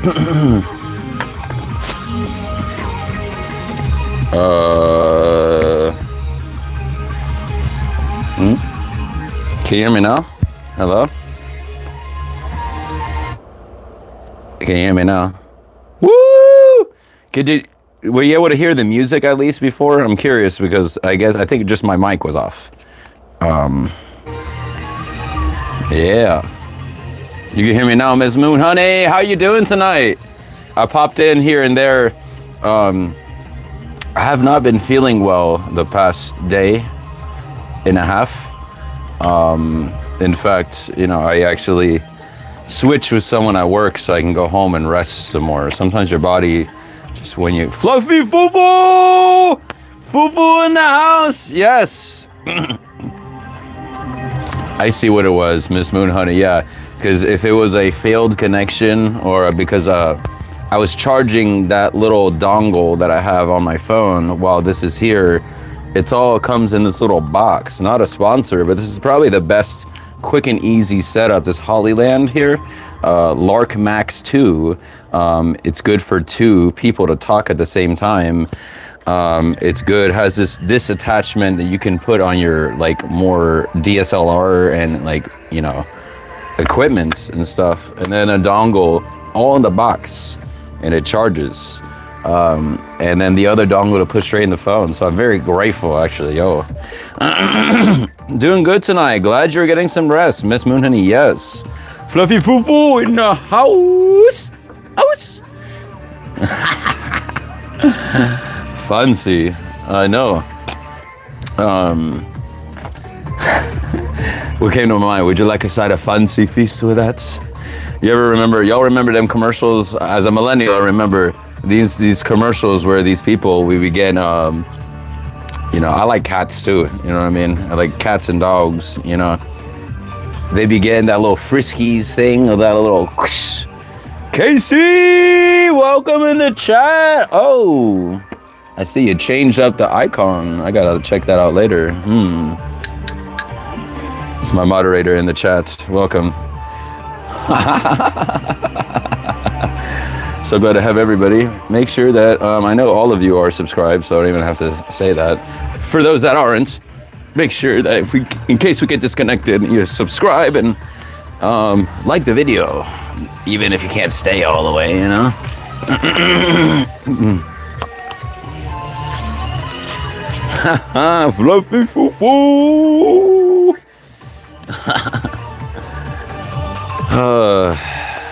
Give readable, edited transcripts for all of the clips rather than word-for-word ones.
Can you hear me now? Hello? Can you hear me now? Woo! Were you able to hear the music at least before? I'm curious because I think just my mic was off. Yeah. You can hear me now, Miss Moon Honey. How you doing tonight? I popped in here and there. I have not been feeling well the past day and a half. In fact, I actually switched with someone at work so I can go home and rest some more. Sometimes your body, just when you... Fluffy Fufu! Fufu in the house! Yes! I see what it was, Miss Moon Honey, yeah. Because if it was a failed connection or because I was charging that little dongle that I have on my phone while this is here, it all comes in this little box. Not a sponsor, but this is probably the best quick and easy setup. This Hollyland here, Lark Max 2. It's good for 2 people to talk at the same time. It's good, has this attachment that you can put on your more DSLR and equipment and stuff, and then a dongle all in the box, and it charges. And then the other dongle to put straight in the phone. So I'm very grateful, actually. Yo, doing good tonight. Glad you're getting some rest, Miss Moon Honey. Yes, Fluffy Fufu in the house. Fancy, I know. What came to mind? Would you like a side of fancy feast with that? Y'all remember them commercials? As a millennial, I remember these commercials where these people, we begin, I like cats too, you know what I mean? I like cats and dogs, They begin that little friskies thing, or that little whoosh. Casey, welcome in the chat. Oh, I see you changed up the icon. I gotta check that out later. It's my moderator in the chat. Welcome. So glad to have everybody. Make sure that, I know all of you are subscribed, so I don't even have to say that. For those that aren't, make sure that in case we get disconnected, you subscribe and like the video, even if you can't stay all the way, Fluffy Fufu!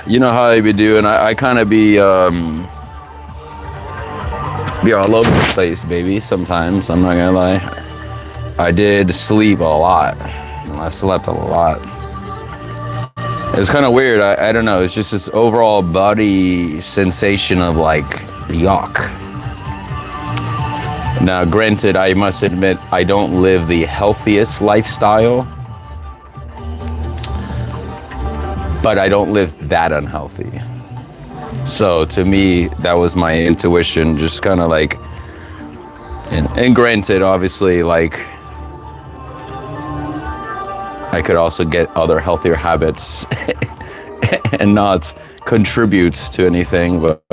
You know how I be doing. I kind of be all over the place, baby. Sometimes, I'm not gonna lie. I did sleep a lot. I slept a lot. It's kind of weird. I don't know. It's just this overall body sensation of yuck. Now, granted, I must admit, I don't live the healthiest lifestyle. But I don't live that unhealthy. So to me, that was my intuition, just kind of and granted, obviously, I could also get other healthier habits and not contribute to anything, but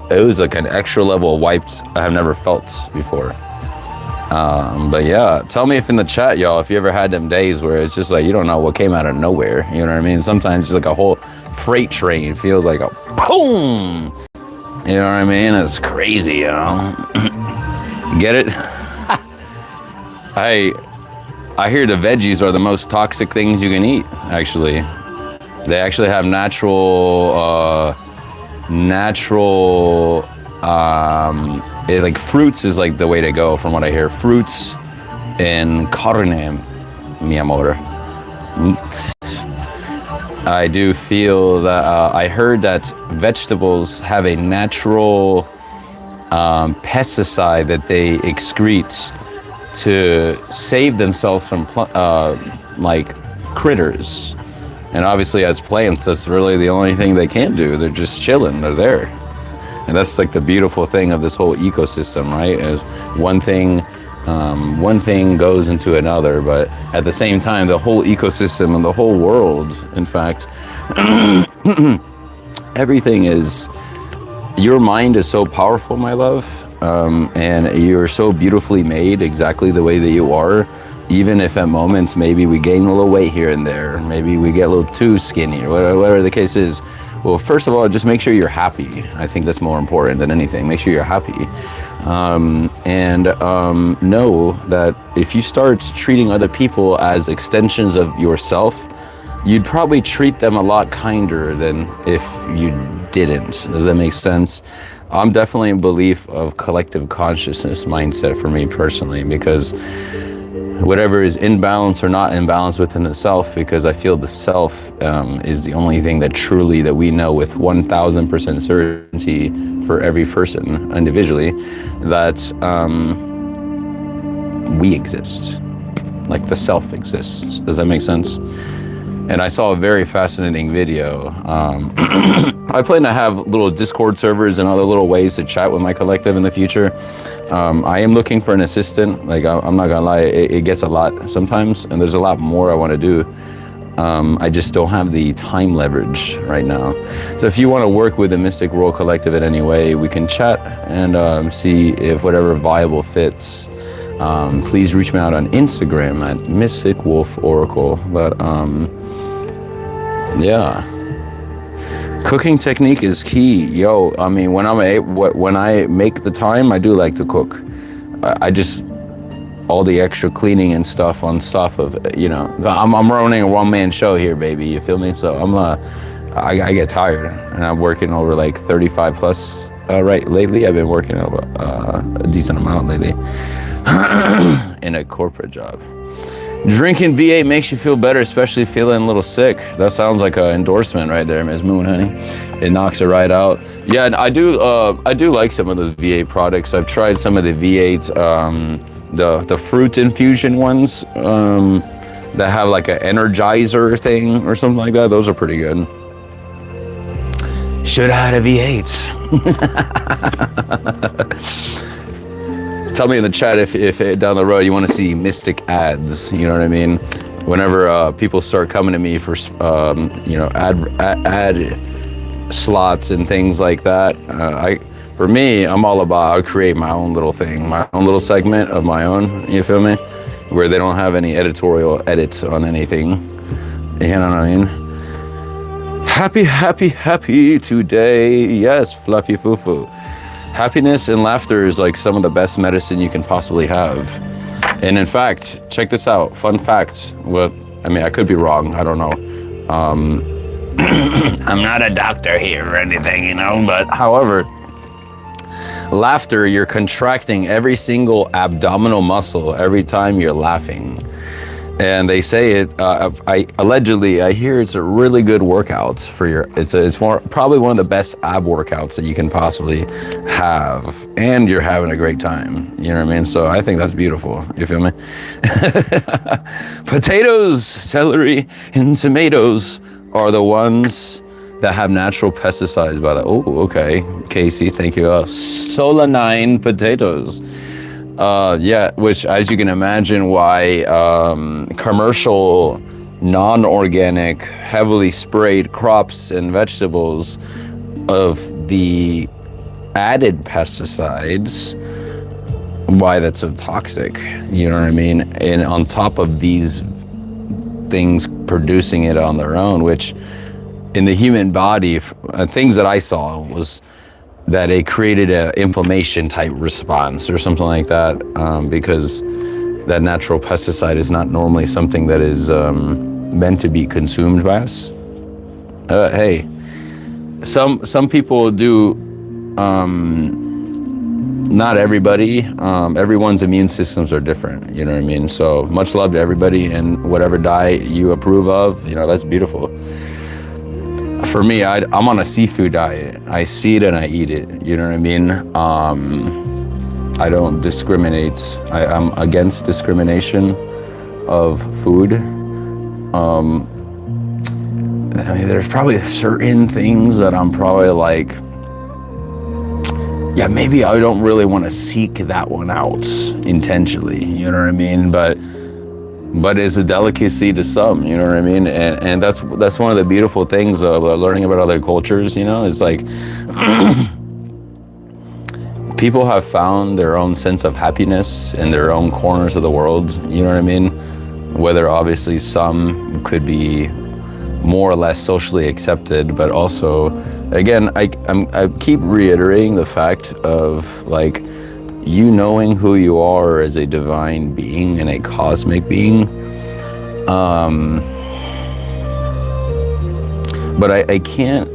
it was an extra level of wiped I have never felt before. But yeah, tell me if in the chat, y'all, if you ever had them days where it's just you don't know what came out of nowhere. You know what I mean? Sometimes it's a whole freight train feels like a boom. You know what I mean? It's crazy, Get it? I hear the veggies are the most toxic things you can eat, actually. They actually have natural fruits is the way to go from what I hear. Fruits and carne, mi amor. I do feel that I heard that vegetables have a natural pesticide that they excrete to save themselves from critters. And obviously as plants, that's really the only thing they can do. They're just chilling, they're there. And that's the beautiful thing of this whole ecosystem, right? Is one thing goes into another, but at the same time, the whole ecosystem and the whole world, in fact, everything is, your mind is so powerful, my love, and you're so beautifully made exactly the way that you are. Even if at moments maybe we gain a little weight here and there, maybe we get a little too skinny, or whatever the case is. Well, first of all, just make sure you're happy. I think that's more important than anything. Make sure you're happy. And know that if you start treating other people as extensions of yourself, you'd probably treat them a lot kinder than if you didn't. Does that make sense? I'm definitely in belief of collective consciousness mindset for me personally, because whatever is in balance or not in balance within the self, because I feel the self is the only thing that truly that we know with 1000% certainty for every person individually, that we exist, like the self exists. Does that make sense? And I saw a very fascinating video. I plan to have little Discord servers and other little ways to chat with my collective in the future. I am looking for an assistant. Like, I'm not gonna lie, it gets a lot sometimes, and there's a lot more I wanna do. I just don't have the time leverage right now. So if you wanna work with the Mystic World Collective in any way, we can chat and see if whatever viable fits. Please reach me out on Instagram at mysticwolforacle. But yeah, cooking technique is key. Yo, I mean, when I make the time, I do like to cook. I just, all the extra cleaning and stuff on stuff of, you know, I'm running a one-man show here, baby. You feel me? So I get tired, and I'm working over like 35 plus. Lately I've been working over a decent amount lately in a corporate job. Drinking V8 makes you feel better, especially feeling a little sick. That sounds like an endorsement right there, Ms. Moon Honey. It knocks it right out. Yeah, and I do like some of those V8 products. I've tried some of the V8, the fruit infusion ones that have like an energizer thing or something like that. Those are pretty good. Should have had a V8. Tell me in the chat if down the road you want to see mystic ads. You know what I mean? Whenever people start coming to me for you know, ad slots and things like that, for me, I'm all about, I'll create my own little thing, my own little segment of my own. You feel me? Where they don't have any editorial edits on anything. You know what I mean? Happy, happy, happy today. Yes, fluffy foo-foo. Happiness and laughter is like some of the best medicine you can possibly have. And in fact, check this out. Fun fact. Well, I mean, I could be wrong. I don't know. I'm not a doctor here or anything, you know, but however, laughter, you're contracting every single abdominal muscle every time you're laughing. And they say it, I hear it's a really good workout for your, it's probably one of the best ab workouts that you can possibly have. And you're having a great time, you know what I mean? So I think that's beautiful, you feel me? Potatoes, celery, and tomatoes are the ones that have natural pesticides by the, oh, okay, Casey, thank you. Solanine potatoes. Yeah, which, as you can imagine, why commercial, non-organic, heavily sprayed crops and vegetables of the added pesticides, why that's so toxic, you know what I mean? And on top of these things producing it on their own, which in the human body, things that I saw was that it created an inflammation type response or something like that, because that natural pesticide is not normally something that is meant to be consumed by us. Hey, some people do, not everybody, everyone's immune systems are different, you know what I mean? So much love to everybody, and whatever diet you approve of, you know, that's beautiful. For me, I'm on a seafood diet. I see it and I eat it. You know what I mean? I don't discriminate. I'm against discrimination of food. I mean, there's probably certain things that I'm probably like, yeah, maybe I don't really want to seek that one out intentionally. You know what I mean? But but it's a delicacy to some, you know what I mean? And that's one of the beautiful things of learning about other cultures, you know? It's like, people have found their own sense of happiness in their own corners of the world, you know what I mean? Whether obviously some could be more or less socially accepted, but also, again, I keep reiterating the fact of like, you knowing who you are as a divine being and a cosmic being. But I can't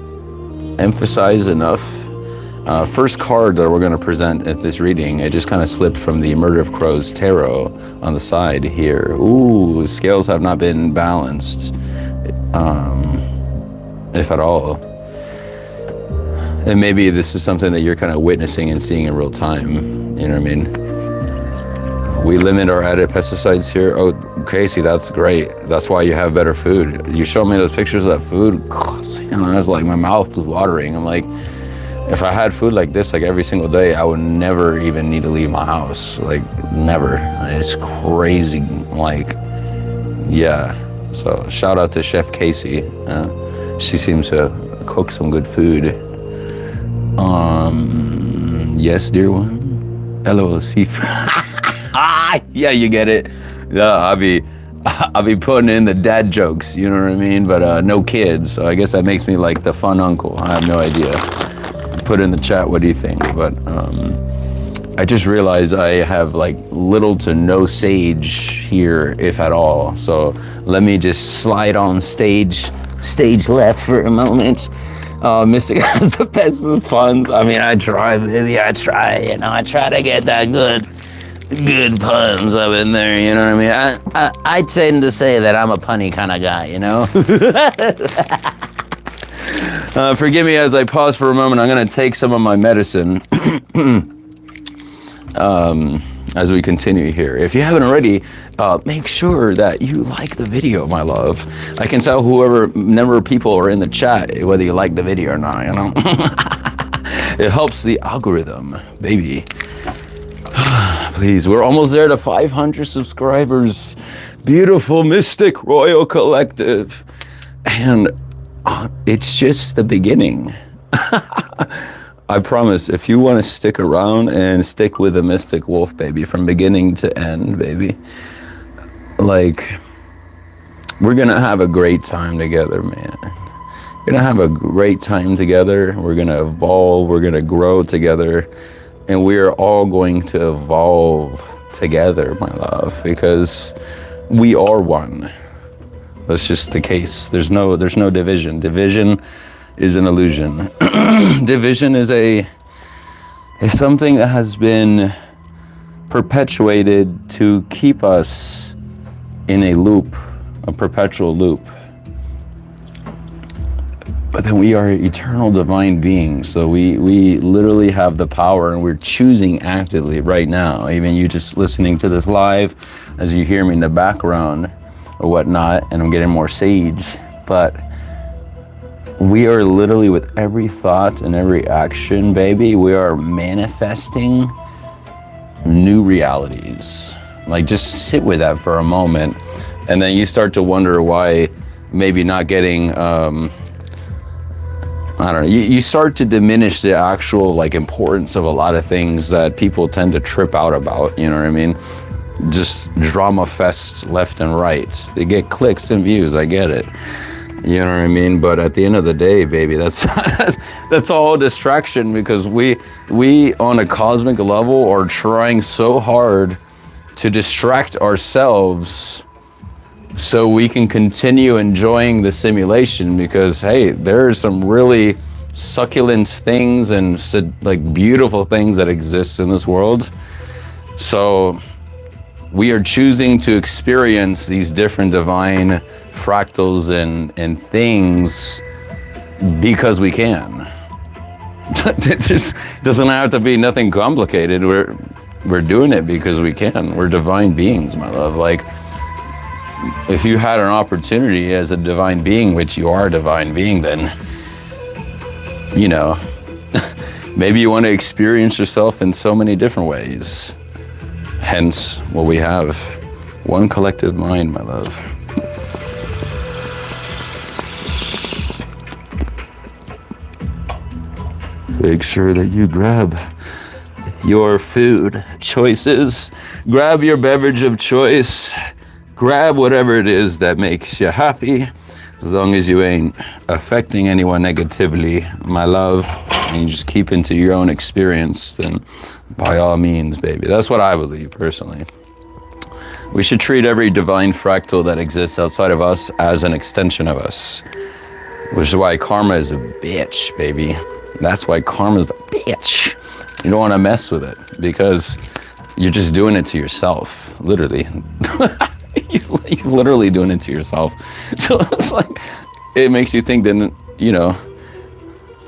emphasize enough. First card that we're going to present at this reading, it just kind of slipped from the Murder of Crows Tarot on the side here. Ooh, scales have not been balanced, if at all. And maybe this is something that you're kind of witnessing and seeing in real time, you know what I mean? We limit our added pesticides here. Oh, Casey, that's great. That's why you have better food. You showed me those pictures of that food. You know, I was like, my mouth was watering. I'm like, if I had food like this, like every single day, I would never even need to leave my house. Like, never. It's crazy. Like, yeah. So shout out to Chef Casey. She seems to cook some good food. Yes, dear one. Hello, seafood. Yeah, you get it. Yeah, I'll be putting in the dad jokes, you know what I mean? But no kids, so I guess that makes me like the fun uncle. I have no idea. Put in the chat, what do you think? But I just realized I have like little to no sage here, if at all. So let me just slide on stage left for a moment. Mystic has the best of puns. I mean, I try, baby, I try, you know, I try to get that good puns up in there, you know what I mean? I tend to say that I'm a punny kind of guy, you know? Forgive me as I pause for a moment. I'm going to take some of my medicine as we continue here. If you haven't already, make sure that you like the video, my love. I can tell whoever number of people are in the chat whether you like the video or not, you know? It helps the algorithm, baby. Please, we're almost there to 500 subscribers. Beautiful Mystic Royal Collective. And it's just the beginning. I promise, if you want to stick around and stick with the Mystic Wolf, baby, from beginning to end, baby, like, we're going to have a great time together, man. We're going to have a great time together. We're going to evolve. We're going to grow together. And we are all going to evolve together, my love, because we are one. That's just the case. There's no division. Division is an illusion. Division is something that has been perpetuated to keep us in a loop, a perpetual loop. But then we are eternal divine beings, so we literally have the power, and we're choosing actively right now. Even you just listening to this live, as you hear me in the background or whatnot, and I'm getting more sage, but we are literally, with every thought and every action, baby, we are manifesting new realities. Like, just sit with that for a moment, and then you start to wonder why maybe not getting, I don't know, you start to diminish the actual like importance of a lot of things that people tend to trip out about, you know what I mean? Just drama fests left and right. They get clicks and views, I get it. You know what I mean? But at the end of the day, baby, that's all distraction, because we on a cosmic level are trying so hard to distract ourselves so we can continue enjoying the simulation, because hey, there are some really succulent things and like beautiful things that exist in this world. So we are choosing to experience these different divine fractals and things because we can. It just doesn't have to be nothing complicated. We're doing it because we can. We're divine beings, my love. Like, if you had an opportunity as a divine being, which you are a divine being, then, you know, maybe you want to experience yourself in so many different ways. Hence what we have One collective mind, my love. Make sure that you grab your food choices, grab your beverage of choice, grab whatever it is that makes you happy, as long as you ain't affecting anyone negatively, my love, and you just keep into your own experience, then by all means, baby. That's what I believe, personally. We should treat every divine fractal that exists outside of us as an extension of us, which is why karma is a bitch, baby. That's why karma is a bitch. You don't want to mess with it because you're just doing it to yourself, literally. You're literally doing it to yourself. So it's like, it makes you think that, you know,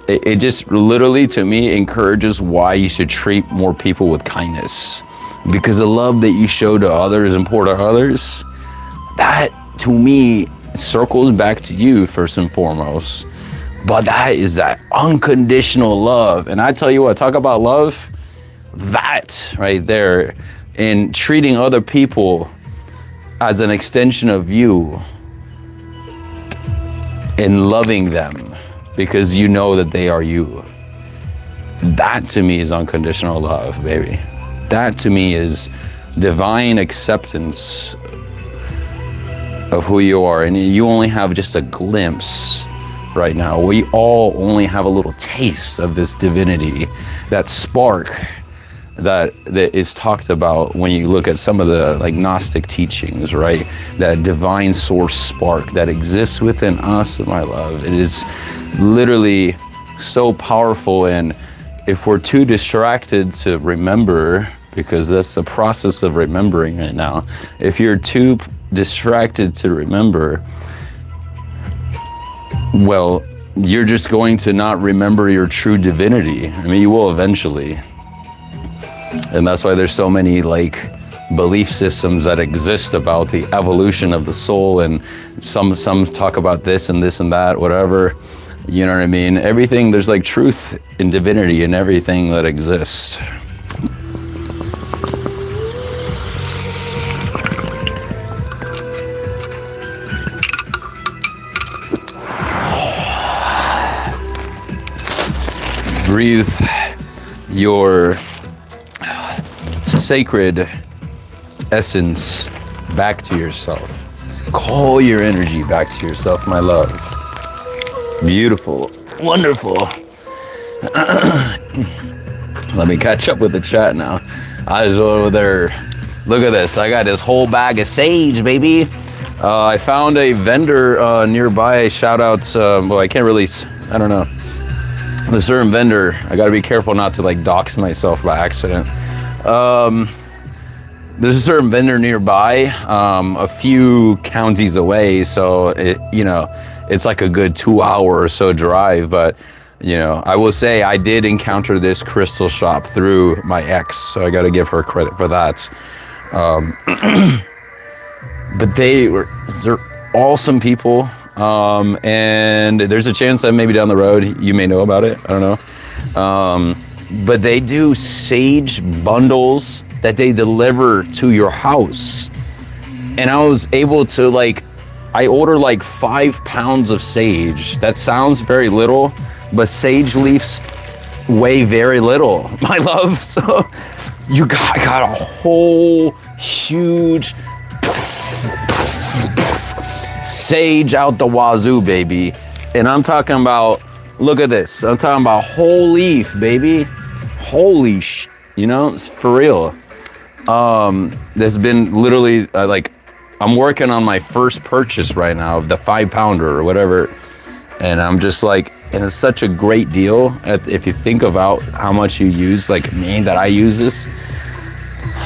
it just literally, to me, encourages why you should treat more people with kindness. Because the love that you show to others and pour to others, that, to me, circles back to you first and foremost. But that is that unconditional love. And I tell you what, talk about love, that right there, and treating other people as an extension of you and loving them because you know that they are you. That to me is unconditional love, baby. That to me is divine acceptance of who you are. And you only have just a glimpse right now. We all only have a little taste of this divinity, that spark that is talked about when you look at some of the like Gnostic teachings, right? That divine source spark that exists within us, my love. It is literally so powerful. And if we're too distracted to remember, because that's the process of remembering right now, if you're too distracted to remember, well, you're just going to not remember your true divinity. I mean, you will eventually. And that's why there's so many like belief systems that exist about the evolution of the soul, and some talk about this and that, whatever. You know what I mean? Everything, there's like truth and divinity in everything that exists. Breathe your sacred essence back to yourself. Call your energy back to yourself, my love. Beautiful. Wonderful. Let me catch up with the chat now. I was over there. Look at this. I got this whole bag of sage, baby. I found a vendor nearby. Shout out. Well, I can't really, I don't know. The certain vendor, I gotta be careful not to like dox myself by accident. There's a certain vendor nearby, a few counties away, so it, you know, it's like a good 2 hour or so drive. But you know, I will say I did encounter this crystal shop through my ex, so I gotta give her credit for that. But they're awesome people. And there's a chance that maybe down the road you may know about it. I don't know. But they do sage bundles that they deliver to your house. And I was able to like, I ordered like 5 pounds of sage. That sounds very little, but sage leaves weigh very little, my love. So you got a whole huge sage out the wazoo, baby. And I'm talking about, look at this. I'm talking about whole leaf, baby. Holy sh, you know, it's for real. There's been literally like, I'm working on my first purchase right now of the 5 pounder or whatever. And I'm just like, and it's such a great deal. If you think about how much you use, like me, that I use this.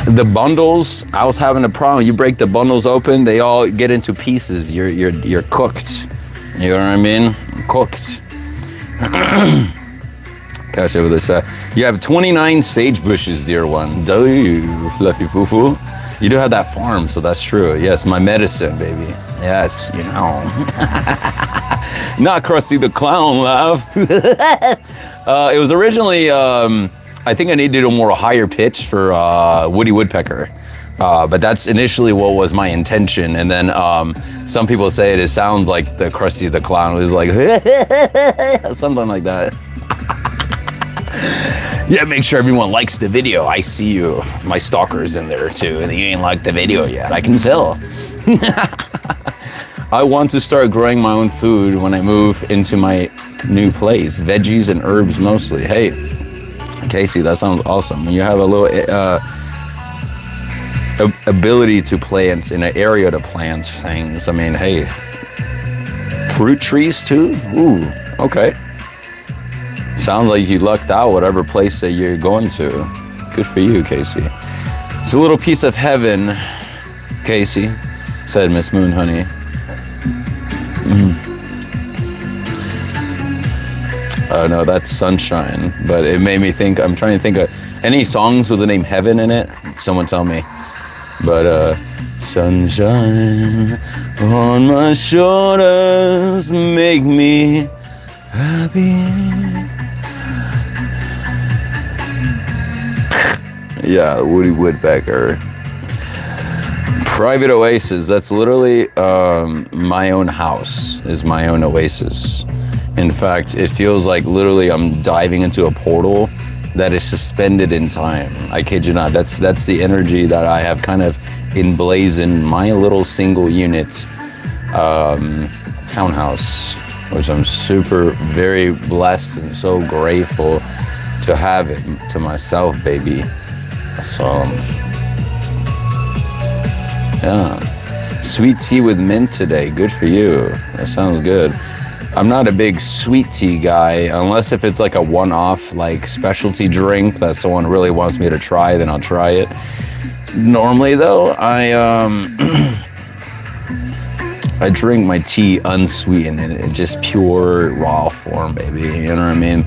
The bundles, I was having a problem. You break the bundles open, they all get into pieces. You're cooked. You know what I mean? Cooked. Catch up with this. You have 29 sage bushes, dear one. Do you, fluffy foo-foo? You do have that farm, so that's true. Yes, my medicine, baby. Yes, you know. Not Krusty the Clown, love. It was originally, I think I needed a more higher pitch for Woody Woodpecker. But that's initially what was my intention. And then some people say it sounds like the Krusty the Clown was like, something like that. Yeah, make sure everyone likes the video. I see you. My stalker's in there too, and you ain't liked the video yet. I can tell. I want to start growing my own food when I move into my new place. Veggies and herbs mostly. Hey, Casey, that sounds awesome. When you have a little ability to plant in an area to plant things. I mean, hey, fruit trees too? Ooh, okay. Sounds like you lucked out whatever place that you're going to. Good for you, Casey. It's a little piece of heaven, Casey, said Miss Moon Honey. Oh no, that's Sunshine. But it made me think, I'm trying to think of any songs with the name Heaven in it. Someone tell me. But sunshine on my shoulders make me happy. Yeah, Woody Woodpecker. Private oasis. That's literally my own house is my own oasis. In fact, it feels like literally I'm diving into a portal that is suspended in time. I kid you not. That's the energy that I have kind of emblazoned my little single unit townhouse, which I'm very blessed and so grateful to have it to myself, baby. So, yeah. Sweet tea with mint today. Good for you. That sounds good. I'm not a big sweet tea guy, unless if it's like a one-off like specialty drink that someone really wants me to try, then I'll try it. Normally though, I drink my tea unsweetened in just pure raw form, baby. You know what I mean?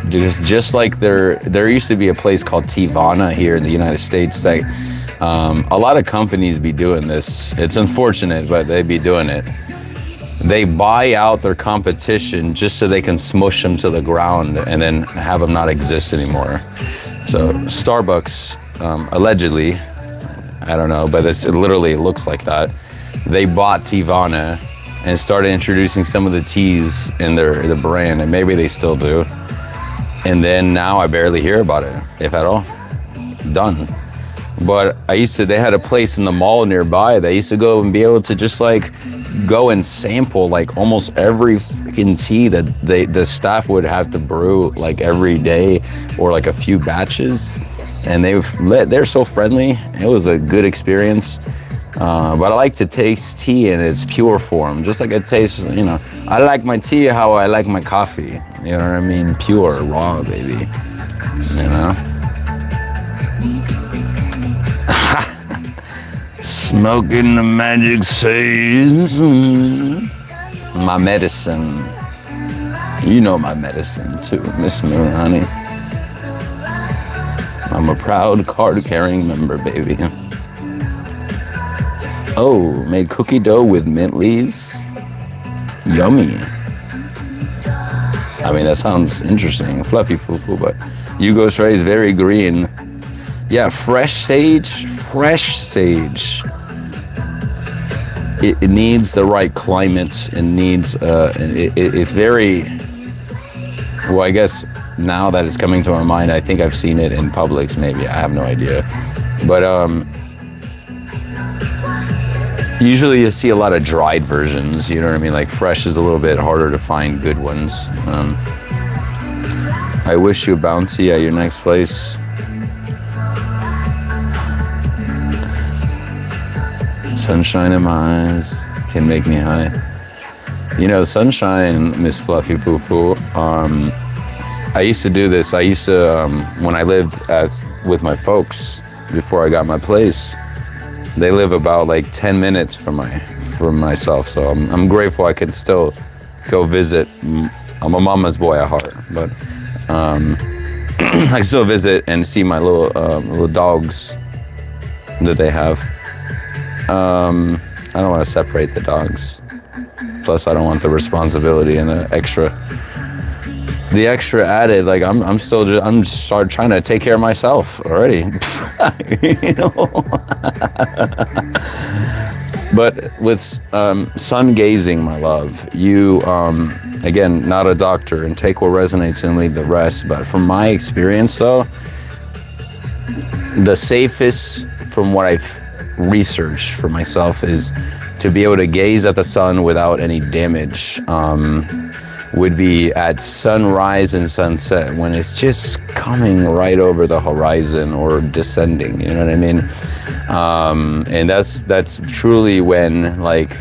Just like there used to be a place called Teavana here in the United States that a lot of companies be doing this. It's unfortunate, but they be doing it. They buy out their competition just so they can smush them to the ground and then have them not exist anymore. So Starbucks, allegedly, I don't know, but it literally looks like that. They bought Teavana and started introducing some of the teas in the brand, and maybe they still do. And then now I barely hear about it, if at all. Done. But they had a place in the mall nearby that I used to go and be able to just like go and sample like almost every freaking tea that the staff would have to brew like every day or like a few batches. And they're so friendly. It was a good experience. But I like to taste tea in its pure form, just like I taste, you know, I like my tea how I like my coffee. You know what I mean? Pure, raw, baby. You know? Smoking the magic sage. My medicine. You know my medicine too, Miss Moon Honey. I'm a proud card-carrying member, baby. Oh, made cookie dough with mint leaves. Yummy. I mean, that sounds interesting. Fluffy foo-foo, but Yugo Stray is very green. Yeah, fresh sage. It needs the right climate. It needs, it's very, well, I guess now that it's coming to my mind, I think I've seen it in Publix, maybe. I have no idea. But, usually you see a lot of dried versions, you know what I mean? Like fresh is a little bit harder to find good ones. I wish you a bounty at your next place. Sunshine in my eyes can make me high. You know, sunshine, Miss Fluffy Foo Foo. I used to do this. I used to, when I lived with my folks before I got my place, they live about like 10 minutes from myself, so I'm grateful I can still go visit. I'm a mama's boy at heart, but I still visit and see my little dogs that they have. I don't want to separate the dogs. Plus, I don't want the responsibility and the extra the extra added, like I'm still just, I'm start trying to take care of myself already. You know. But with sun gazing, my love, you again, not a doctor, and take what resonates and leave the rest. But from my experience, though, the safest, from what I've researched for myself, is to be able to gaze at the sun without any damage. Would be at sunrise and sunset, when it's just coming right over the horizon or descending, you know what I mean? And that's truly when, like,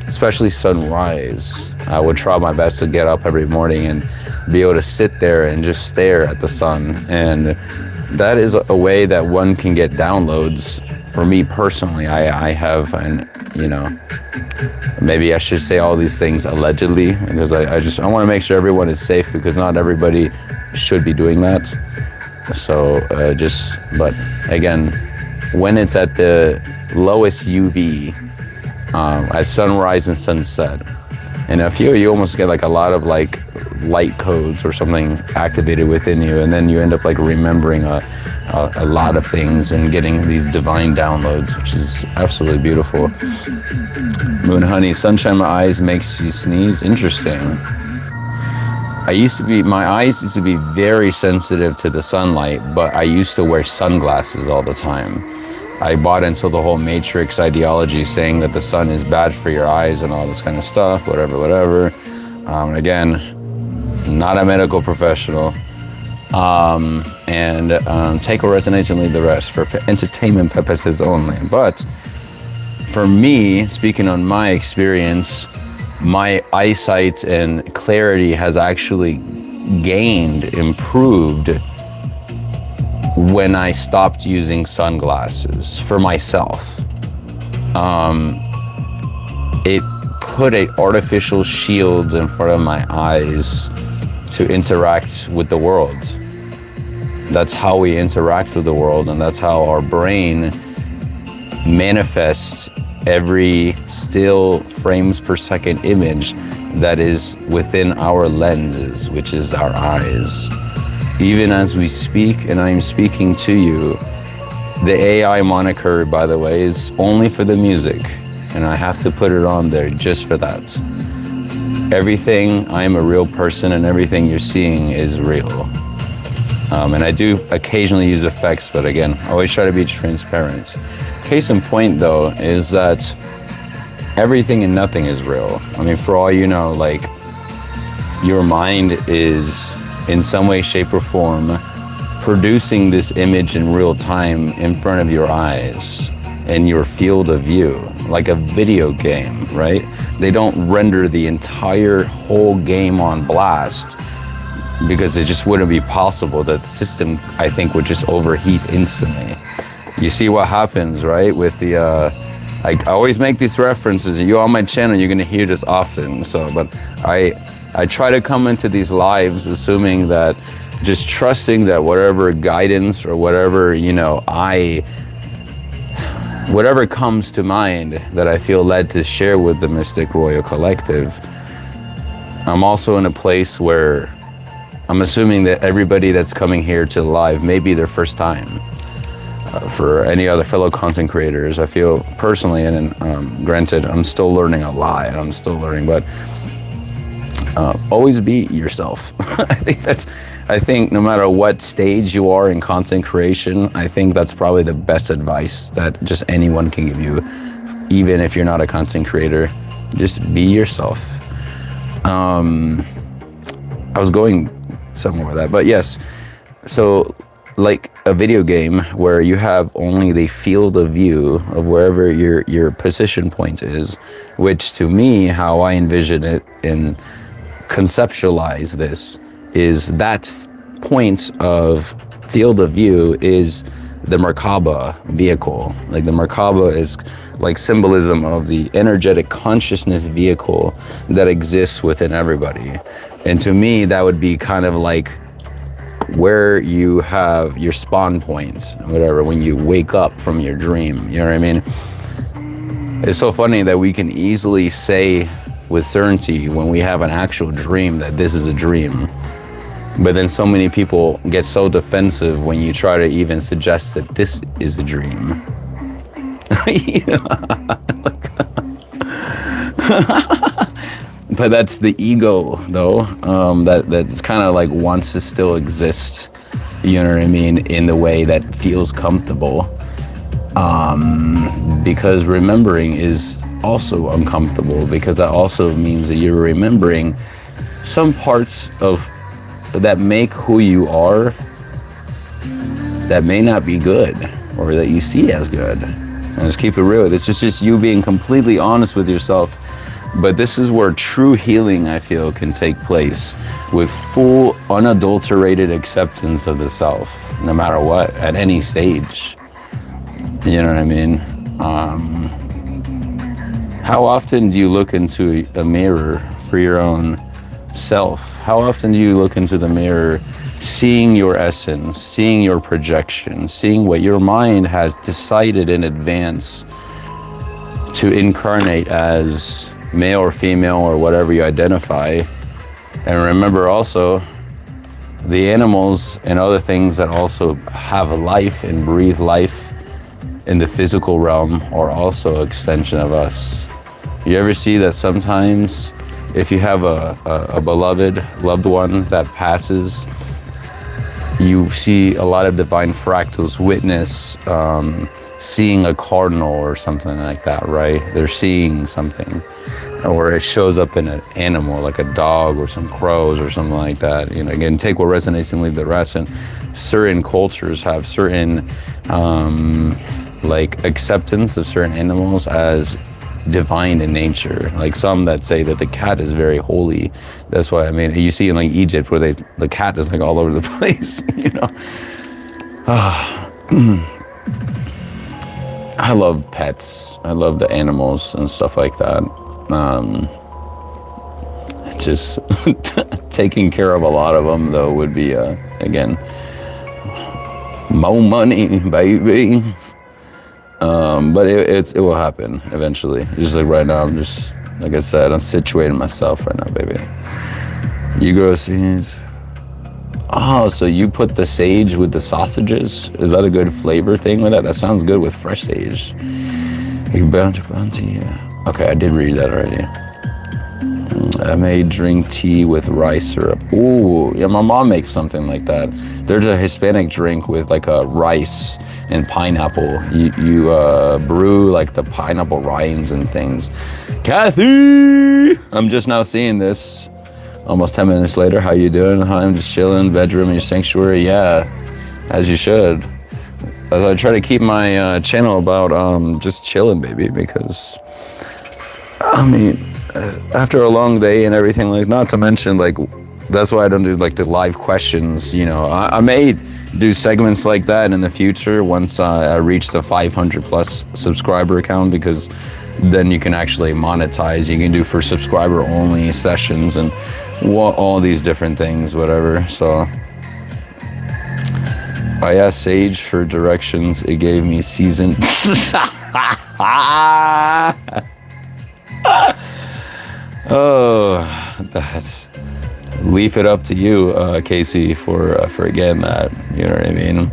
especially sunrise, I would try my best to get up every morning and be able to sit there and just stare at the sun. And that is a way that one can get downloads. For me personally, I have, and you know, maybe I should say all these things allegedly, because I want to make sure everyone is safe, because not everybody should be doing that. So but again, when it's at the lowest UV, at sunrise and sunset, and I feel you almost get like a lot of like light codes or something activated within you, and then you end up like remembering a lot of things and getting these divine downloads, which is absolutely beautiful. Moon honey, sunshine in my eyes makes you sneeze. Interesting. My eyes used to be very sensitive to the sunlight, but I used to wear sunglasses all the time. I bought into the whole Matrix ideology, saying that the sun is bad for your eyes and all this kind of stuff, whatever. Again, not a medical professional. Take what resonates and leave the rest, for entertainment purposes only. But for me, speaking on my experience, my eyesight and clarity has actually improved when I stopped using sunglasses for myself. It put an artificial shield in front of my eyes to interact with the world. That's how we interact with the world, and that's how our brain manifests every still frames per second image that is within our lenses, which is our eyes. Even as we speak, and I am speaking to you, the AI moniker, by the way, is only for the music, and I have to put it on there just for that. Everything, I am a real person, and everything you're seeing is real. And I do occasionally use effects, but again, I always try to be transparent. Case in point, though, is that everything and nothing is real. I mean, for all you know, like, your mind is in some way, shape, or form producing this image in real time in front of your eyes in your field of view, like a video game, right? They don't render the entire whole game on blast, because it just wouldn't be possible. The system, I think, would just overheat instantly. You see what happens, right? With the, I always make these references, and you on my channel, you're gonna hear this often. So, but I try to come into these lives assuming that, just trusting that whatever guidance or whatever, you know, whatever comes to mind that I feel led to share with the Mystic Royal Collective. I'm also in a place where I'm assuming that everybody that's coming here to live may be their first time. For any other fellow content creators, I feel personally, and granted, I'm still learning a lot, and I'm still learning, but always be yourself. I think no matter what stage you are in content creation, I think that's probably the best advice that just anyone can give you, even if you're not a content creator. Just be yourself. I was going somewhere with that, but yes. So, like a video game where you have only the field of view of wherever your position point is, which to me, how I envision it and conceptualize this, is that point of field of view is the Merkaba vehicle. Like the Merkaba is like symbolism of the energetic consciousness vehicle that exists within everybody. And to me, that would be kind of like where you have your spawn points, whatever, when you wake up from your dream, you know what I mean? It's so funny that we can easily say with certainty when we have an actual dream that this is a dream. But then so many people get so defensive when you try to even suggest that this is a dream. But that's the ego, though, that's kind of like wants to still exist, you know what I mean, in the way that feels comfortable. Because remembering is also uncomfortable, because that also means that you're remembering some parts of that make who you are that may not be good, or that you see as good. And just keep it real. It's just you being completely honest with yourself. But this is where true healing, I feel, can take place, with full, unadulterated acceptance of the self, no matter what, at any stage. You know what I mean? How often do you look into a mirror for your own self? How often do you look into the mirror, seeing your essence, seeing your projection, seeing what your mind has decided in advance to incarnate as male or female or whatever you identify? And remember also, the animals and other things that also have a life and breathe life in the physical realm are also an extension of us. You ever see that sometimes if you have a beloved loved one that passes, you see a lot of divine fractals witness seeing a cardinal or something like that, right? They're seeing something. Or it shows up in an animal, like a dog or some crows or something like that. You know, again, take what resonates and leave the rest. And certain cultures have certain like acceptance of certain animals as divine in nature. Like some that say that the cat is very holy. That's why, I mean, you see in like Egypt where the cat is like all over the place, you know. I love pets. I love the animals and stuff like that. Just taking care of a lot of them, though, would be, again, more money, baby. But it will happen eventually. Just like right now, I'm just, like I said, I'm situating myself right now, baby. You grow seeds. Oh, so you put the sage with the sausages? Is that a good flavor thing with that? That sounds good with fresh sage. Okay, I did read that already. I may drink tea with rice syrup. Ooh, yeah, my mom makes something like that. There's a Hispanic drink with like a rice and pineapple. You brew like the pineapple rinds and things. Kathy! I'm just now seeing this. Almost 10 minutes later, how you doing? Hi, I'm just chilling, bedroom in your sanctuary. Yeah, as you should. As I try to keep my channel about just chilling, baby, because I mean, after a long day and everything, like, not to mention, like, that's why I don't do like the live questions, you know. I may do segments like that in the future once I reach the 500 plus subscriber account, because then you can actually monetize. You can do for subscriber only sessions and all these different things, whatever. So I asked Sage for directions. It gave me season. Oh, that's, leave it up to you, Casey, for again that, you know what I mean?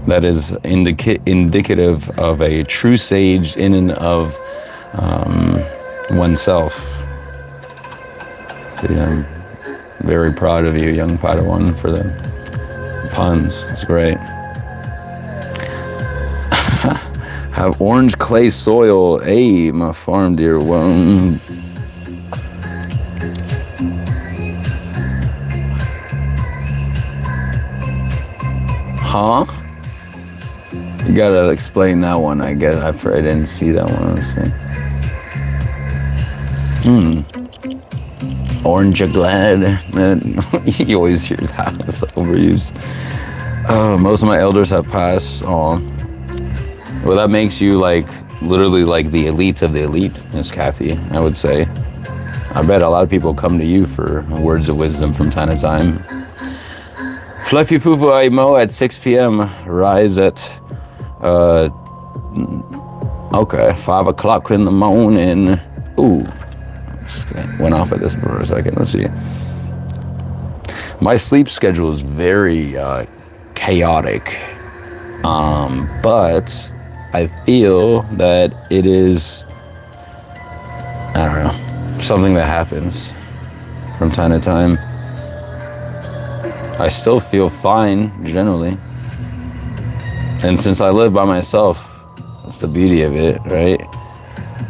That is indicative of a true sage in and of oneself. So, yeah, I'm very proud of you, young Padawan, for the puns. It's great. Have orange clay soil. Hey, my farm deer one. Huh? You gotta explain that one, I guess. I didn't see that one, honestly. Orange glad. You always hear that. It's overused. Most of my elders have passed. Oh. Well, that makes you like literally like the elite of the elite, Miss Kathy, I would say. I bet a lot of people come to you for words of wisdom from time to time. Fluffy Fufu Aimo at 6 p.m. Rise at 5 o'clock in the morning. Ooh, went off of this for a second. Let's see. My sleep schedule is very chaotic, but I feel that it is, I don't know, something that happens from time to time. I still feel fine generally, and since I live by myself, that's the beauty of it, right?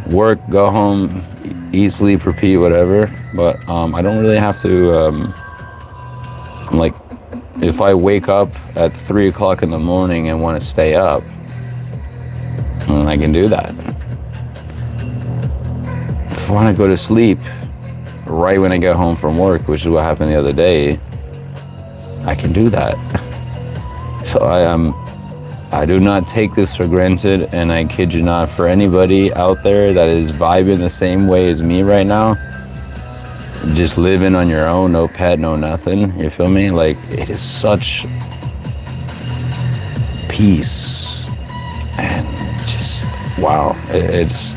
Work, go home, eat, sleep, repeat, whatever. But I don't really have to. Like, if I wake up at 3 o'clock in the morning and want to stay up, I can do that. If I want to go to sleep right when I get home from work, which is what happened the other day, I can do that. So I do not take this for granted, and I kid you not, for anybody out there that is vibing the same way as me right now, just living on your own, no pet, no nothing, you feel me? Like, it is such peace, and just, wow. It's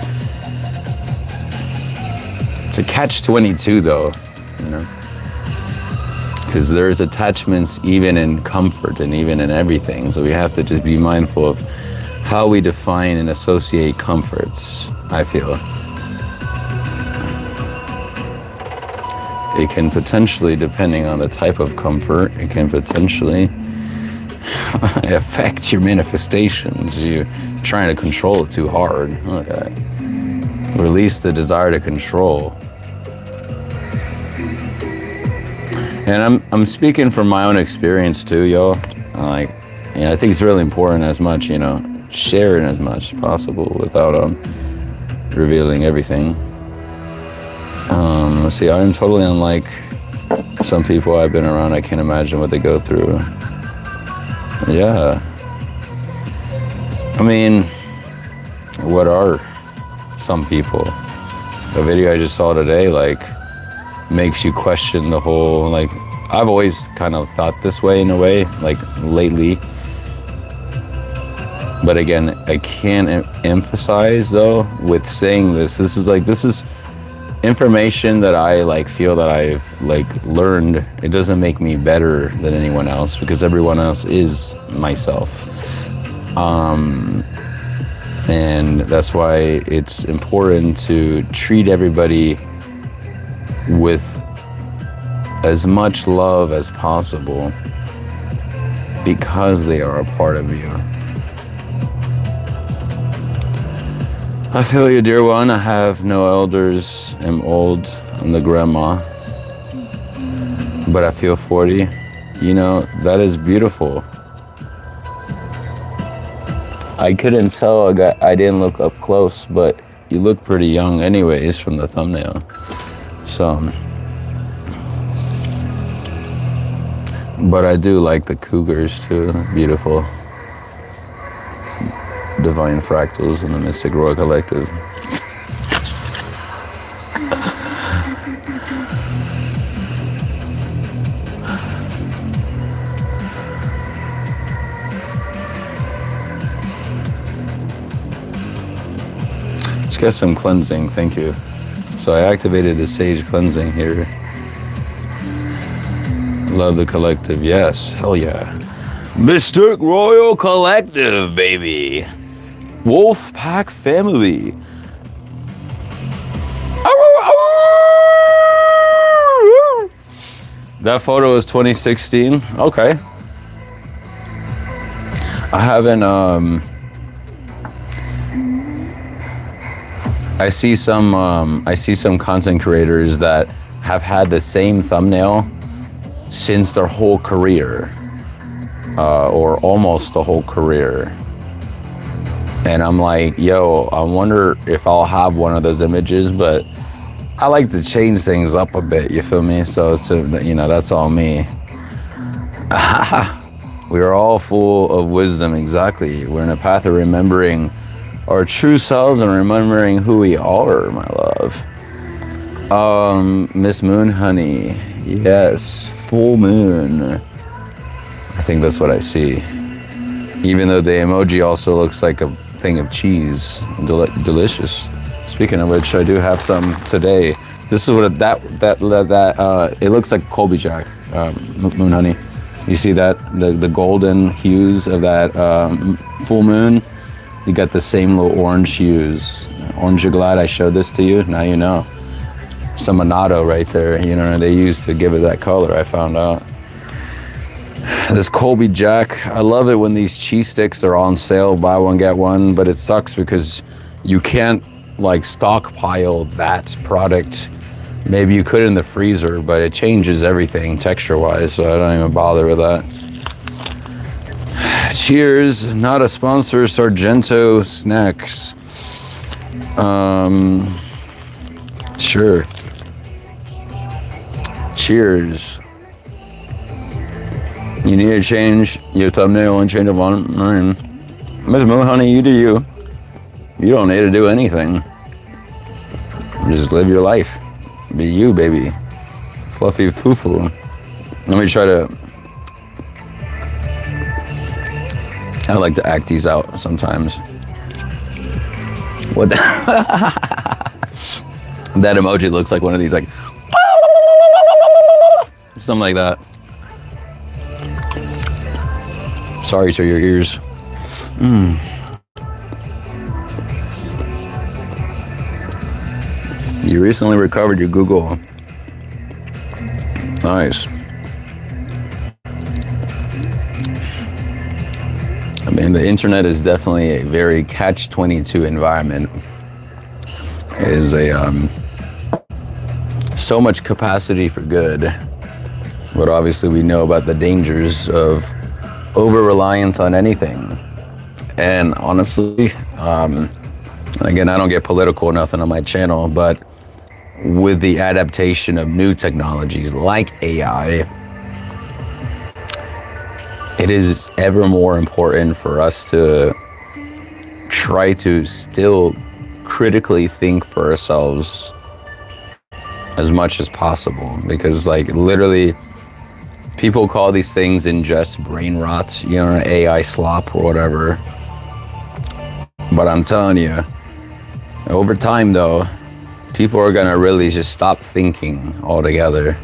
a catch-22 though, you know? Because there's attachments even in comfort and even in everything. So we have to just be mindful of how we define and associate comforts, I feel. It can potentially, depending on the type of comfort, it can potentially affect your manifestations. You're trying to control it too hard. Okay. Release the desire to control. And I'm speaking from my own experience too, yo. Like, I think it's really important as much, sharing as much as possible without revealing everything. Let's see, I'm totally unlike some people I've been around. I can't imagine what they go through. Yeah. I mean, what are some people? The video I just saw today, like, makes you question the whole, like, I've always kind of thought this way in a way, like, lately. But again, I can't emphasize, though, with saying this is information that I feel that I've learned. It doesn't make me better than anyone else, because everyone else is myself. And that's why it's important to treat everybody with as much love as possible, because they are a part of you. I feel you, dear one. I have no elders. I'm old. I'm the grandma. But I feel 40. That is beautiful. I couldn't tell. I didn't look up close, but you look pretty young anyways from the thumbnail. So, but I do like the cougars too. Beautiful. Divine fractals in the Mystic Royal Collective. Let's get some cleansing, thank you. So I activated the Sage cleansing here. Love the collective, yes, hell yeah. Mystic Royal Collective, baby. Wolf Pack family. That photo is 2016. Okay. I haven't I see some content creators that have had the same thumbnail since their whole career, or almost the whole career. And I'm like, yo, I wonder if I'll have one of those images, but I like to change things up a bit, you feel me? So that's all me. We are all full of wisdom, exactly. We're in a path of remembering our true selves and remembering who we are, my love. Miss Moon Honey, yes, full moon. I think that's what I see. Even though the emoji also looks like a thing of cheese, delicious. Speaking of which, I do have some today. This is what it looks like Colby Jack, moon honey. You see that the golden hues of that full moon. You got the same little orange hues. Orange, you glad I showed this to you? Now you know. Some annatto right there. You know they used to give it that color. I found out. This Colby Jack. I love it when these cheese sticks are on sale, buy one get one. But it sucks because you can't like stockpile that product. Maybe you could in the freezer, but it changes everything texture-wise, so I don't even bother with that. Cheers, not a sponsor, Sargento Snacks. Sure. Cheers. You need to change your thumbnail and change it on. Miss Moon Honey, you do you. You don't need to do anything. Just live your life. Be you, baby. Fluffy foo-foo. Let me try to... I like to act these out sometimes. What the... That emoji looks like one of these, like... Something like that. Sorry to your ears. You recently recovered your Google. Nice. I mean, the internet is definitely a very catch-22 environment. It is so much capacity for good, but obviously we know about the dangers of over-reliance on anything. And honestly, again, I don't get political or nothing on my channel, but with the adaptation of new technologies like AI, it is ever more important for us to try to still critically think for ourselves as much as possible, because like literally people call these things ingest brain rot, you know, AI slop or whatever. But I'm telling you, over time though, people are gonna really just stop thinking altogether.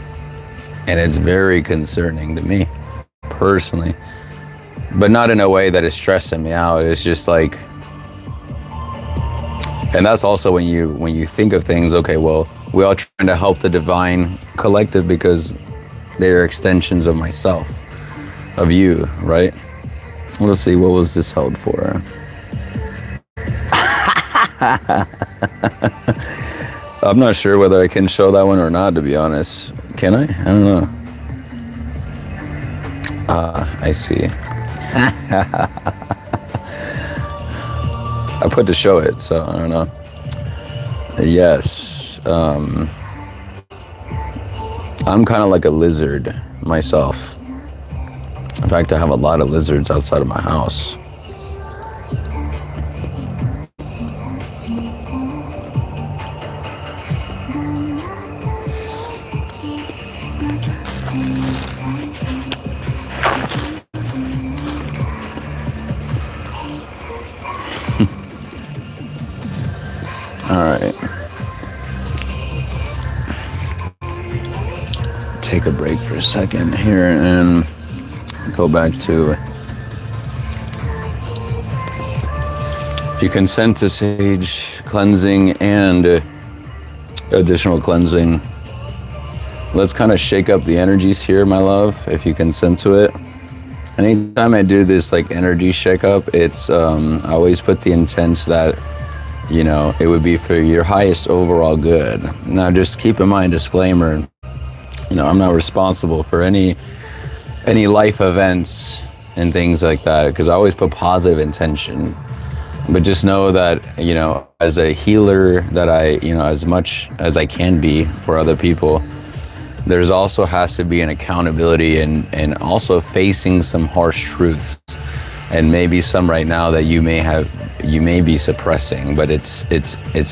And it's very concerning to me, personally. But not in a way that is stressing me out. It's just like, and that's also when you think of things, okay, well, we all trying to help the divine collective because they're extensions of myself, of you, right? Let's see, what was this held for? I'm not sure whether I can show that one or not, to be honest. Can I? I don't know. I see. I put to show it, so I don't know. Yes. I'm kind of like a lizard myself. In fact, I have a lot of lizards outside of my house. All right. Take a break for a second here and go back to, if you consent to sage cleansing and additional cleansing, let's kind of shake up the energies here, my love, if you consent to it. Anytime I do this like energy shake up, it's I always put the intent that, you know, it would be for your highest overall good. Now just keep in mind, disclaimer, you know, I'm not responsible for any life events and things like that, because I always put positive intention. But just know that, you know, as a healer, that I, you know, as much as I can be for other people, there's also has to be an accountability and also facing some harsh truths, and maybe some right now that you may be suppressing, but it's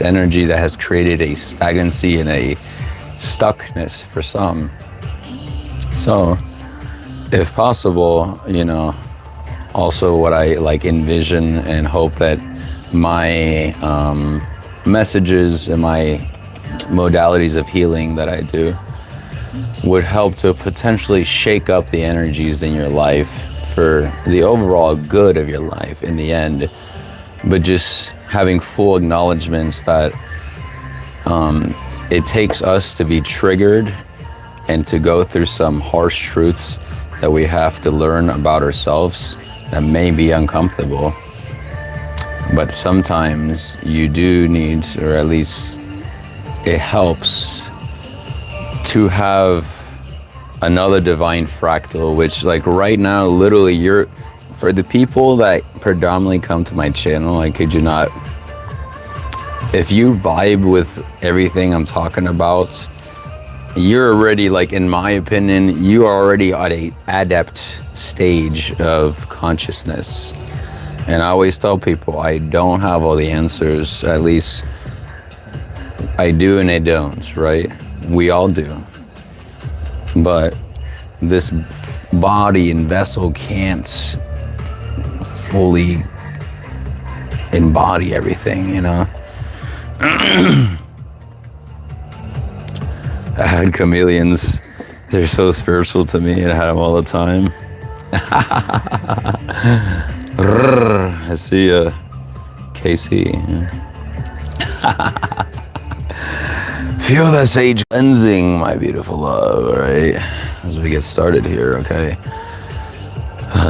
energy that has created a stagnancy and a stuckness for some. So if possible, you know, also what I like envision and hope that my messages and my modalities of healing that I do would help to potentially shake up the energies in your life for the overall good of your life in the end. But just having full acknowledgements that it takes us to be triggered and to go through some harsh truths that we have to learn about ourselves that may be uncomfortable. But sometimes you do need, or at least it helps, to have another divine fractal, which like right now, literally for the people that predominantly come to my channel, I kid you not, if you vibe with everything I'm talking about, you're already, like, in my opinion, you are already at a adept stage of consciousness. And I always tell people I don't have all the answers. At least I do and I don't, right? We all do. But this body and vessel can't fully embody everything, you know? I had chameleons. They're so spiritual to me, and I had them all the time. I see ya, Casey. Feel that sage cleansing, my beautiful love, all right? As we get started here, okay?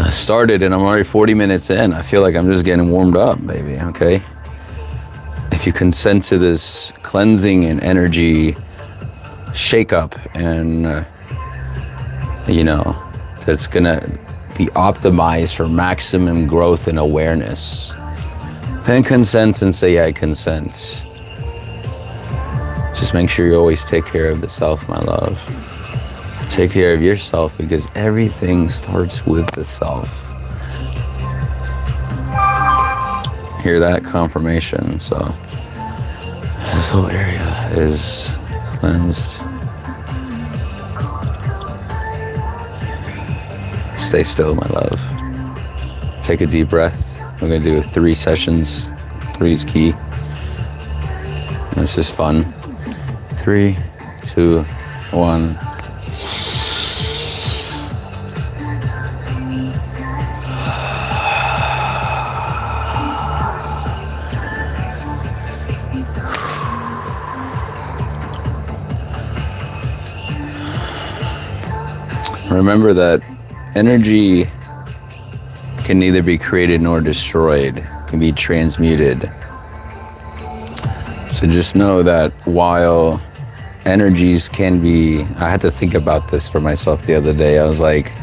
Started, and I'm already 40 minutes in. I feel like I'm just getting warmed up, baby, okay? If you consent to this cleansing and energy shake up, and you know, that's gonna be optimized for maximum growth and awareness, then consent and say I consent. Just make sure you always take care of the self, my love. Take care of yourself, because everything starts with the self. Hear that? Confirmation. So this whole area is cleansed. Stay still, my love. Take a deep breath. We're gonna do 3 sessions. 3 is key. And it's just fun. 3, 2, 1. Remember that energy can neither be created nor destroyed, it can be transmuted. So just know that while energies can be, I had to think about this for myself the other day. I was like,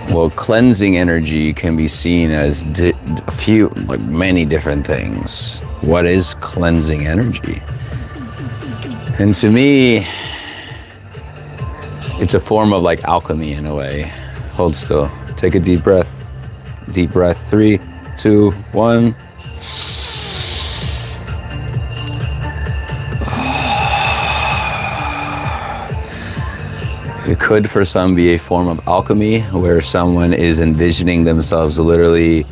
well, cleansing energy can be seen as many different things. What is cleansing energy? And to me, it's a form of like alchemy in a way. Hold still. Take a deep breath. Deep breath. 3, 2, 1. It could for some be a form of alchemy, where someone is envisioning themselves literally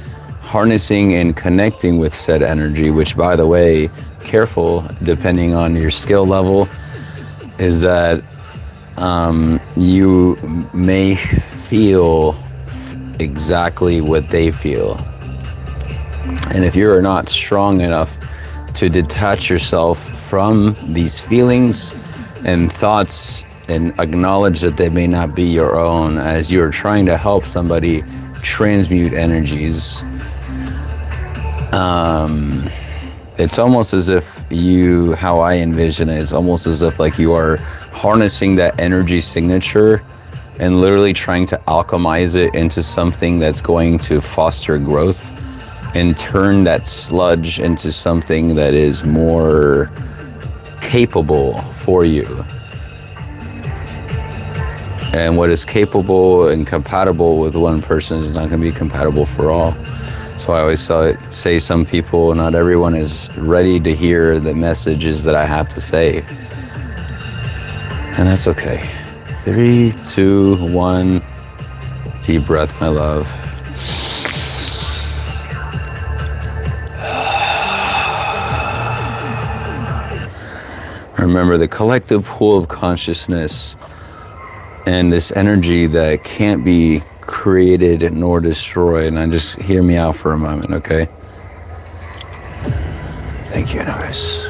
harnessing and connecting with said energy, which, by the way, careful, depending on your skill level, is that you may feel exactly what they feel. And if you're not strong enough to detach yourself from these feelings and thoughts and acknowledge that they may not be your own, as you're trying to help somebody transmute energies, it's almost as if how I envision it, is almost as if like you are harnessing that energy signature and literally trying to alchemize it into something that's going to foster growth and turn that sludge into something that is more capable for you. And what is capable and compatible with one person is not going to be compatible for all. So I always say some people, not everyone is ready to hear the messages that I have to say. And that's okay. 3, 2, 1. Deep breath, my love. Remember the collective pool of consciousness and this energy that can't be created nor destroyed. And just hear me out for a moment, okay? Thank you, universe.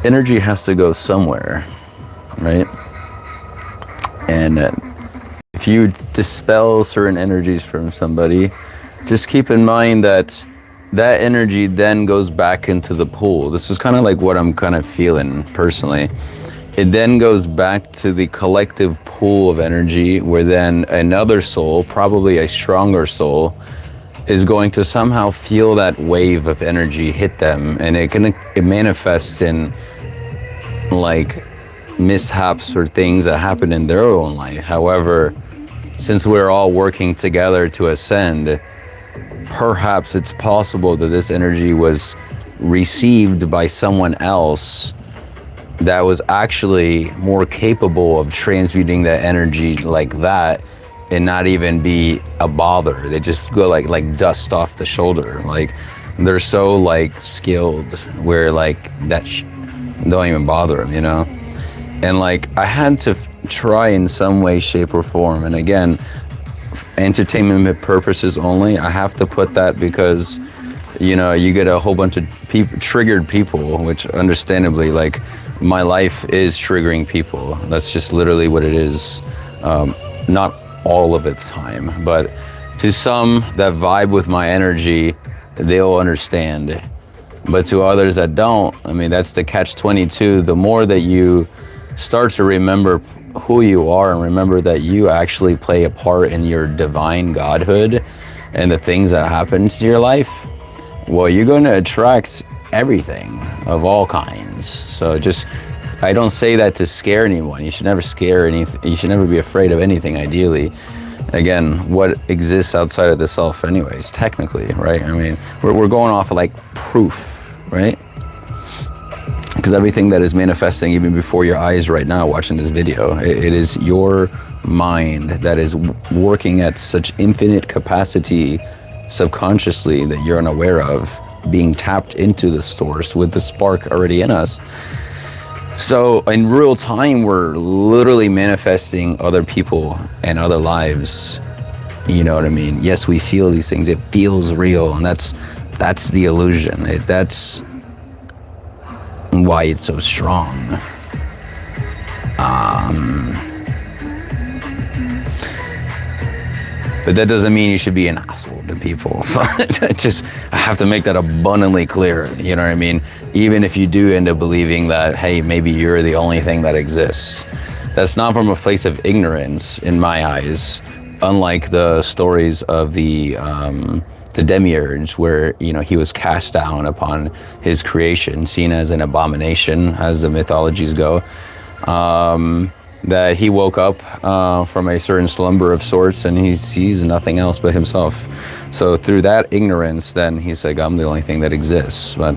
Energy has to go somewhere, right? And if you dispel certain energies from somebody, just keep in mind that that energy then goes back into the pool. This is kind of like what I'm kind of feeling personally. It then goes back to the collective pool of energy, where then another soul, probably a stronger soul, is going to somehow feel that wave of energy hit them, and it manifests in like mishaps or things that happen in their own life. However, since we're all working together to ascend, perhaps it's possible that this energy was received by someone else that was actually more capable of transmuting that energy like that, and not even be a bother. They just go like dust off the shoulder. Like they're so like skilled where like that don't even bother them, you know? And like I had to try in some way, shape or form. And again, entertainment purposes only. I have to put that because, you know, you get a whole bunch of triggered people, which understandably, like my life is triggering people. That's just literally what it is. Not all of the time, but to some that vibe with my energy, they'll understand. But to others that don't, I mean, that's the catch-22. The more that you start to remember who you are and remember that you actually play a part in your divine godhood and the things that happen to your life, well, you're going to attract everything of all kinds. So just, I don't say that to scare anyone. You should never scare anything. You should never be afraid of anything, ideally. Again, what exists outside of the self anyways, technically, right? I mean, we're going off of like proof, right? Because everything that is manifesting even before your eyes right now watching this video, it is your mind that is working at such infinite capacity subconsciously that you're unaware of, being tapped into the source with the spark already in us. So in real time, we're literally manifesting other people and other lives. You know what I mean? Yes, we feel these things. It feels real, and that's the illusion. That's why it's so strong. But that doesn't mean you should be an asshole to people. So I have to make that abundantly clear. You know what I mean? Even if you do end up believing that, hey, maybe you're the only thing that exists. That's not from a place of ignorance in my eyes. Unlike the stories of the demiurge, where, you know, he was cast down upon his creation, seen as an abomination, as the mythologies go. That he woke up from a certain slumber of sorts, and he sees nothing else but himself. So through that ignorance, then he's like, I'm the only thing that exists. But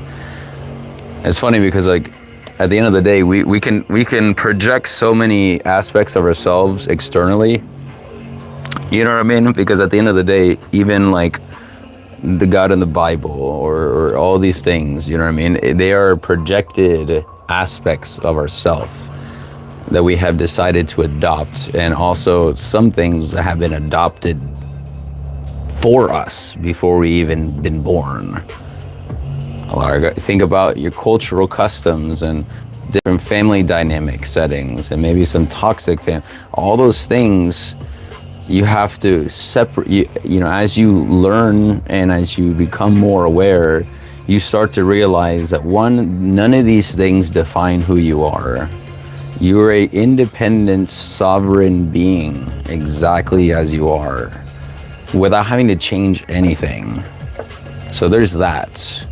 it's funny because, like, at the end of the day, we can project so many aspects of ourselves externally. You know what I mean? Because at the end of the day, even like the God in the Bible or all these things, you know what I mean? They are projected aspects of ourself that we have decided to adopt, and also some things that have been adopted for us before we even been born. Think about your cultural customs and different family dynamic settings, and maybe some toxic all those things. You have to separate, you know, as you learn and as you become more aware, you start to realize that none of these things define who you are. You are an independent, sovereign being, exactly as you are, without having to change anything. So there's that.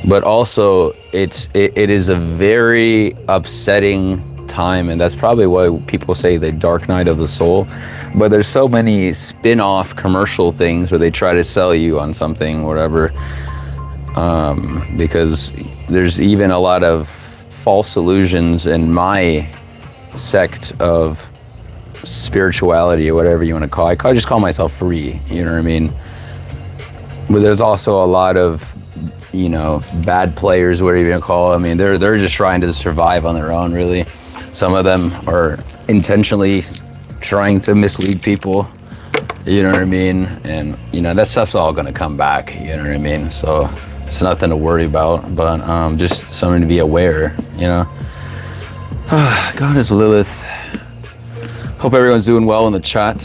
But also, it is a very upsetting time, and that's probably why people say the dark night of the soul. But there's so many spin-off commercial things where they try to sell you on something, whatever, because there's even a lot of false illusions in my sect of spirituality, or whatever you want to call it. I just call myself free, you know what I mean? But there's also a lot of you know, bad players, whatever you want to call them. I mean, they're just trying to survive on their own, really. Some of them are intentionally trying to mislead people, you know what I mean? And, you know, that stuff's all going to come back, you know what I mean? So it's nothing to worry about, but just something to be aware, you know? Goddess Lilith. Hope everyone's doing well in the chat.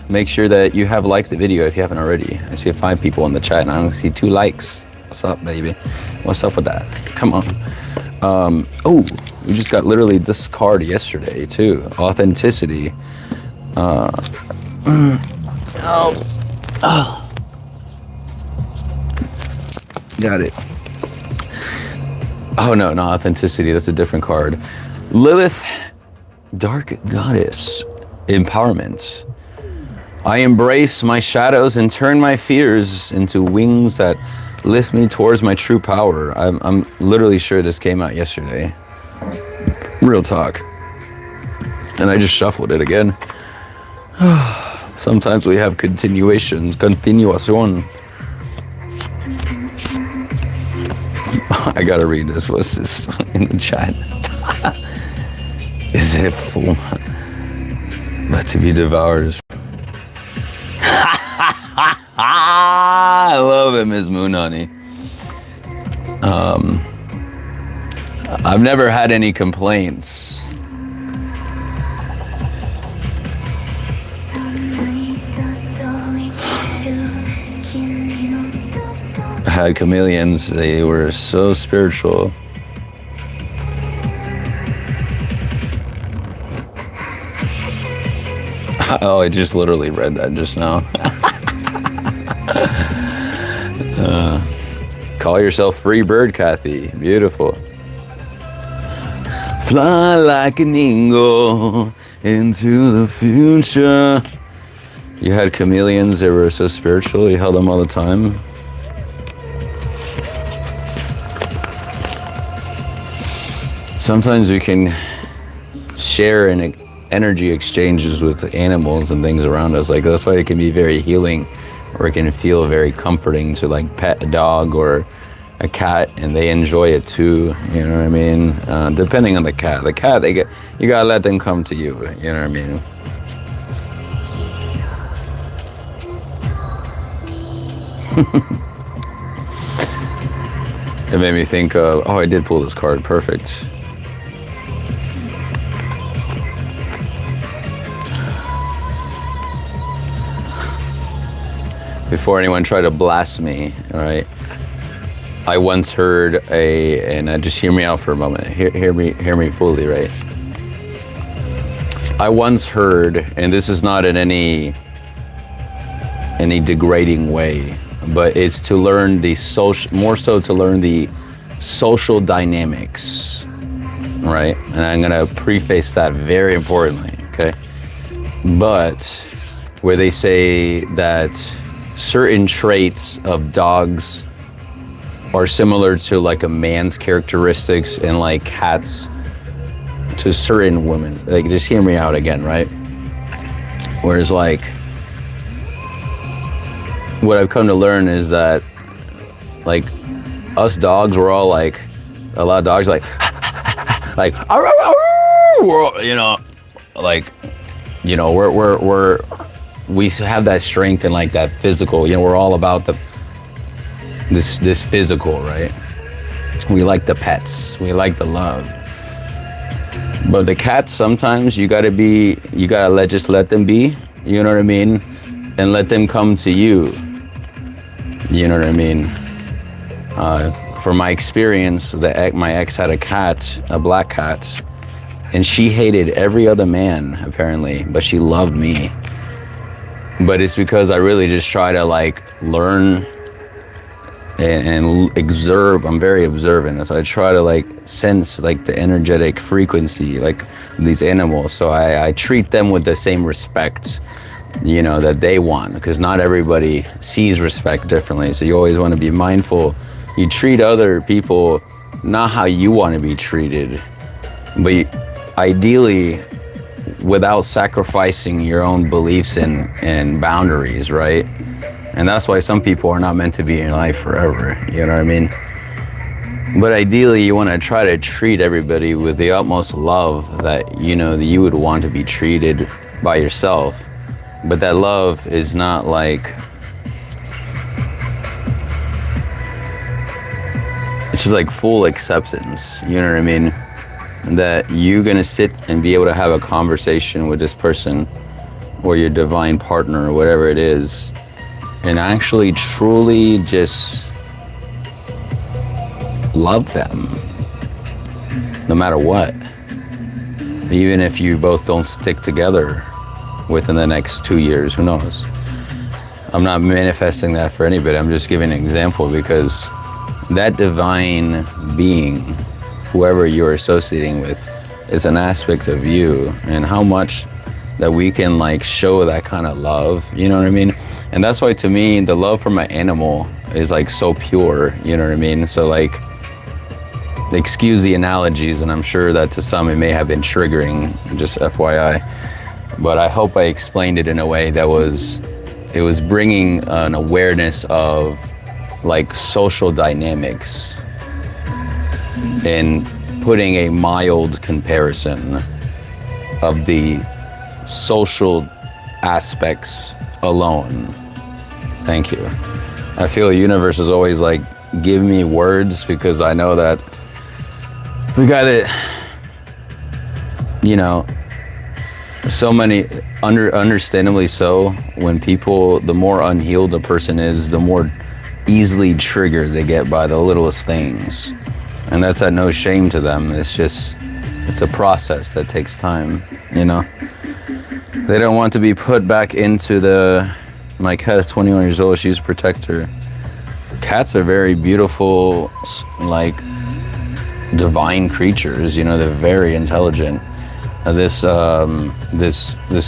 Make sure that you have liked the video if you haven't already. I see 5 people in the chat and I only see 2 likes. What's up, baby? What's up with that? Come on. Oh, we just got literally this card yesterday too. Authenticity. Got it. Oh no, not authenticity. That's a different card. Lilith, Dark Goddess, Empowerment. I embrace my shadows and turn my fears into wings that lift me towards my true power. I'm literally sure this came out yesterday. Real talk. And I just shuffled it again. Sometimes we have continuations, continuación. I gotta read this. What's this in the chat? Is it full? But to be devoured. I love it, Ms. Moon Honey. I've never had any complaints. I had chameleons. They were so spiritual. Oh, I just literally read that just now. Call yourself free bird, Kathy. Beautiful. Fly like an eagle into the future. You had chameleons. They were so spiritual. You held them all the time. Sometimes we can share in energy exchanges with animals and things around us. Like, that's why it can be very healing, or it can feel very comforting to like pet a dog or a cat, and they enjoy it too. You know what I mean? Depending on the cat. The cat, you gotta let them come to you. You know what I mean? It made me think of, oh, I did pull this card. Perfect. Before anyone tried to blast me, all right? I once heard and just hear me out for a moment. Hear me fully, right? I once heard, and this is not in any degrading way, but it's to learn the social, more so to learn the social dynamics, right? And I'm gonna preface that very importantly, okay? But where they say that certain traits of dogs are similar to like a man's characteristics, and like cats to certain women. Like, just hear me out again, right? Whereas like, what I've come to learn is that like us dogs, we're all like, a lot of dogs like we're all, you know, like, you know, we have that strength and like that physical, you know, we're all about this physical, right? We like the pets, we like the love. But the cats, sometimes you gotta just let them be, you know what I mean? And let them come to you. You know what I mean? From my experience, my ex had a cat, a black cat, and she hated every other man, apparently, but she loved me. But it's because I really just try to like learn and observe. I'm very observant, so I try to like sense like the energetic frequency like these animals, so I treat them with the same respect, you know, that they want, because not everybody sees respect differently. So you always want to be mindful. You treat other people not how you want to be treated, but ideally without sacrificing your own beliefs and boundaries, right? And that's why some people are not meant to be in life forever, you know what I mean? But ideally, you want to try to treat everybody with the utmost love that you know that you would want to be treated by yourself. But that love is not like, it's just like full acceptance, you know what I mean? That you're gonna sit and be able to have a conversation with this person or your divine partner or whatever it is, and actually truly just love them no matter what. Even if you both don't stick together within the next 2 years, who knows? I'm not manifesting that for anybody. I'm just giving an example because that divine being, whoever you're associating with, is an aspect of you, and how much that we can like show that kind of love, you know what I mean? And that's why to me, the love for my animal is like so pure, you know what I mean? So like, excuse the analogies, and I'm sure that to some it may have been triggering, just FYI. But I hope I explained it in a way that it was bringing an awareness of like social dynamics and putting a mild comparison of the social aspects alone. Thank you. I feel the universe is always like, give me words, because I know that we got it, you know, so many, understandably so, when people, the more unhealed a person is, the more easily triggered they get by the littlest things. And that's at no shame to them. It's just, it's a process that takes time, you know? They don't want to be put back into my cat is 21 years old, she's a protector. Cats are very beautiful, like, divine creatures, you know, they're very intelligent. This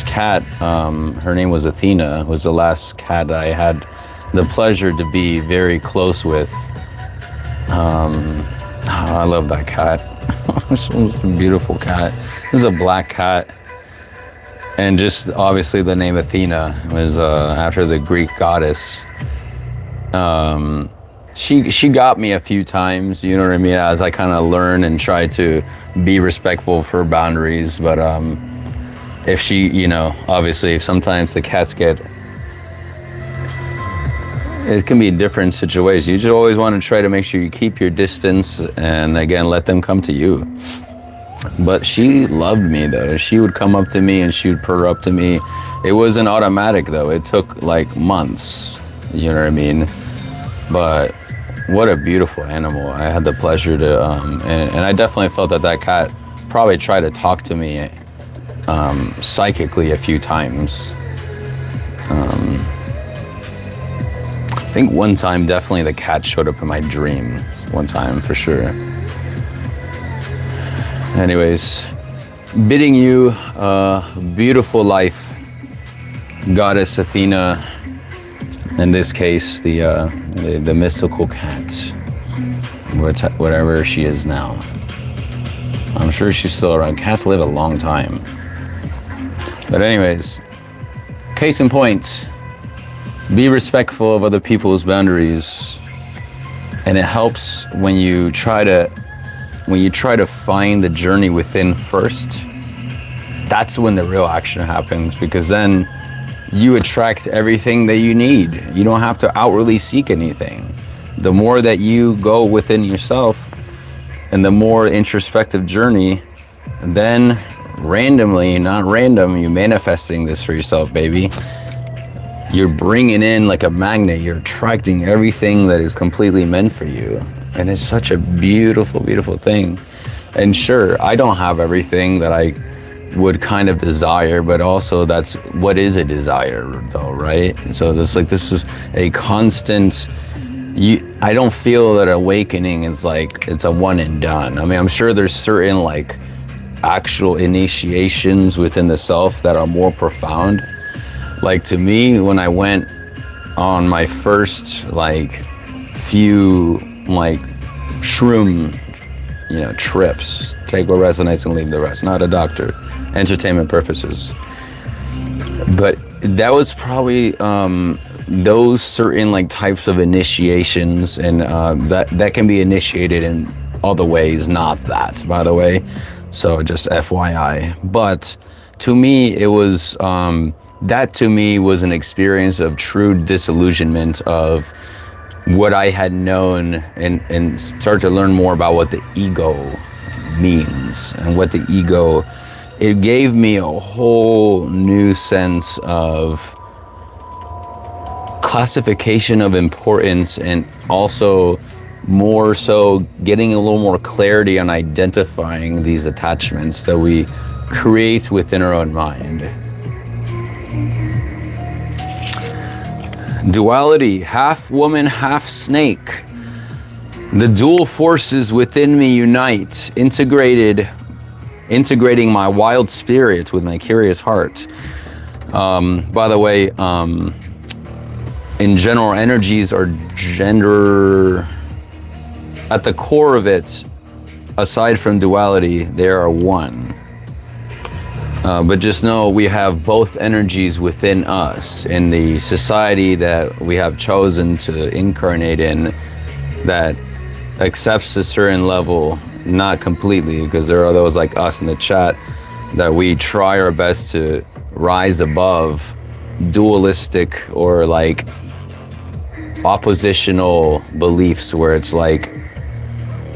cat, her name was Athena, was the last cat I had the pleasure to be very close with. I love that cat. It was a beautiful cat. It was a black cat. And just obviously the name Athena was after the Greek goddess. She got me a few times, you know what I mean, as I kind of learn and try to be respectful for boundaries. But if she, you know, obviously if sometimes the cats get, it can be different situations. You just always want to try to make sure you keep your distance and again, let them come to you. But she loved me though. She would come up to me and she would purr up to me. It wasn't automatic though. It took like months, you know what I mean? But what a beautiful animal. I had the pleasure to, and I definitely felt that cat probably tried to talk to me psychically a few times. I think one time definitely the cat showed up in my dream, one time for sure. Anyways, bidding you a beautiful life, Goddess Athena, in this case, the mystical cat, whatever she is now. I'm sure she's still around. Cats live a long time. But anyways, case in point, be respectful of other people's boundaries. And it helps when you try to find the journey within first. That's when the real action happens, because then you attract everything that you need. You don't have to outwardly seek anything. The more that you go within yourself and the more introspective journey, then randomly, not random, you're manifesting this for yourself, baby. You're bringing in like a magnet. You're attracting everything that is completely meant for you. And it's such a beautiful, beautiful thing. And sure, I don't have everything that I would kind of desire, but also that's what is a desire though, right? And so this is a constant, I don't feel that awakening is like it's a one and done. I mean, I'm sure there's certain like actual initiations within the self that are more profound. Like to me, when I went on my first like few like shroom, you know, trips, take what resonates and leave the rest, not a doctor, entertainment purposes. But that was probably those certain like types of initiations, and that can be initiated in other ways, not that, by the way. So just FYI. But to me, it was that to me was an experience of true disillusionment of what I had known, and start to learn more about what the ego means and what the ego. It gave me a whole new sense of classification of importance, and also more so getting a little more clarity on identifying these attachments that we create within our own mind. Duality, half woman, half snake. The dual forces within me unite, integrating my wild spirit with my curious heart. By the way, in general, energies are gender. At the core of it, aside from duality, they are one. But just know we have both energies within us in the society that we have chosen to incarnate in, that accepts a certain level, not completely, because there are those like us in the chat that we try our best to rise above dualistic or like oppositional beliefs where it's like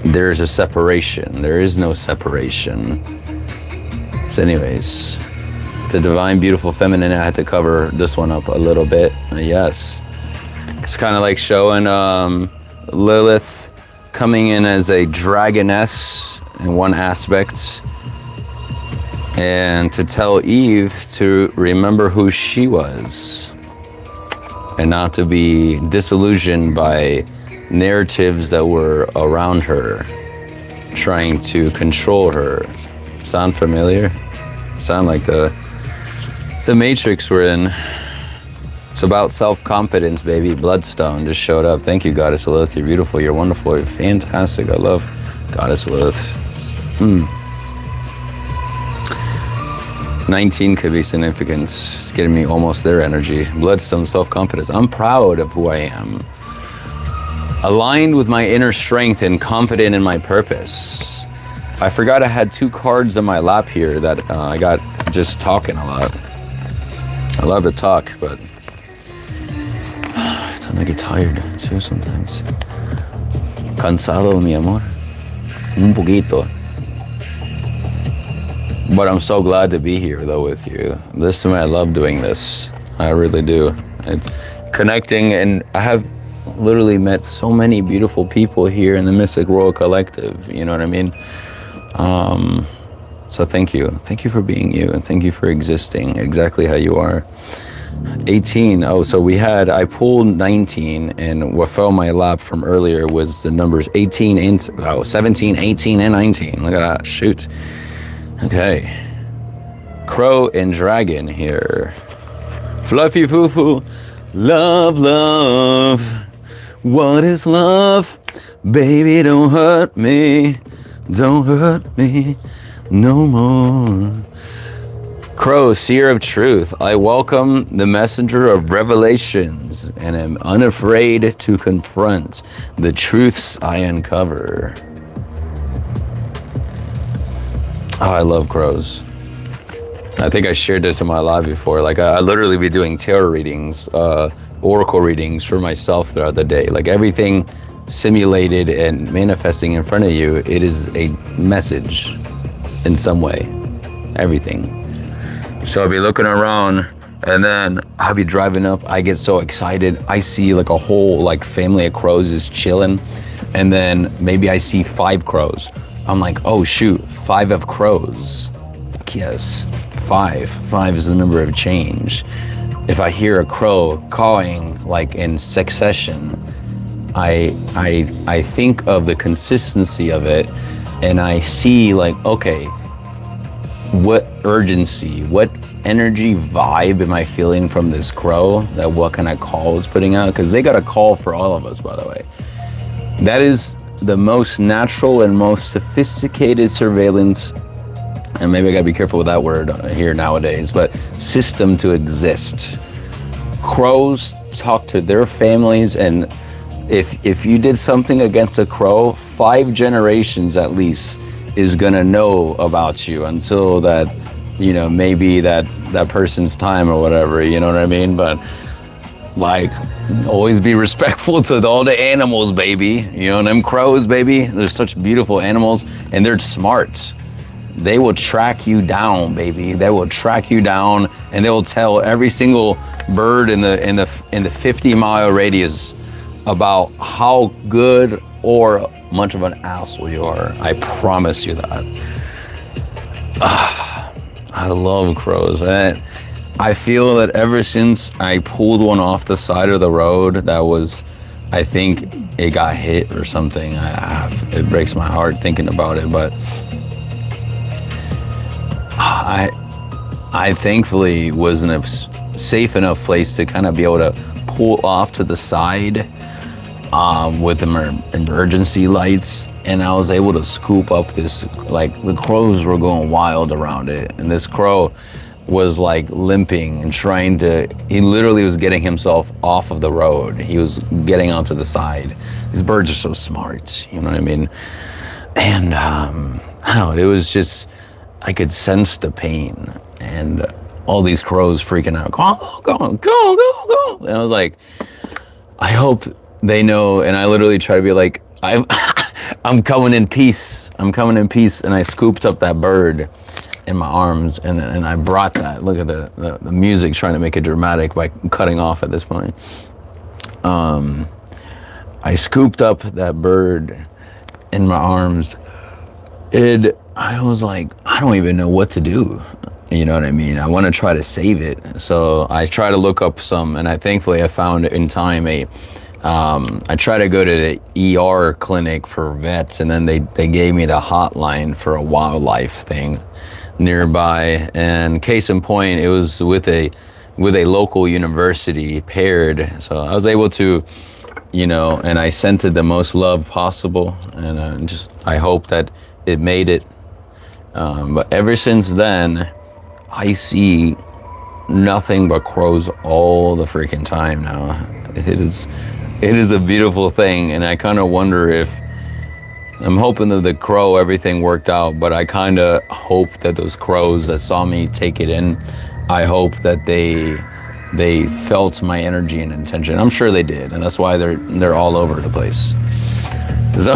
there's a separation. There is no separation. So anyways, the divine, beautiful feminine, I had to cover this one up a little bit. Yes. It's kind of like showing Lilith coming in as a dragoness in one aspect, and to tell Eve to remember who she was and not to be disillusioned by narratives that were around her trying to control her. Sound familiar? Sound like the Matrix we're in. It's about self-confidence, baby. Bloodstone just showed up. Thank you, Goddess Lilith. You're beautiful, you're wonderful, you're fantastic. I love Goddess Lilith. 19 could be significant. It's getting me almost there energy. Bloodstone, self-confidence. I'm proud of who I am. Aligned with my inner strength and confident in my purpose. I forgot I had 2 cards on my lap here that I got just talking a lot. I love to talk, but I get tired too sometimes. Cansado, mi amor. Un poquito. But I'm so glad to be here though with you. Listen, I love doing this. I really do. It's connecting, and I have literally met so many beautiful people here in the Mystic Royal Collective. You know what I mean? So thank you. Thank you for being you, and thank you for existing exactly how you are. 18. Oh, so I pulled 19, and what fell in my lap from earlier was the numbers 18 and 17, 18, and 19. Look at that. Shoot. Okay. Crow and dragon here. Fluffy foo-foo. Love, love. What is love? Baby, don't hurt me. Don't hurt me no more. Crow, seer of truth, I welcome the messenger of revelations and am unafraid to confront the truths I uncover. Oh, I love crows. I think I shared this in my live before. Like I literally be doing tarot readings, oracle readings for myself throughout the day. Like everything simulated and manifesting in front of you, it is a message in some way. Everything. So I'll be looking around, and then I'll be driving up. I get so excited. I see like a whole like family of crows is chilling, and then maybe I see 5 crows. I'm like, oh shoot, 5 of crows. Yes, 5. 5 is the number of change. If I hear a crow cawing like in succession, I think of the consistency of it, and I see like, okay, what urgency, what energy vibe am I feeling from this crow? That what kind of call is putting out? Because they got a call for all of us, by the way. That is the most natural and most sophisticated surveillance, and maybe I gotta be careful with that word here nowadays, but system to exist. crows talk to their families, and if you did something against a crow, 5 generations at least is gonna know about you until that, you know, maybe that person's time or whatever, you know what I mean? But like, always be respectful to all the animals, baby. You know, them crows, baby, they're such beautiful animals, and they're smart. They will track you down, baby. They will track you down, and they will tell every single bird in the 50-mile radius about how good or much of an asshole you are. I promise you that. I love crows. I feel that ever since I pulled one off the side of the road that was, I think it got hit or something. It breaks my heart thinking about it, but I thankfully was in a safe enough place to kind of be able to pull off to the side with emergency lights, and I was able to scoop up this, like, the crows were going wild around it, and this crow was like limping and he literally was getting himself off of the road. He was getting onto the side. These birds are so smart, you know what I mean? And it was just, I could sense the pain, and all these crows freaking out, go. And I was like, I hope they know. And I literally try to be like, I'm coming in peace. I'm coming in peace. And I scooped up that bird in my arms, and I brought that. Look at the music trying to make it dramatic by cutting off at this point. I scooped up that bird in my arms, and I was like, I don't even know what to do. You know what I mean? I want to try to save it. So I try to look up some, and thankfully I found in time I try to go to the ER clinic for vets, and then they gave me the hotline for a wildlife thing nearby. And case in point, it was with a local university paired. So I was able to, you know, and I sent it the most love possible, and I hope that it made it. But ever since then, I see nothing but crows all the freaking time now. It is a beautiful thing, and I kind of wonder if, I'm hoping that the crow, everything worked out, but I kind of hope that those crows that saw me take it in, I hope that they felt my energy and intention. I'm sure they did, and that's why they're all over the place. So,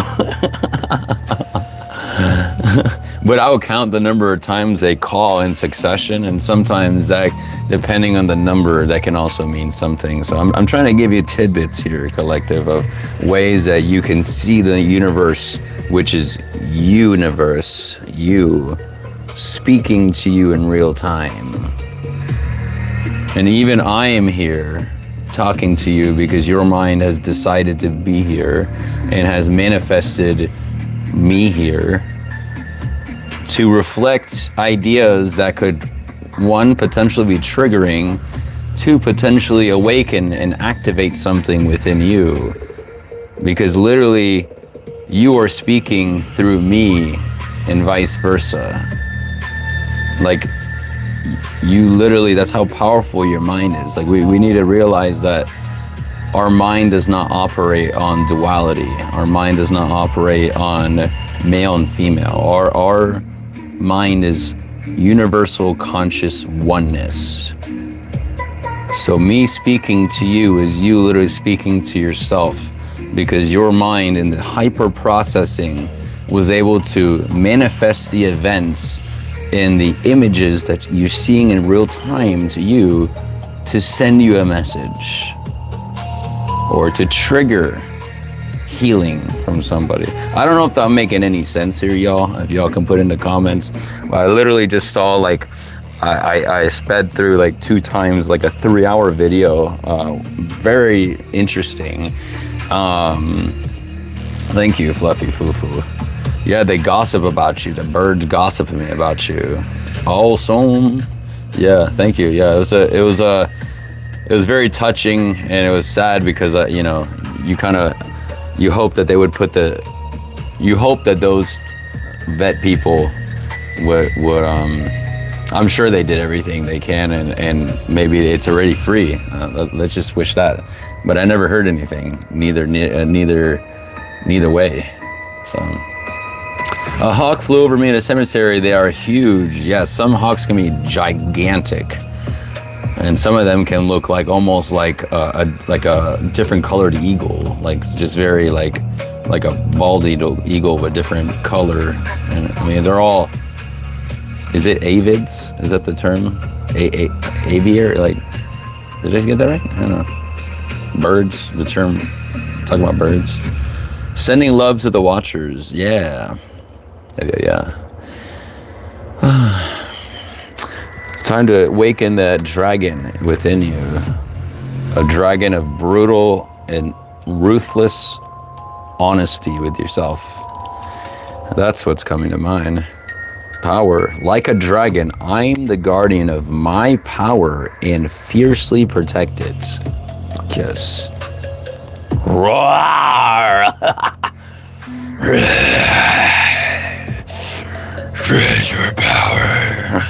but I will count the number of times they call in succession, and sometimes that, depending on the number, that can also mean something. So I'm trying to give you tidbits here, collective, of ways that you can see the universe, which is universe, you, speaking to you in real time. And even I am here talking to you because your mind has decided to be here and has manifested me here to reflect ideas that could, 1, potentially be triggering, 2, potentially awaken and activate something within you. Because literally, you are speaking through me and vice versa. Like, you literally, that's how powerful your mind is. Like, we need to realize that our mind does not operate on duality. Our mind does not operate on male and female. Our mind is universal conscious oneness. So me speaking to you is you literally speaking to yourself, because your mind in the hyper processing was able to manifest the events in the images that you're seeing in real time to you, to send you a message or to trigger healing from somebody. I don't know if I'm making any sense here, y'all. If y'all can put in the comments. But I literally just saw, like, I sped through like 2 times like a 3-hour video. Very interesting. Thank you, Fluffy Fufu. Yeah, they gossip about you. The birds gossip me about you. Awesome. Yeah, thank you. Yeah, it was very touching, and it was sad because you know, you hope that they would put you hope that those vet people would I'm sure they did everything they can, and maybe it's already free. Let's just wish that. But I never heard anything, neither way. So, a hawk flew over me in a cemetery. They are huge. Yes, some hawks can be gigantic, and some of them can look like almost like a different colored eagle, like just very like a bald eagle with different color. And I mean, they're all. Is it avids? Is that the term? Aviar? Like, did I get that right? I don't know. Birds, the term, talking about birds. Sending love to the watchers. Yeah. It's time to awaken that dragon within you. A dragon of brutal and ruthless honesty with yourself. That's what's coming to mind. Power. Like a dragon, I'm the guardian of my power and fiercely protect it. Yes. Roar! Treasure power.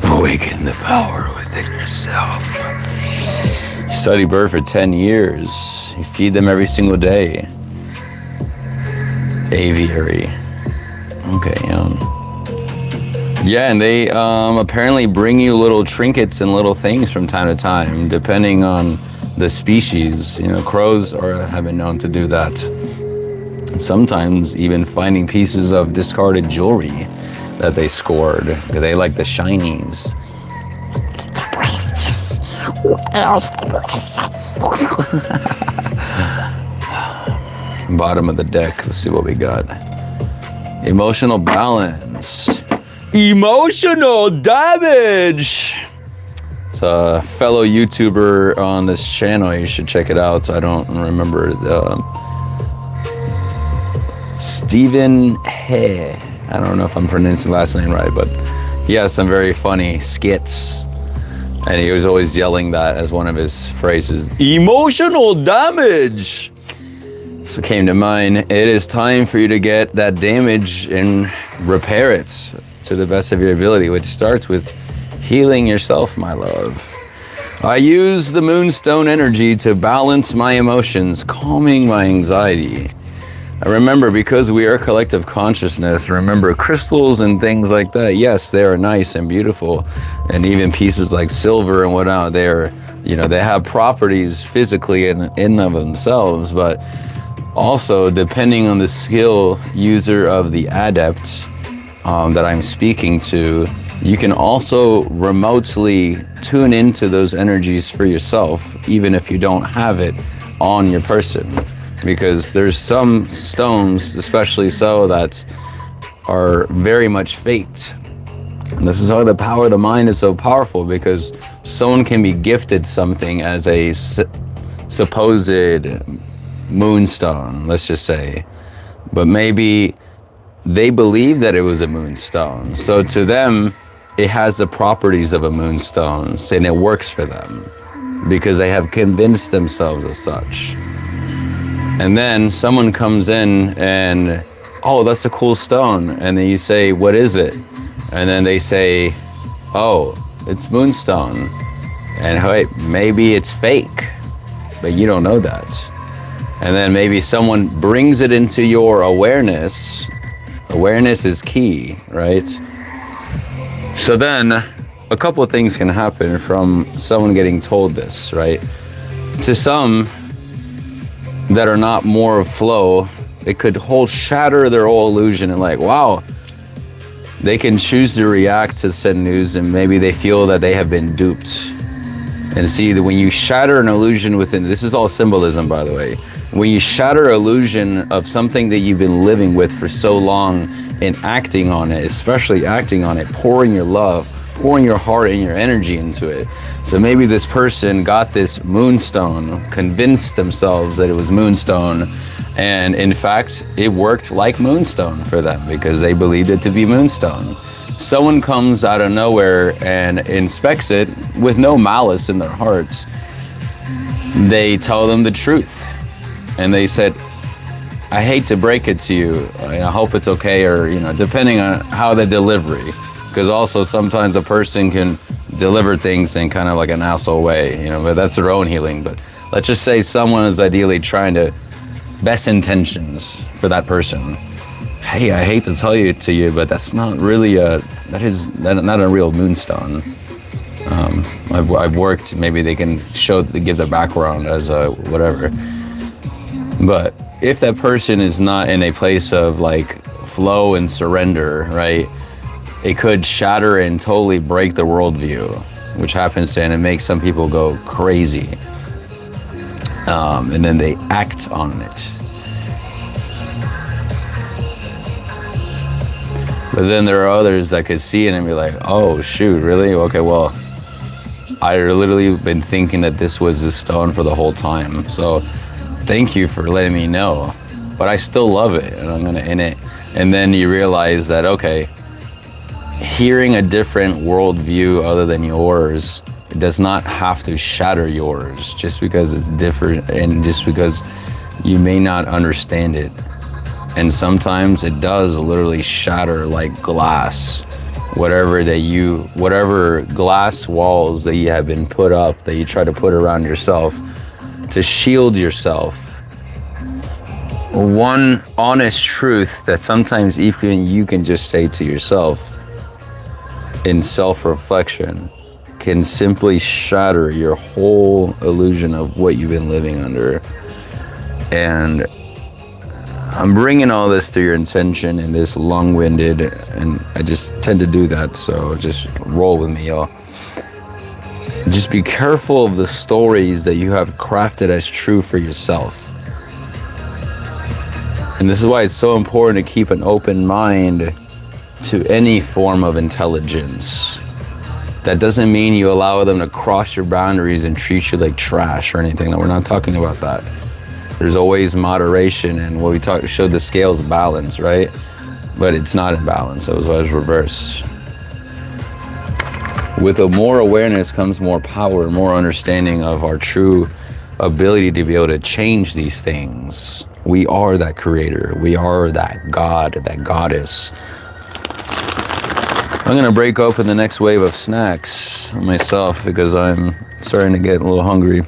Awaken the power within yourself. Study bird for 10 years. You feed them every single day. Aviary. Okay, yeah, and they apparently bring you little trinkets and little things from time to time, depending on the species. You know, crows have been known to do that. And sometimes even finding pieces of discarded jewelry that they scored, because they like the shinies. Bottom of the deck. Let's see what we got. Emotional balance. Emotional damage. It's a fellow YouTuber on this channel. You should check it out. I don't remember. Stephen Hay. I don't know if I'm pronouncing the last name right, but he has some very funny skits. And he was always yelling that as one of his phrases. Emotional damage. So it came to mind, it is time for you to get that damage and repair it to the best of your ability, which starts with healing yourself, my love. I use the moonstone energy to balance my emotions, calming my anxiety. I remember, because we are collective consciousness, remember crystals and things like that, yes, they are nice and beautiful, and even pieces like silver and whatnot, they are, you know, they have properties physically in of themselves, but also, depending on the skill user of the adept that I'm speaking to, you can also remotely tune into those energies for yourself, even if you don't have it on your person. Because there's some stones, especially so, that are very much faked. And this is why the power of the mind is so powerful, because someone can be gifted something as a supposed moonstone, let's just say, but maybe they believe that it was a moonstone, so to them it has the properties of a moonstone, and it works for them because they have convinced themselves as such. And then someone comes in and, oh, that's a cool stone, and then you say, what is it? And then they say, oh, it's moonstone, and hey, maybe it's fake, but you don't know that. And then maybe someone brings it into your awareness. Awareness is key, right? So then a couple of things can happen from someone getting told this, right? To some that are not more of flow, it could shatter their whole illusion, and like, wow, they can choose to react to said news, and maybe they feel that they have been duped. And see that when you shatter an illusion within, this is all symbolism, by the way. When you shatter illusion of something that you've been living with for so long and acting on it, especially acting on it, pouring your love, pouring your heart and your energy into it. So maybe this person got this moonstone, convinced themselves that it was moonstone, and in fact, it worked like moonstone for them because they believed it to be moonstone. Someone comes out of nowhere and inspects it with no malice in their hearts. They tell them the truth. And they said, I hate to break it to you. I hope it's okay, or depending on how the delivery, because also sometimes a person can deliver things in kind of like an asshole way, but that's their own healing. But let's just say someone is ideally trying to best intentions for that person. Hey, I hate to tell you but that's not really not a real moonstone. I've worked. Maybe they can give the background as a whatever. But if that person is not in a place of like flow and surrender, right, it could shatter and totally break the worldview, which happens to, and it makes some people go crazy. And then they act on it. But then there are others that could see it and be like, oh shoot, really? Okay, well, I literally been thinking that this was a stone for the whole time. So thank you for letting me know. But I still love it, and I'm gonna in it. And then you realize that, okay, hearing a different worldview other than yours, it does not have to shatter yours just because it's different and just because you may not understand it. And sometimes it does literally shatter like glass. Whatever glass walls that you have been put up, that you try to put around yourself to shield yourself. One honest truth that sometimes even you can just say to yourself in self-reflection can simply shatter your whole illusion of what you've been living under. And I'm bringing all this to your attention in this long-winded, and I just tend to do that, so just roll with me, y'all. Just be careful of the stories that you have crafted as true for yourself. And this is why it's so important to keep an open mind to any form of intelligence. That doesn't mean you allow them to cross your boundaries and treat you like trash or anything. We're not talking about that. There's always moderation, and what we showed the scales balance, right? But it's not in balance, so it was always reverse. With more awareness comes more power, more understanding of our true ability to be able to change these things. We are that creator. We are that God, that goddess. I'm gonna break open the next wave of snacks myself because I'm starting to get a little hungry.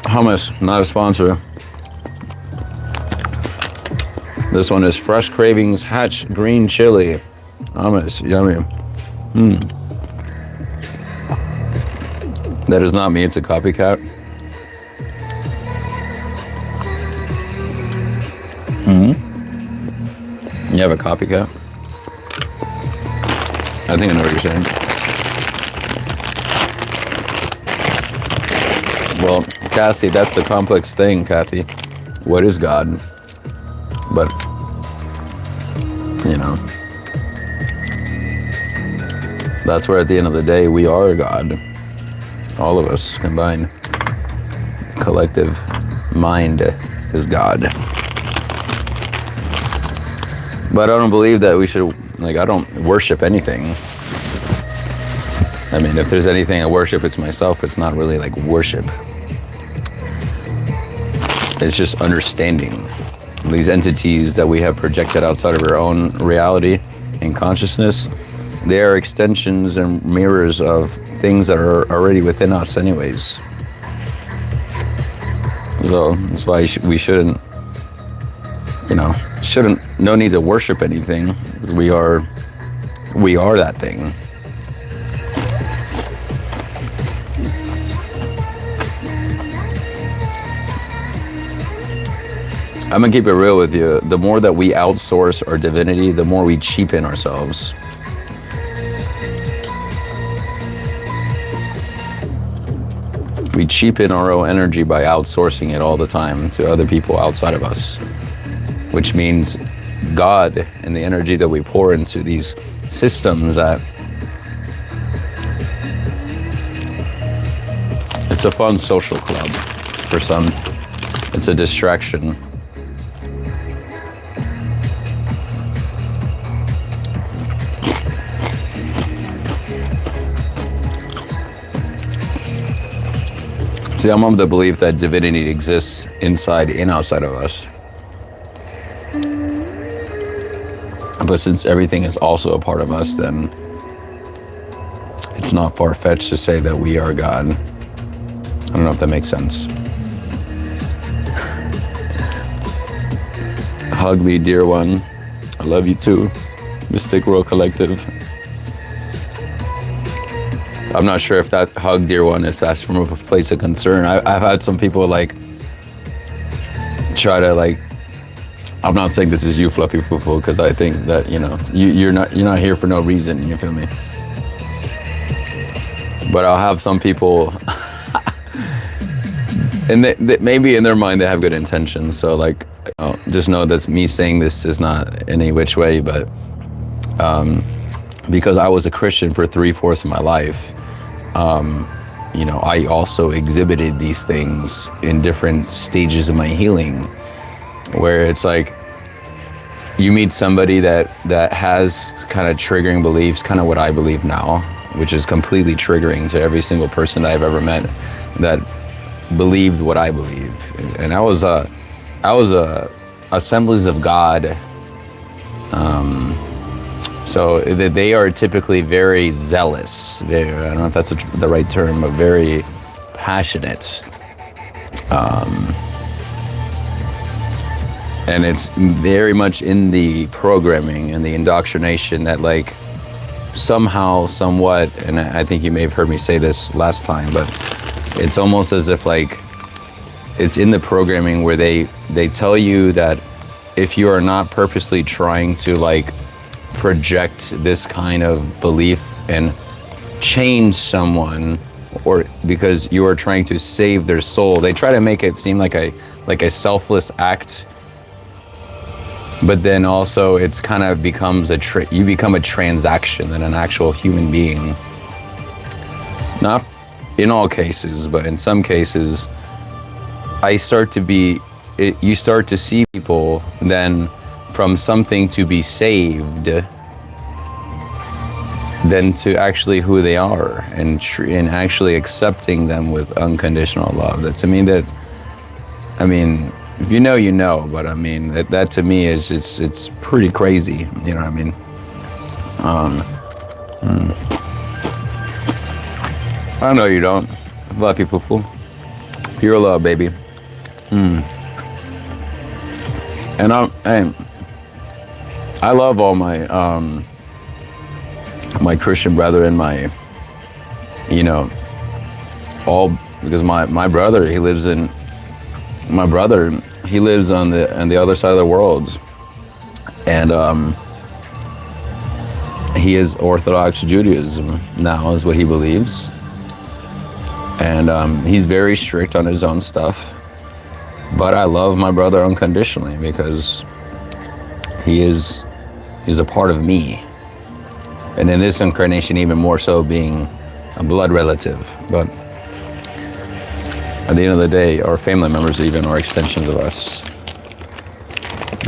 Hummus, not a sponsor. This one is Fresh Cravings Hatch Green Chili. Hummus, yummy. That is not me, it's a copycat. You have a copycat? I think I know what you're saying. Well, Cassie, that's the complex thing, Kathy. What is God? But, that's where at the end of the day, we are God. All of us combined. Collective mind is God. But I don't believe that we should, I don't worship anything. I mean, if there's anything I worship, it's myself. It's not really like worship. It's just understanding. These entities that we have projected outside of our own reality and consciousness, they are extensions and mirrors of things that are already within us anyways. So that's why we shouldn't, no need to worship anything, because we are that thing. I'm gonna keep it real with you. The more that we outsource our divinity, the more we cheapen ourselves. We cheapen our own energy by outsourcing it all the time to other people outside of us, which means God and the energy that we pour into these systems, that it's a fun social club for some. It's a distraction. See, I'm of the belief that divinity exists inside and outside of us. But since everything is also a part of us, then it's not far-fetched to say that we are God. I don't know if that makes sense. Hug me, dear one. I love you too. Mystic World Collective. I'm not sure if that hug, dear one, if that's from a place of concern. I've had some people like try to like. I'm not saying this is you, Fluffy Fufu, because I think that you're not here for no reason. You feel me? But I'll have some people, and they, maybe in their mind they have good intentions. So like, just know that me saying this is not any which way, but because I was a Christian for 3/4 of my life. I also exhibited these things in different stages of my healing, where it's like you meet somebody that has kind of triggering beliefs, kind of what I believe now, which is completely triggering to every single person that I've ever met that believed what I believe. And I was Assemblies of God. So they are typically very zealous. I don't know if that's the right term, but very passionate. And it's very much in the programming and the indoctrination that like somehow, somewhat, and I think you may have heard me say this last time, but it's almost as if like it's in the programming where they tell you that if you are not purposely trying to like project this kind of belief and change someone, or because you are trying to save their soul, they try to make it seem like a selfless act, but then also it's kind of becomes you become a transaction than an actual human being. Not in all cases, but in some cases you start to see people then from something to be saved than to actually who they are, and actually accepting them with unconditional love. That to me, if you know, you know, but I mean, that to me is it's pretty crazy, you know what I mean? I know you don't. Love you, Fufu. Pure love, baby. And I love all my my Christian brethren, because my brother, he lives on the other side of the world, and he is Orthodox Judaism now, is what he believes, and he's very strict on his own stuff. But I love my brother unconditionally because he's a part of me. And in this incarnation, even more so, being a blood relative. But at the end of the day, our family members even are extensions of us.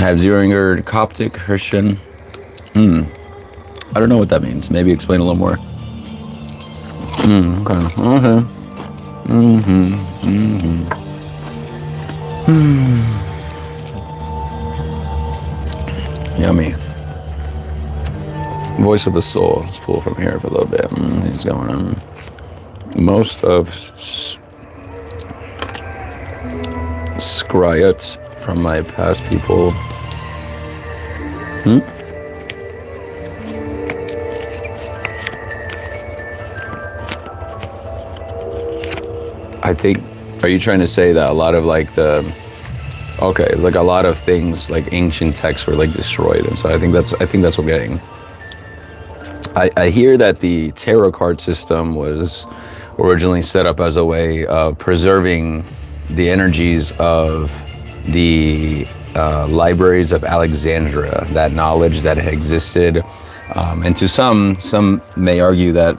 I have Zeringer, Coptic, Christian. I don't know what that means. Maybe explain a little more. Okay. Yummy. Voice of the soul. Let's pull from here for a little bit. He's going on. Most of Scryot from my past people. I think, are you trying to say that a lot of like a lot of things like ancient texts were like destroyed, and so I think that's what I'm getting. I hear that the tarot card system was originally set up as a way of preserving the energies of the libraries of Alexandria, that knowledge that had existed, and to some may argue that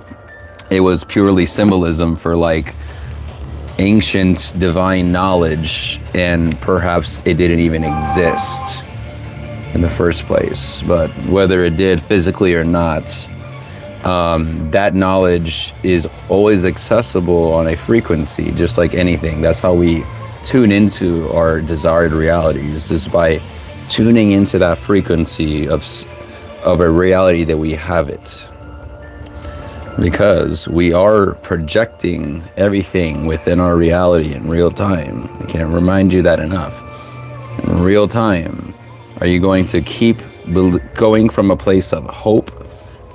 it was purely symbolism for like ancient divine knowledge, and perhaps it didn't even exist in the first place. But whether it did physically or not, that knowledge is always accessible on a frequency, just like anything. That's how we tune into our desired realities, is by tuning into that frequency of a reality that we have it. Because we are projecting everything within our reality in real time. I can't remind you that enough. In real time, are you going to keep going from a place of hope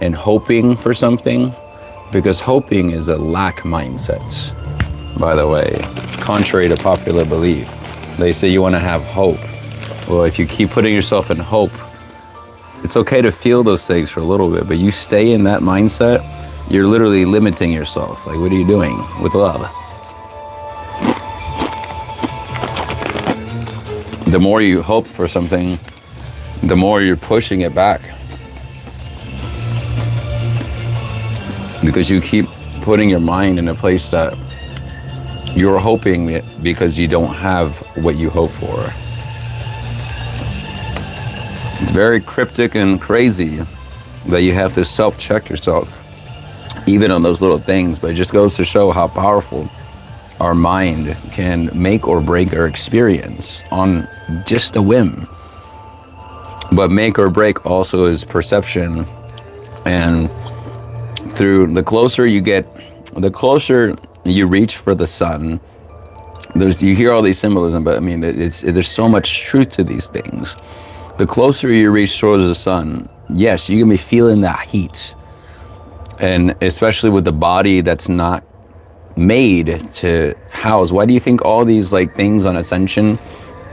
and hoping for something? Because hoping is a lack mindset, by the way, contrary to popular belief. They say you want to have hope. Well, if you keep putting yourself in hope, it's okay to feel those things for a little bit, but you stay in that mindset, you're literally limiting yourself. Like, what are you doing with love? The more you hope for something, the more you're pushing it back. Because you keep putting your mind in a place that you're hoping it because you don't have what you hope for. It's very cryptic and crazy that you have to self-check yourself, even on those little things, but it just goes to show how powerful our mind can make or break our experience on just a whim. But make or break also is perception. And through the closer you get, the closer you reach for the sun, you hear all these symbolism, but I mean, there's so much truth to these things. The closer you reach towards the sun, yes, you're gonna be feeling that heat. And especially with the body that's not made to house. Why do you think all these like things on ascension,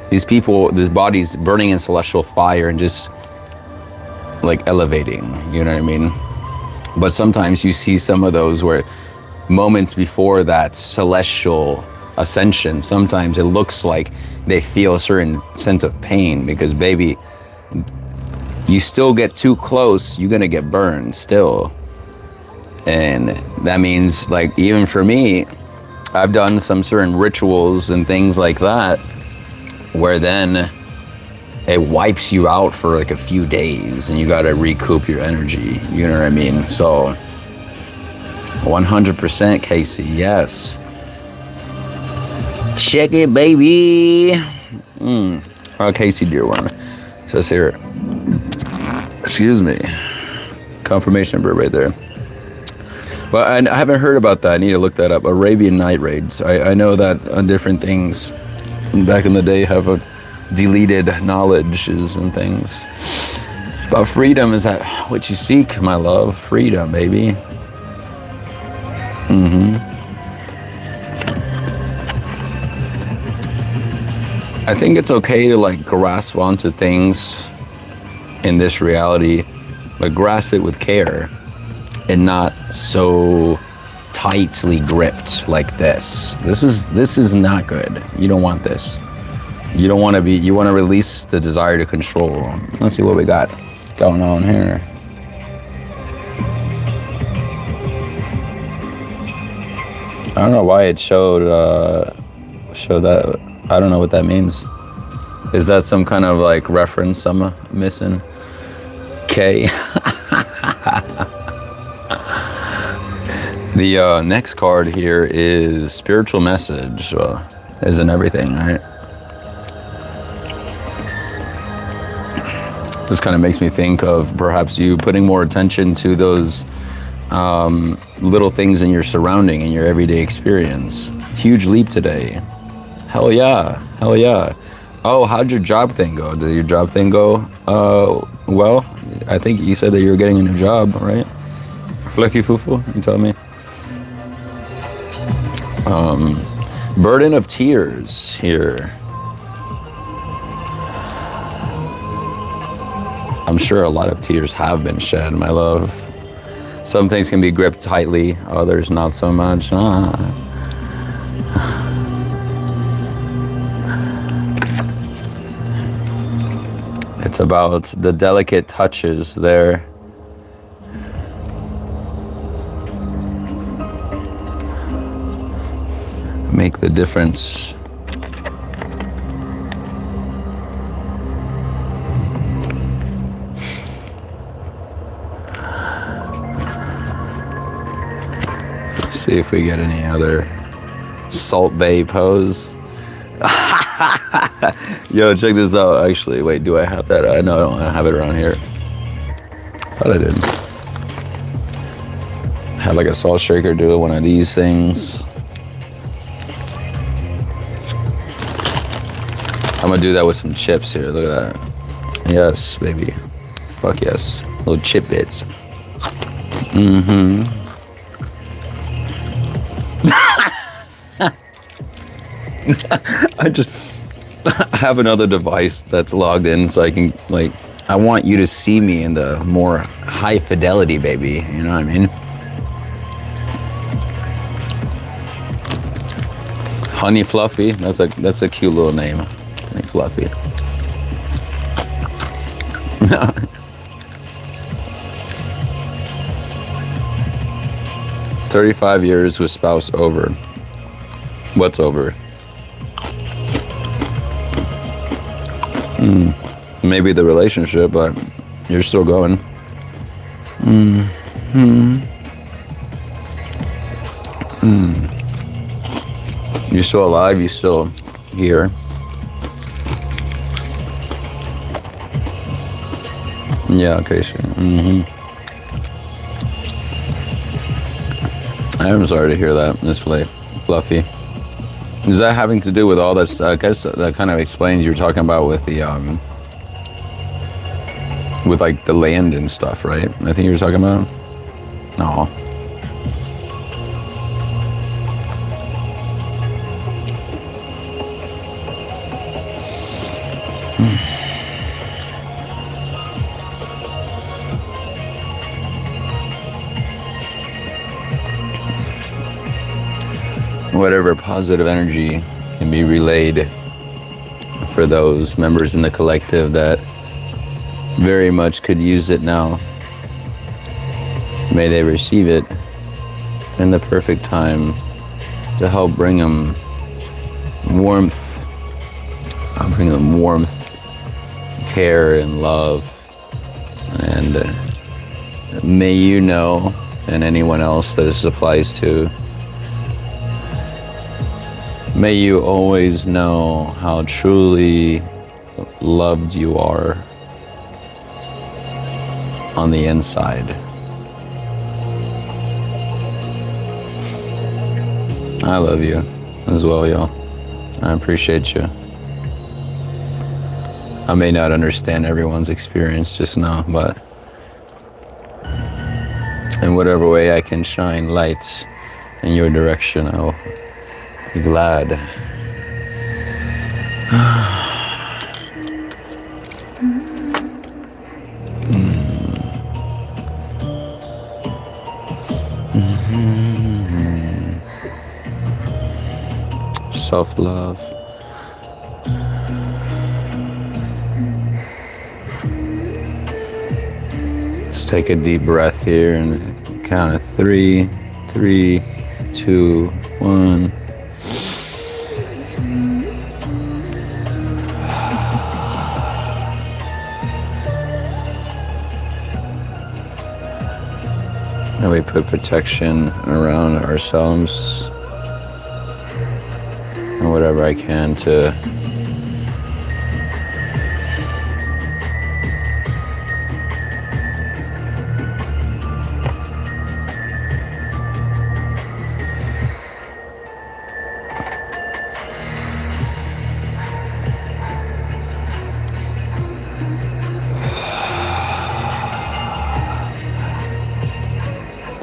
these people, this body's burning in celestial fire and just like elevating, you know what I mean? But sometimes you see some of those where moments before that celestial ascension, sometimes it looks like they feel a certain sense of pain because, baby, you still get too close, you're gonna get burned still. And that means, like, even for me, I've done some certain rituals and things like that where then it wipes you out for like a few days and you got to recoup your energy. You know what I mean? So 100% Casey, yes. Check it, baby. Oh, Casey dear one. Says here, excuse me, confirmation bird right there. But I haven't heard about that. I need to look that up. Arabian night raids. I know that different things back in the day have a deleted knowledges and things. But freedom, is that what you seek, my love? Freedom, baby. I think it's okay to like grasp onto things in this reality, but grasp it with care. And not so tightly gripped like this. This is not good. You don't want this. You don't want to be, you want to release the desire to control. Let's see what we got going on here. I don't know why it showed that. I don't know what that means. Is that some kind of like reference I'm missing? Okay. The next card here is spiritual message, as in everything, right? This kind of makes me think of perhaps you putting more attention to those little things in your surrounding, in your everyday experience. Huge leap today. Hell yeah, hell yeah. Oh, how'd your job thing go? Did your job thing go well? I think you said that you were getting a new job, right? Fluffy fufu, you tell me. Burden of tears here. I'm sure a lot of tears have been shed, my love. Some things can be gripped tightly, others not so much. It's about the delicate touches there. Make the difference. See if we get any other Salt Bay pose. Yo, check this out. Actually, wait, do I have that? I know I don't have it around here. Thought I did. Had like a salt shaker do one of these things. I'm gonna do that with some chips here. Look at that. Yes, baby. Fuck yes. Little chip bits. Mm-hmm. I just have another device that's logged in so I can, like, I want you to see me in the more high fidelity, baby. You know what I mean? Honey Fluffy. That's a cute little name. Honey Fluffy. 35 years with spouse over. What's over? Maybe the relationship, but you're still going. You're still alive, you're still here. Yeah, okay, sure. I am sorry to hear that, Miss Fluffy. Is that having to do with all that? I guess that kind of explains you were talking about with the with like the land and stuff, right? I think you were talking about. Oh. Whatever positive energy can be relayed for those members in the collective that very much could use it now. May they receive it in the perfect time to help bring them warmth. I'll bring them warmth, care, and love. And may you know, and anyone else that this applies to, may you always know how truly loved you are on the inside. I love you as well, y'all. I appreciate you. I may not understand everyone's experience just now, but in whatever way I can shine light in your direction, I'll be glad. Self-love. Let's take a deep breath here and count of 3, 3, 2, 1. And we put protection around ourselves and whatever I can to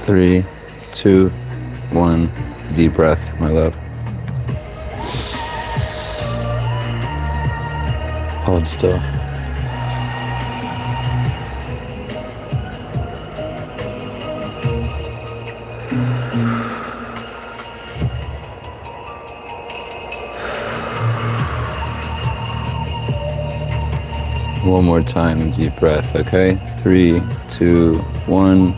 Three, 2, 1. Deep breath, my love. Hold still. One more time, deep breath, okay? 3, 2, 1.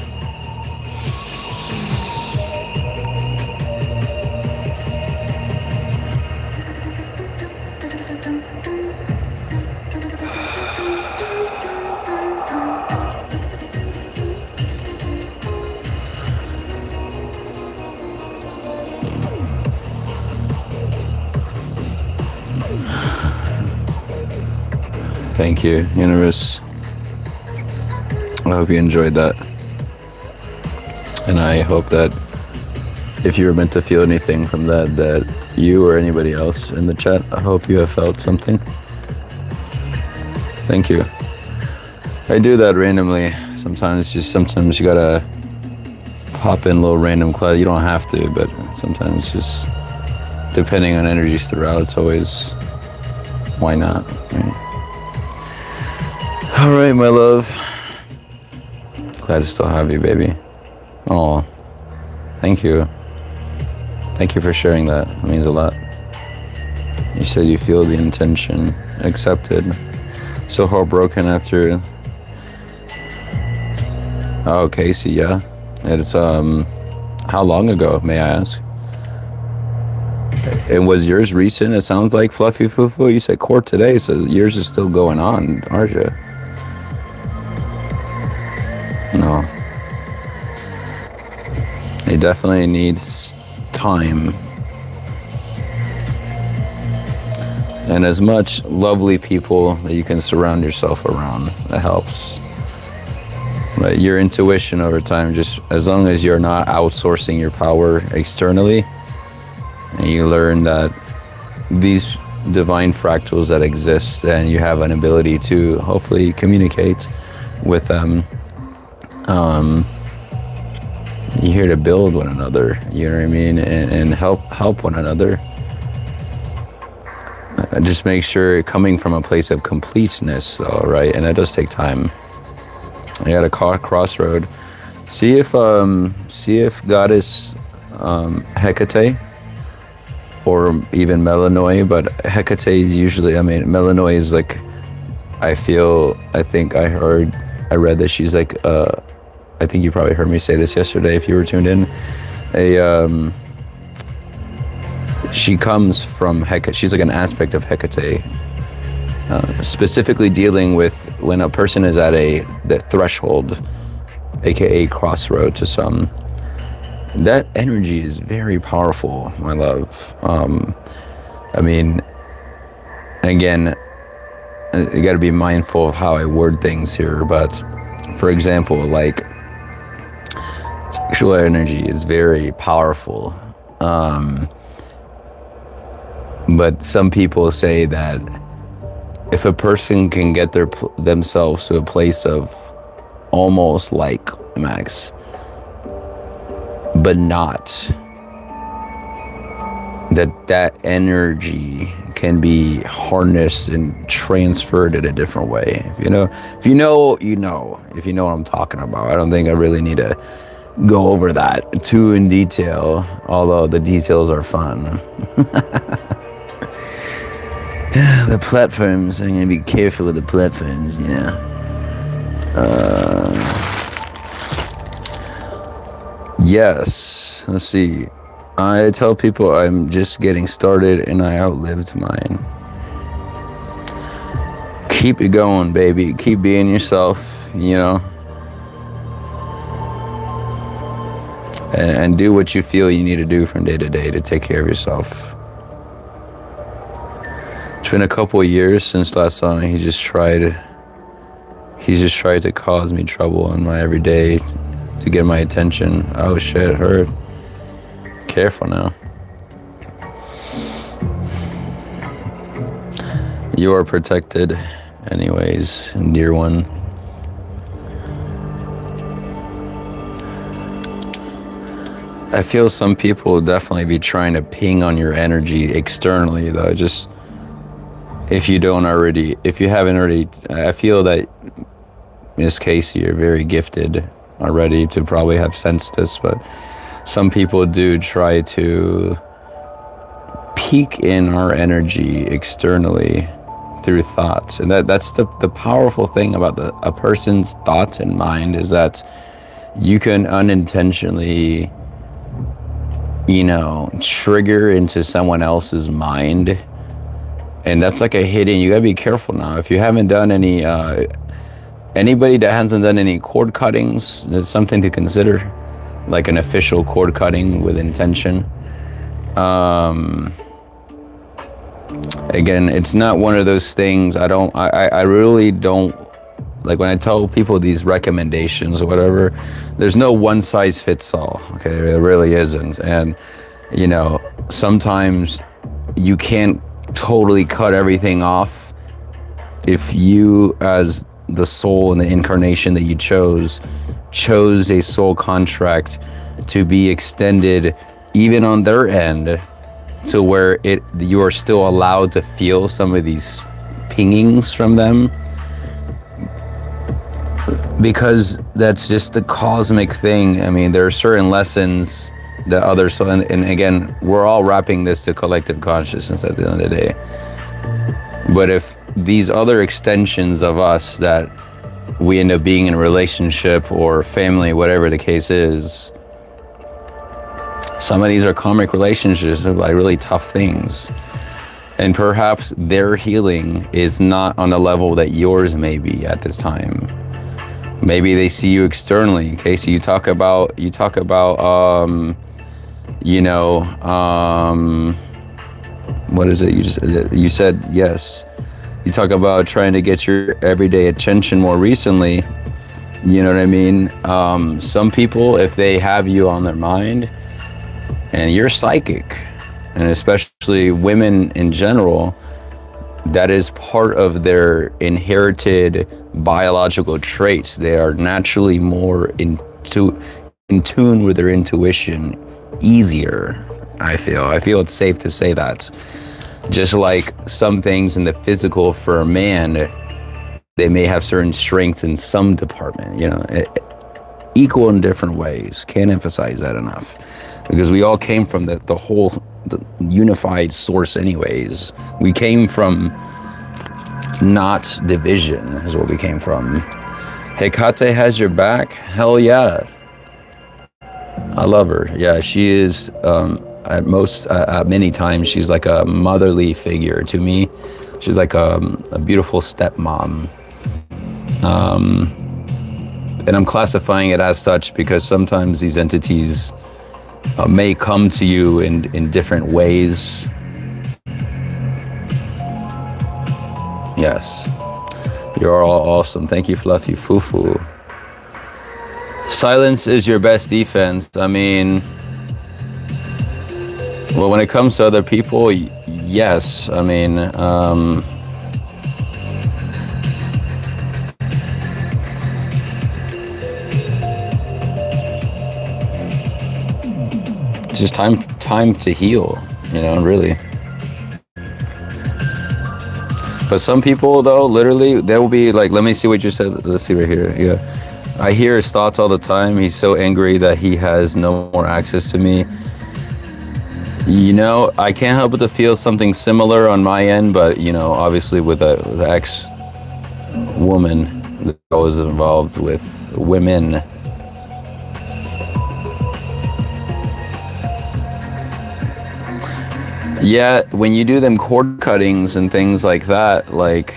Thank you, universe. I hope you enjoyed that. And I hope that if you were meant to feel anything from that, that you or anybody else in the chat, I hope you have felt something. Thank you. I do that randomly. Sometimes you gotta pop in little random class. You don't have to, but sometimes just depending on energies throughout, it's always, why not? Right? All right, my love. Glad to still have you, baby. Oh, thank you. Thank you for sharing that. It means a lot. You said you feel the intention accepted. So heartbroken after. Oh, Casey, yeah. It's how long ago, may I ask? And was yours recent? It sounds like Fluffy Fufu. You said court today, so yours is still going on, aren't you? No. It definitely needs time. And as much lovely people that you can surround yourself around, that helps. But your intuition over time, just as long as you're not outsourcing your power externally, and you learn that these divine fractals that exist, and you have an ability to hopefully communicate with them. You're here to build one another, you know what I mean, and help one another. Just make sure coming from a place of completeness, though, right? And that does take time. I got a crossroad. See if goddess Hecate or even Melanoi, but Hecate is usually, Melanoi is like, I read that she's like, I think you probably heard me say this yesterday if you were tuned in. She comes from Hecate. She's like an aspect of Hecate, specifically dealing with when a person is at the threshold, aka crossroad to some. That energy is very powerful, my love. Again, you got to be mindful of how I word things here, but for example, like sexual energy is very powerful. But some people say that if a person can get themselves to a place of almost like climax, but not, that energy can be harnessed and transferred in a different way. If you know what I'm talking about. I don't think I really need to go over that too in detail, although the details are fun. The platforms, I'm gonna be careful with the platforms, you know. Yes, let's see. I tell people I'm just getting started and I outlived mine. Keep it going, baby. Keep being yourself, you know. And do what you feel you need to do from day to day to take care of yourself. It's been a couple of years since last song. He just tried to cause me trouble in my everyday to get my attention. Oh shit, hurt. Careful now. You are protected anyways, dear one. I feel some people will definitely be trying to ping on your energy externally, though. Just if you haven't already, I feel that Miss Casey, you're very gifted already to probably have sensed this, but some people do try to peek in our energy externally through thoughts, and that's the powerful thing about a person's thoughts and mind, is that you can unintentionally, trigger into someone else's mind. And that's like a hidden, you gotta be careful now. If you haven't done anybody that hasn't done any cord cuttings, there's something to consider, like an official cord cutting with intention. Again, it's not one of those things. I really don't, like when I tell people these recommendations or whatever, there's no one size fits all. Okay, it really isn't. And sometimes you can't totally cut everything off. If you, as the soul and the incarnation that you chose a soul contract to be extended even on their end, to where you are still allowed to feel some of these pingings from them, because that's just the cosmic thing. I mean, there are certain lessons that others, and again, we're all wrapping this to collective consciousness at the end of the day. But if these other extensions of us that we end up being in a relationship or family, whatever the case is, some of these are karmic relationships, they're like really tough things. And perhaps their healing is not on the level that yours may be at this time. Maybe they see you externally. Okay, so you talk about what is it? You said yes. You talk about trying to get your everyday attention more recently. You know what I mean? Some people, if they have you on their mind, and you're psychic, and especially women in general, that is part of their inherited biological traits. They are naturally more in tune with their intuition easier. I feel it's safe to say that. Just like some things in the physical for a man, they may have certain strengths in some department, equal in different ways. Can't emphasize that enough, because we all came from the unified source anyways. We came from not division is what we came from. Hecate has your back? Hell yeah. I love her. Yeah, she is, many times, she's like a motherly figure to me. She's like a beautiful stepmom. And I'm classifying it as such because sometimes these entities may come to you in different ways. Yes. You're all awesome. Thank you, Fluffy Fufu. Silence is your best defense. I mean, well, when it comes to other people, yes. I mean, just time to heal, really. But some people, though, literally, they will be like, let me see what you said. Let's see right here. Yeah. I hear his thoughts all the time. He's so angry that he has no more access to me. I can't help but to feel something similar on my end, but, obviously with the ex-woman that I was involved with, women. Yeah, when you do them cord cuttings and things like that, like,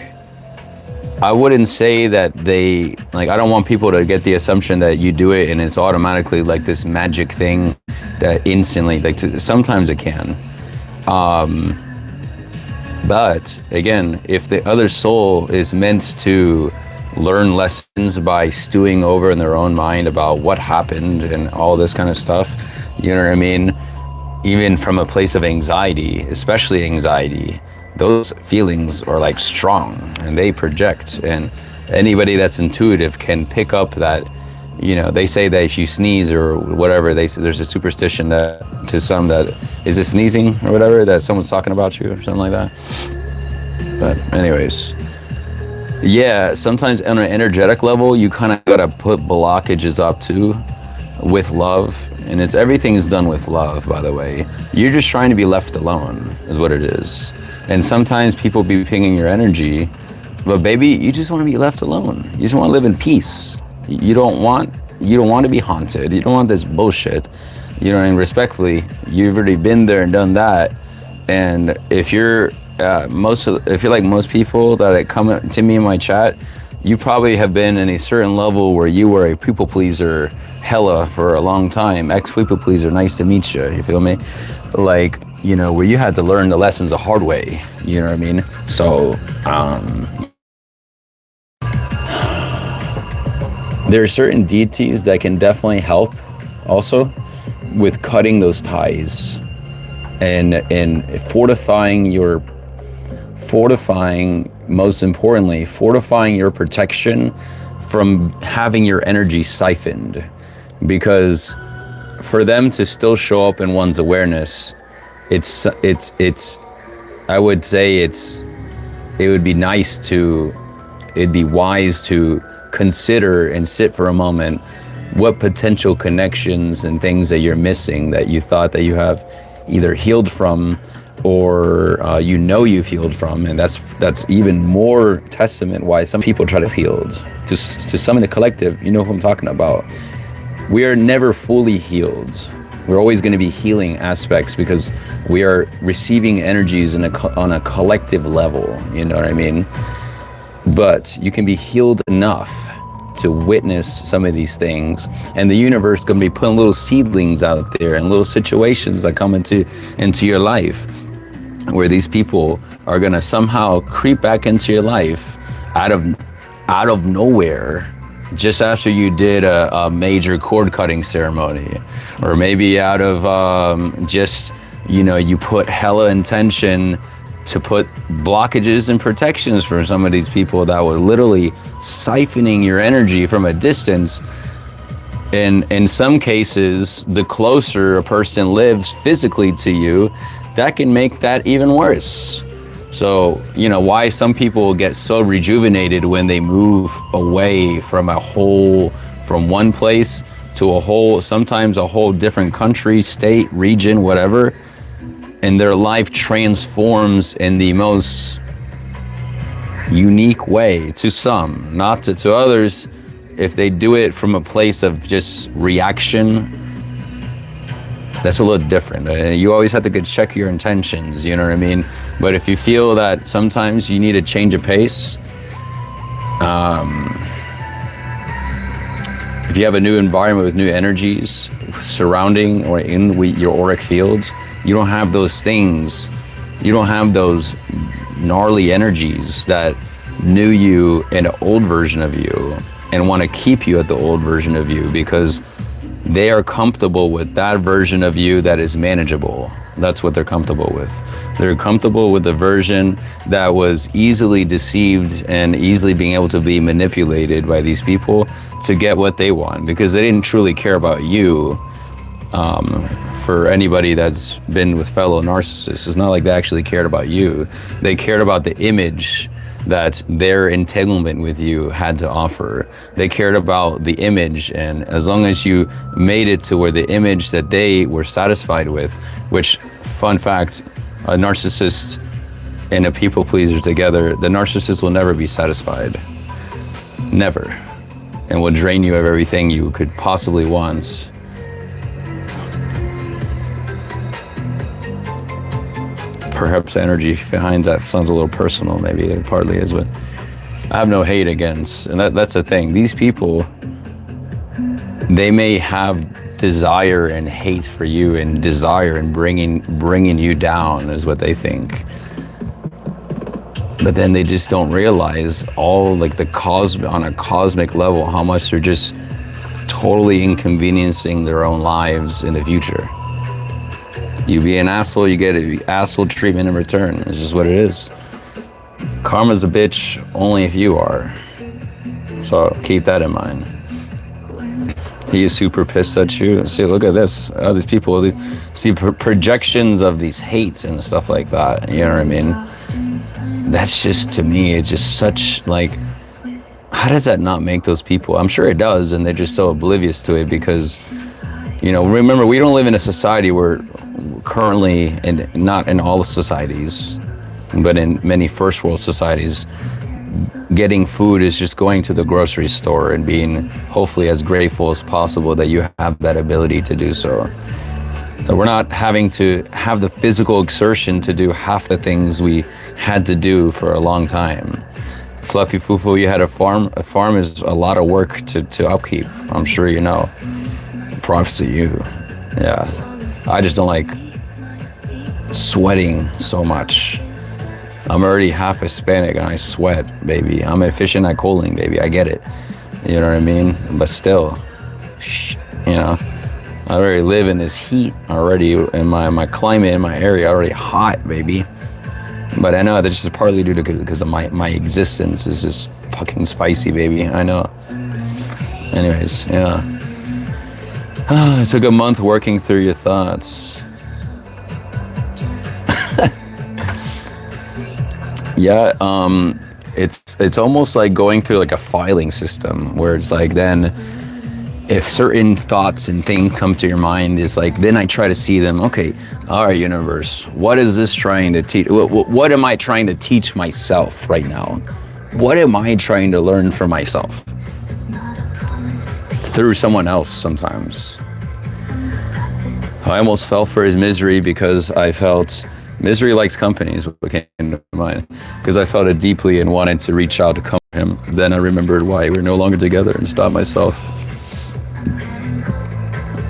I wouldn't say that they, like, I don't want people to get the assumption that you do it and it's automatically like this magic thing that instantly, like, sometimes it can. But again, if the other soul is meant to learn lessons by stewing over in their own mind about what happened and all this kind of stuff, you know what I mean? Even from a place of anxiety, especially anxiety, those feelings are like strong and they project, and anybody that's intuitive can pick up that, they say that if you sneeze or whatever, there's a superstition that to some that is it sneezing or whatever, that someone's talking about you or something like that. But anyways, yeah, sometimes on an energetic level, you kind of gotta put blockages up too with love. And everything is done with love, by the way. You're just trying to be left alone, is what it is. And sometimes people be pinging your energy, but baby, you just want to be left alone. You just want to live in peace. You don't want to be haunted. You don't want this bullshit. And respectfully, you've already been there and done that. And if you're like most people that come to me in my chat, you probably have been in a certain level where you were a people pleaser hella for a long time. Ex-people pleaser, nice to meet you. You feel me? Like, you know, where you had to learn the lessons the hard way. You know what I mean? So there are certain deities that can definitely help also with cutting those ties and fortifying, most importantly, fortifying your protection from having your energy siphoned. Because for them to still show up in one's awareness, it's I would say it'd be wise to consider and sit for a moment what potential connections and things that you're missing that you thought that you have either healed from or you've healed from. And that's even more testament why some people try to heal. To some in the collective, you know who I'm talking about. We are never fully healed. We're always going to be healing aspects because we are receiving energies on a collective level, you know what I mean? But you can be healed enough to witness some of these things, and the universe is going to be putting little seedlings out there and little situations that come into your life where these people are going to somehow creep back into your life out of nowhere, just after you did a major cord cutting ceremony, or maybe out of just, you know, you put hella intention to put blockages and protections for some of these people that were literally siphoning your energy from a distance. And in some cases, the closer a person lives physically to you, that can make that even worse. So, you know, why some people get so rejuvenated when they move away from from one place to sometimes a whole different country, state, region, whatever, and their life transforms in the most unique way to some, not to others. If they do it from a place of just reaction, that's a little different. You always have to check your intentions, you know what I mean? But if you feel that sometimes you need a change of pace, if you have a new environment with new energies surrounding or in your auric fields, you don't have those things. You don't have those gnarly energies that knew you in an old version of you and want to keep you at the old version of you because they are comfortable with that version of you that is manageable. That's what they're comfortable with. They're comfortable with the version that was easily deceived and easily being able to be manipulated by these people to get what they want, because they didn't truly care about you. For anybody that's been with fellow narcissists, it's not like they actually cared about you. They cared about the image that their entanglement with you had to offer. They cared about the image, and as long as you made it to where the image that they were satisfied with, which, fun fact, a narcissist and a people pleaser together, the narcissist will never be satisfied. Never. And will drain you of everything you could possibly want. Perhaps the energy behind that sounds a little personal, maybe it partly is, but I have no hate against, and that's the thing. These people, they may have desire and hate for you and desire and bringing you down is what they think. But then they just don't realize all like on a cosmic level, how much they're just totally inconveniencing their own lives in the future. You be an asshole, you get an asshole treatment in return. It's just what it is. Karma's a bitch only if you are. So keep that in mind. He is super pissed at you. See, look at this. These people, see projections of these hates and stuff like that. You know what I mean? That's just, to me, it's just such like, how does that not make those people? I'm sure it does, and they're just so oblivious to it because, you know, remember, we don't live in a society where currently, and not in all societies, but in many first world societies, getting food is just going to the grocery store and being hopefully as grateful as possible that you have that ability to do so. So we're not having to have the physical exertion to do half the things we had to do for a long time. Fluffy Fufu, you had a farm. A farm is a lot of work to upkeep. I'm sure you know. Props to you. Yeah. I just don't like sweating so much. I'm already half Hispanic and I sweat, baby. I'm efficient at cooling, baby. I get it. You know what I mean? But still, you know, I already live in this heat already, in my climate, in my area, already hot, baby. But I know that's just partly due to because of my existence is just fucking spicy, baby. I know. Anyways, yeah. It took a month working through your thoughts. Yeah, it's almost like going through like a filing system where it's like then if certain thoughts and things come to your mind, is like then I try to see them. Okay, all right, universe, what is this trying to teach? What am I trying to teach myself right now? What am I trying to learn for myself through someone else? Sometimes I almost fell for his misery because I felt misery likes company is what came to mind, because I felt it deeply and wanted to reach out to comfort him. Then I remembered why we're no longer together and stopped myself.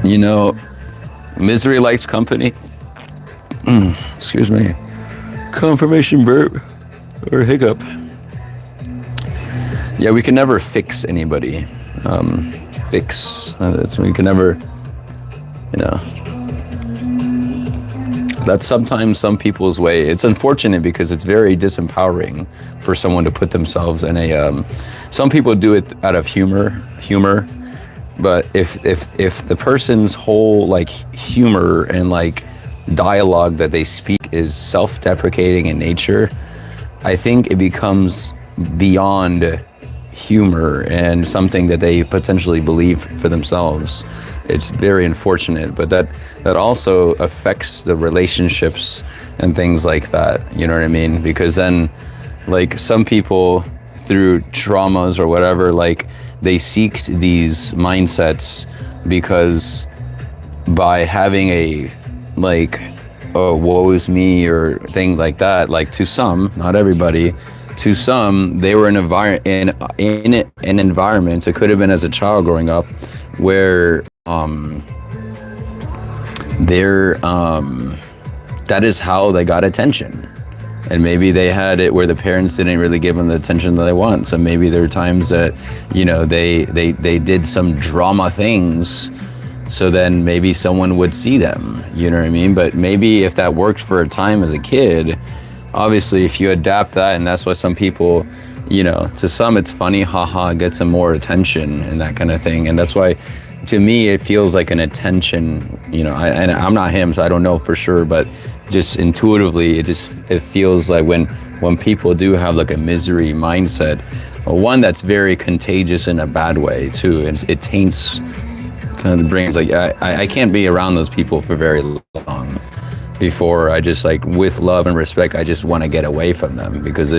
You know, misery likes company. Excuse me. Confirmation burp or hiccup. Yeah, we can never fix anybody. We can never, you know. That's sometimes some people's way. It's unfortunate because it's very disempowering for someone to put themselves in a. Some people do it out of humor, but if the person's whole like humor and like dialogue that they speak is self-deprecating in nature, I think it becomes beyond humor and something that they potentially believe for themselves. It's very unfortunate, but that also affects the relationships and things like that. You know what I mean? Because then, like, some people through traumas or whatever, like, they seek these mindsets because by having a, like, oh, woe is me or thing like that, like to some, not everybody, to some, they were in an environment, it could have been as a child growing up, where that is how they got attention. And maybe they had it where the parents didn't really give them the attention that they want. So maybe there are times that, you know, they did some drama things, so then maybe someone would see them, you know what I mean? But maybe if that worked for a time as a kid, obviously if you adapt that, and that's why some people, you know, to some it's funny, haha, get some more attention and that kind of thing. And that's why, to me, it feels like an attention, you know, and I'm not him, so I don't know for sure, but just intuitively, it feels like when people do have like a misery mindset, one that's very contagious in a bad way too, it taints kind of the brains. Like I can't be around those people for very long before I just, like, with love and respect, I just want to get away from them, because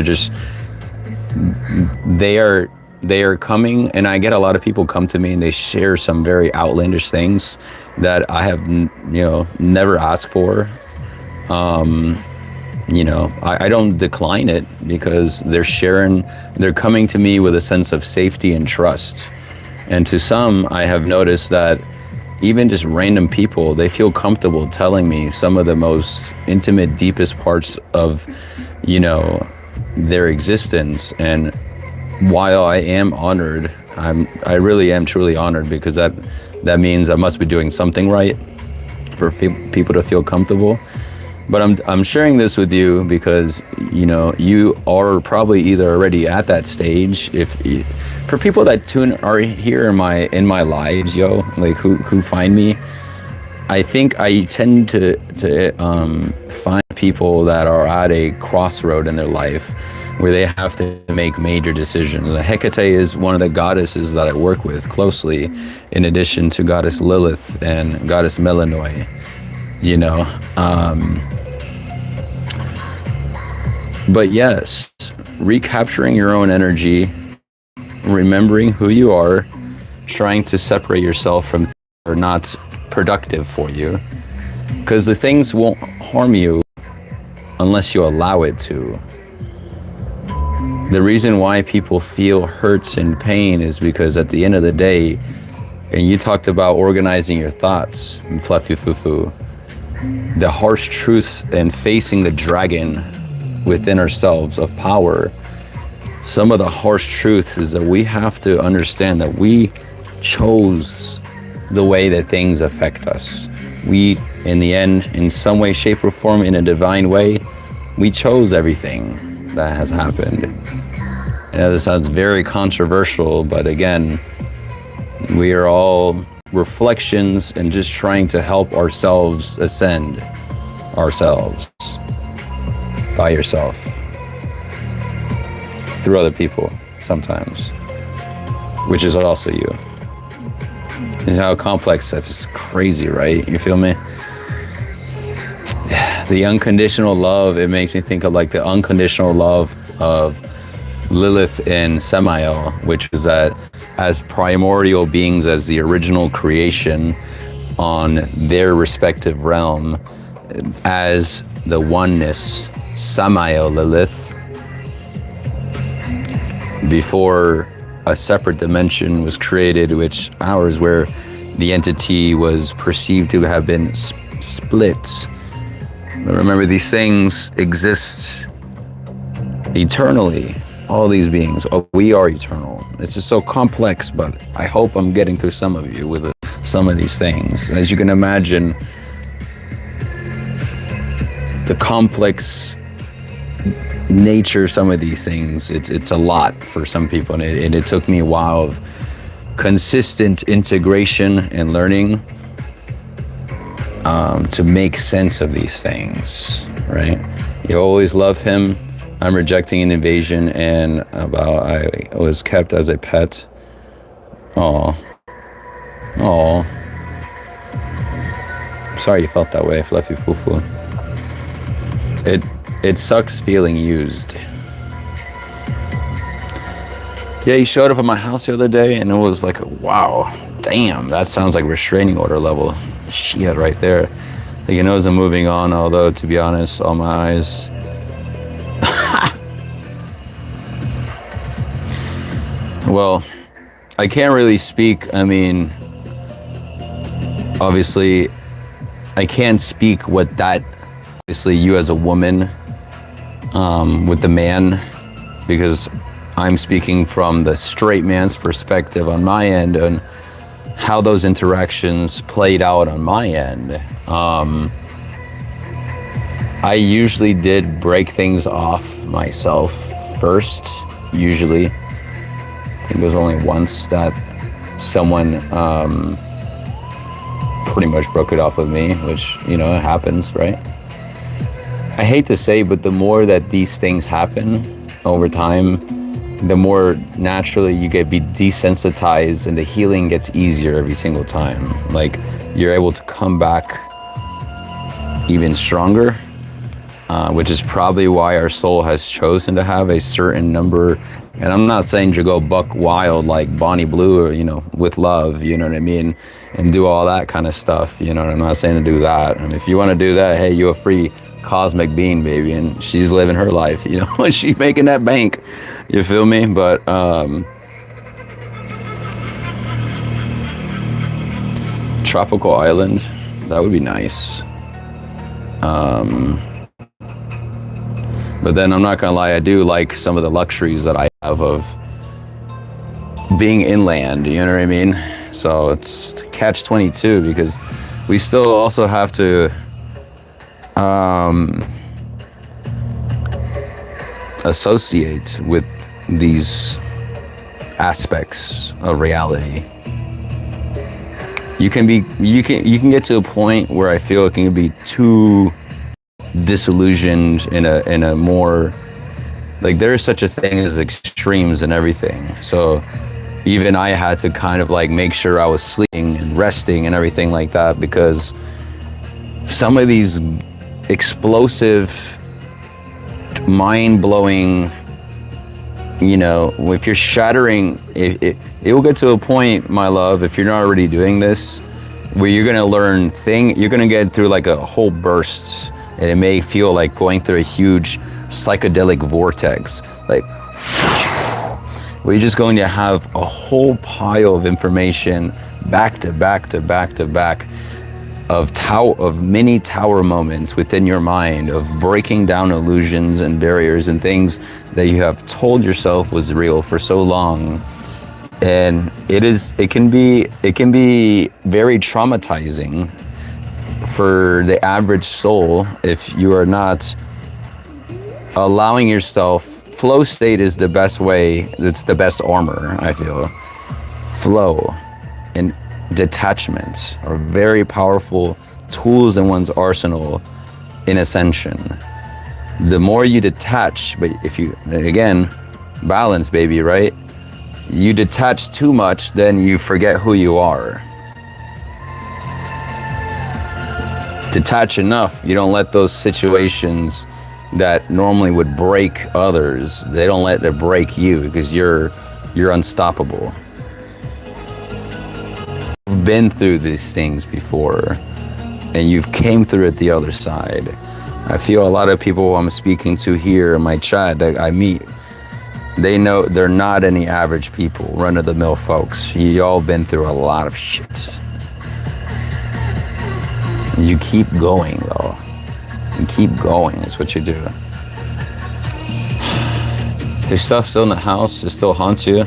they are coming, and I get a lot of people come to me and they share some very outlandish things that I have, you know, never asked for. You know, I don't decline it, because they're coming to me with a sense of safety and trust. And to some, I have noticed that even just random people, they feel comfortable telling me some of the most intimate, deepest parts of, you know, their existence. And while I am honored, I really am truly honored, because that means I must be doing something right for people to feel comfortable. But I'm sharing this with you because, you know, you are probably either already at that stage. For people that are here in my lives, like who find me, I think I tend to find people that are at a crossroad in their life where they have to make major decisions. The Hecate is one of the goddesses that I work with closely, in addition to goddess Lilith and goddess Melanoi, you know. But yes, recapturing your own energy, remembering who you are, trying to separate yourself from things that are not productive for you, because the things won't harm you unless you allow it to. The reason why people feel hurts and pain is because at the end of the day, and you talked about organizing your thoughts, fluffy foo-foo, the harsh truths and facing the dragon within ourselves of power, some of the harsh truths is that we have to understand that we chose the way that things affect us. We, in the end, in some way, shape, or form, in a divine way, we chose everything that has happened. I know this sounds very controversial, but again, we are all reflections and just trying to help ourselves ascend ourselves by yourself through other people sometimes, which is also you. And how complex that's just crazy, right? You feel me? The unconditional love, it makes me think of like the unconditional love of Lilith and Samael, which was that as primordial beings, as the original creation on their respective realm, as the oneness, Samael Lilith, before a separate dimension was created, which ours, where the entity was perceived to have been split. But remember, these things exist eternally. All these beings, we are eternal. It's just so complex, but I hope I'm getting through some of you with some of these things. As you can imagine, the complex nature, some of these things, it's a lot for some people, and it took me a while of consistent integration and learning to make sense of these things, right? You always love him. I'm rejecting an invasion, and about I was kept as a pet. Aw. Sorry you felt that way, Fluffy Fufu. It sucks feeling used. Yeah, he showed up at my house the other day, and it was like, wow, damn, that sounds like restraining order level shit right there. Like, he knows I'm moving on, although, to be honest, all my eyes. Well, I can't really speak. I mean, obviously, I can't speak what that, obviously, you as a woman, with the man, because I'm speaking from the straight man's perspective on my end and how those interactions played out on my end. I usually did break things off myself first, usually. I think it was only once that someone pretty much broke it off with me, which, you know, it happens, right? I hate to say, but the more that these things happen over time, the more naturally you get be desensitized, and the healing gets easier every single time. Like, you're able to come back even stronger, which is probably why our soul has chosen to have a certain number. And I'm not saying to go buck wild like Bonnie Blue, or, you know, with love, you know what I mean, and do all that kind of stuff, you know. I'm not saying to do that. And if you want to do that, hey, you're a free cosmic being, baby, and she's living her life, you know, and she's making that bank, you feel me? But tropical island, that would be nice. But then I'm not gonna lie, I do like some of the luxuries that I have of being inland, you know what I mean? So it's catch-22, because we still also have to associate with these aspects of reality. You can get to a point where I feel it can be too disillusioned in a more, like, there is such a thing as extremes and everything. So even I had to kind of like make sure I was sleeping and resting and everything like that, because some of these explosive, mind-blowing, you know, if you're shattering, it will get to a point, my love, if you're not already doing this, where you're gonna learn you're gonna get through like a whole burst, and it may feel like going through a huge psychedelic vortex, like, where you're just going to have a whole pile of information back to back to back to back of many tower moments within your mind of breaking down illusions and barriers and things that you have told yourself was real for so long. And it can be very traumatizing for the average soul if you are not allowing yourself. Flow state is the best way, it's the best armor, I feel. Flow and detachment are very powerful tools in one's arsenal in ascension. The more you detach, but if you, again, balance, baby, right? You detach too much, then you forget who you are. Detach enough, you don't let those situations that normally would break others, they don't let it break you, because you're unstoppable. You've been through these things before, and you've came through it the other side. I feel a lot of people I'm speaking to here in my chat that I meet, they know they're not any average people, run-of-the-mill folks. You all been through a lot of shit. You keep going, though. You keep going, is what you do. If stuff's still in the house, it still haunts you,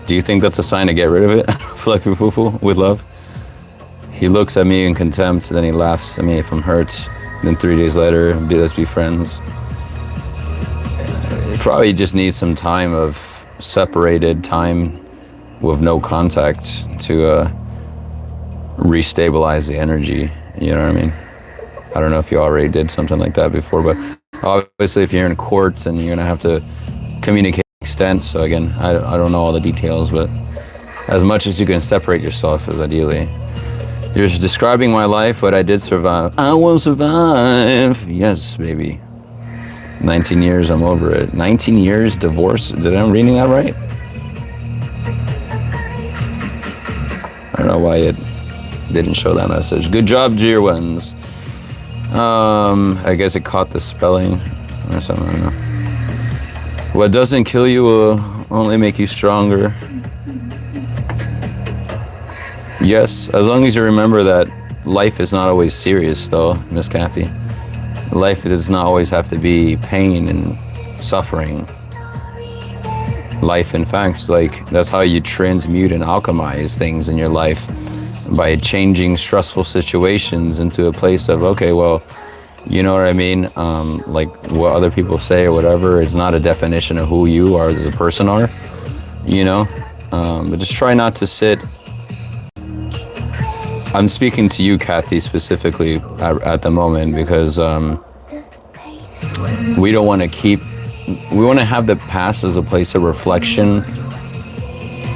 do you think that's a sign to get rid of it? Fluffy Fufu, with love. He looks at me in contempt, then he laughs at me if I'm hurt. Then 3 days later, let's be friends. It probably just needs some time of separated time with no contact to restabilize the energy. You know what I mean? I don't know if you already did something like that before, but obviously if you're in court and you're gonna have to communicate extent, so again, I don't know all the details, but as much as you can separate yourself is ideally. You're just describing my life, but I did survive. I will survive. Yes, baby. 19 years, I'm over it. 19 years, divorce. Did I reading that right? I don't know why it didn't show that message. Good job, Jirwans. I guess it caught the spelling or something, I don't know. What doesn't kill you will only make you stronger. Yes, as long as you remember that life is not always serious, though, Miss Kathy. Life does not always have to be pain and suffering. Life, in fact, like, that's how you transmute and alchemize things in your life, by changing stressful situations into a place of, okay, well, you know what I mean? Like what other people say or whatever, it's not a definition of who you are as a person are, you know? But just try not to sit. I'm speaking to you, Kathy, specifically at the moment, because we don't want to we want to have the past as a place of reflection.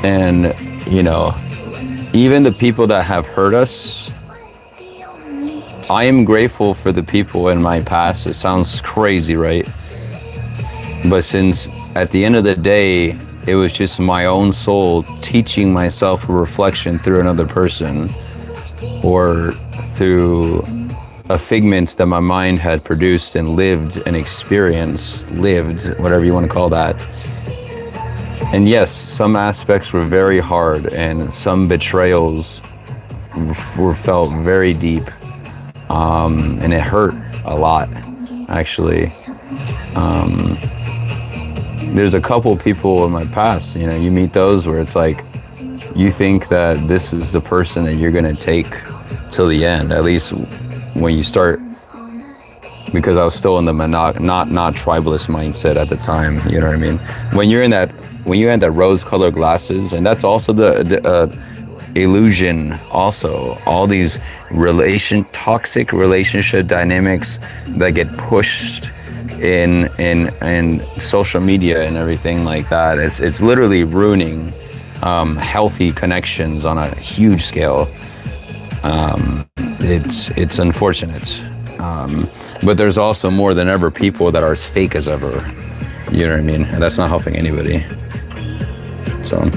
And, you know, even the people that have hurt us, I am grateful for the people in my past. It sounds crazy, right? But since at the end of the day, it was just my own soul teaching myself a reflection through another person, or through a figment that my mind had produced and lived and experienced, whatever you want to call that. And yes, some aspects were very hard, and some betrayals were felt very deep. And it hurt a lot, actually. There's a couple people in my past, you know, you meet those where it's like, you think that this is the person that you're gonna take till the end, at least when you start, because I was still in the not tribalist mindset at the time, you know what I mean? When you're in that rose-colored glasses, and that's also the illusion, also all these toxic relationship dynamics that get pushed in social media and everything like that. It's literally ruining healthy connections on a huge scale. It's unfortunate, but there's also more than ever people that are as fake as ever, you know what I mean? And that's not helping anybody. So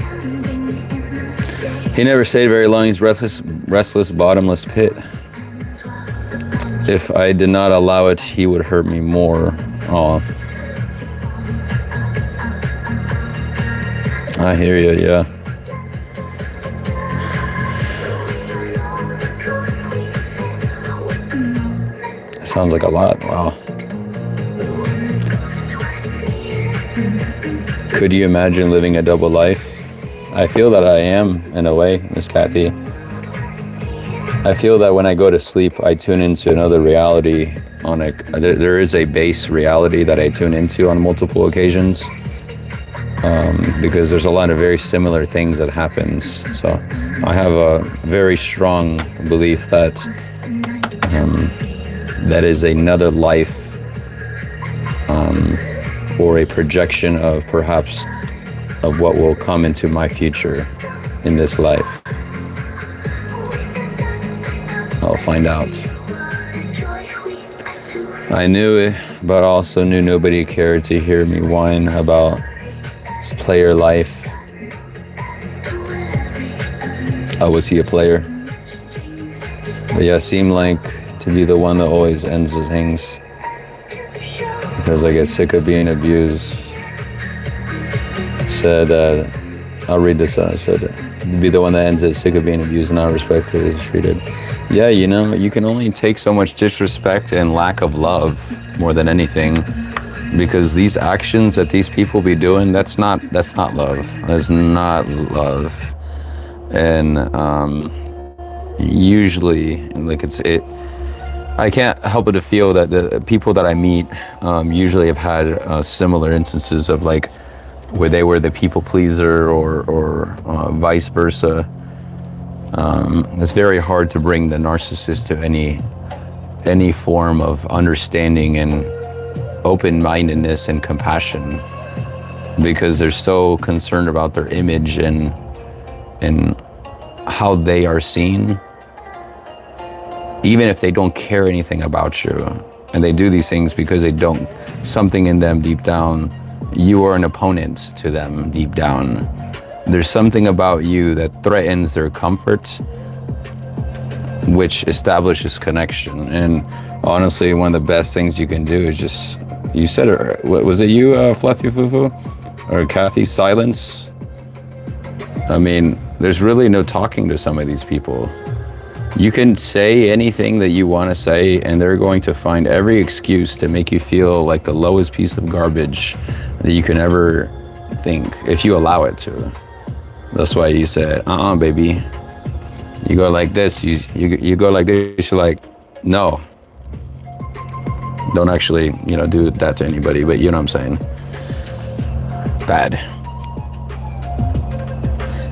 he never stayed very long. He's restless, bottomless pit. If I did not allow it, he would hurt me more. Oh, I hear you, yeah. sounds like a lot. Wow. Could you imagine living a double life? I feel that I am, in a way, Miss Kathy. I feel that when I go to sleep, I tune into another reality. There is a base reality that I tune into on multiple occasions, because there's a lot of very similar things that happens. So I have a very strong belief that that is another life, or a projection of perhaps of what will come into my future in this life. I'll find out. I knew it, but also knew nobody cared to hear me whine about player life. Oh, was he a player? But yeah, seemed like to be the one that always ends the things, because I get sick of being abused. Said, I'll read this out. I said, be the one that ends it, sick of being abused and not respected is treated. Yeah, you know, you can only take so much disrespect and lack of love more than anything, because these actions that these people be doing, that's not love. That's not love. And usually, like I can't help but to feel that the people that I meet usually have had similar instances of like where they were the people pleaser or vice versa. It's very hard to bring the narcissist to any form of understanding and open-mindedness and compassion, because they're so concerned about their image and how they are seen, even if they don't care anything about you. And they do these things because they don't, something in them deep down, you are an opponent to them deep down. There's something about you that threatens their comfort, which establishes connection. And honestly, one of the best things you can do is just, you said it, was it you, Fluffy Fufu? Or Kathy, silence? I mean, there's really no talking to some of these people. You can say anything that you want to say, and they're going to find every excuse to make you feel like the lowest piece of garbage that you can ever think, if you allow it to. That's why you said, baby. You go like this, you go like this, you're like, no. Don't actually, do that to anybody, but you know what I'm saying. Bad.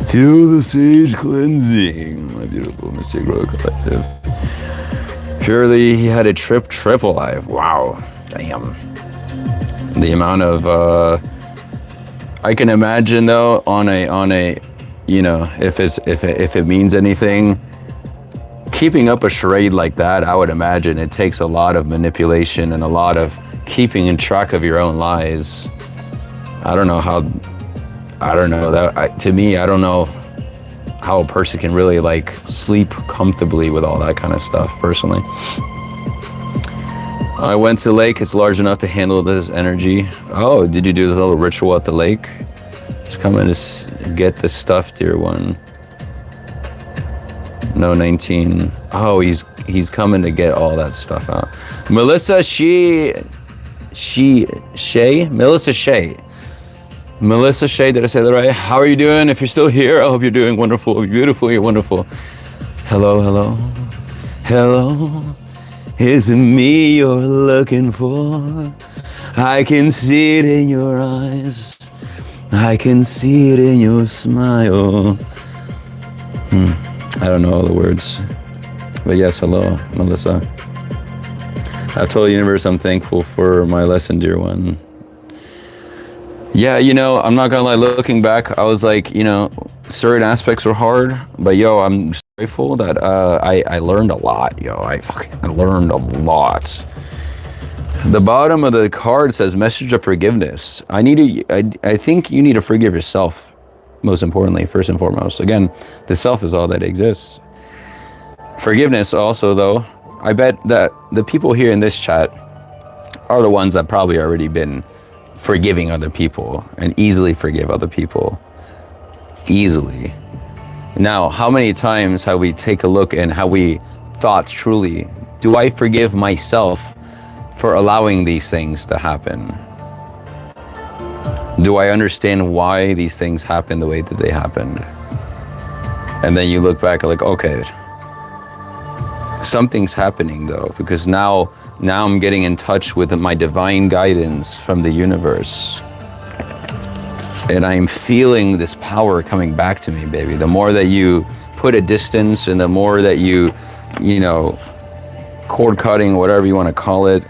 Feel the sage cleansing, my beautiful mystical collective. Surely he had a triple life. Wow, damn. The amount of, I can imagine though, on a, if it means anything, keeping up a charade like that, I would imagine it takes a lot of manipulation and a lot of keeping in track of your own lies. I don't know to me, I don't know how a person can really like sleep comfortably with all that kind of stuff, personally. I went to the lake, it's large enough to handle this energy. Oh, did you do this little ritual at the lake? It's coming to get the stuff, dear one. No, 19. Oh, he's coming to get all that stuff out. Melissa Shea? Melissa Shea, did I say that right? How are you doing? If you're still here, I hope you're doing wonderful. You're beautiful, you're wonderful. Hello, hello, hello. Is it me you're looking for? I can see it in your eyes. I can see it in your smile. I don't know all the words. But yes, hello, Melissa. I told the universe I'm thankful for my lesson, dear one. Yeah, I'm not gonna lie, looking back, I was like, certain aspects were hard, but I'm grateful that I learned a lot, I learned a lot. The bottom of the card says message of forgiveness. I think you need to forgive yourself, most importantly, first and foremost. Again, the self is all that exists. Forgiveness also, though, I bet that the people here in this chat are the ones that probably already been forgiving other people and easily forgive other people. Easily. Now, how many times have we take a look and how we thought truly Do I forgive myself for allowing these things to happen? Do I understand why these things happened the way that they happened? And then you look back like, okay, something's happening though, because now I'm getting in touch with my divine guidance from the universe. And I'm feeling this power coming back to me, baby. The more that you put a distance and the more that you know, cord cutting, whatever you want to call it,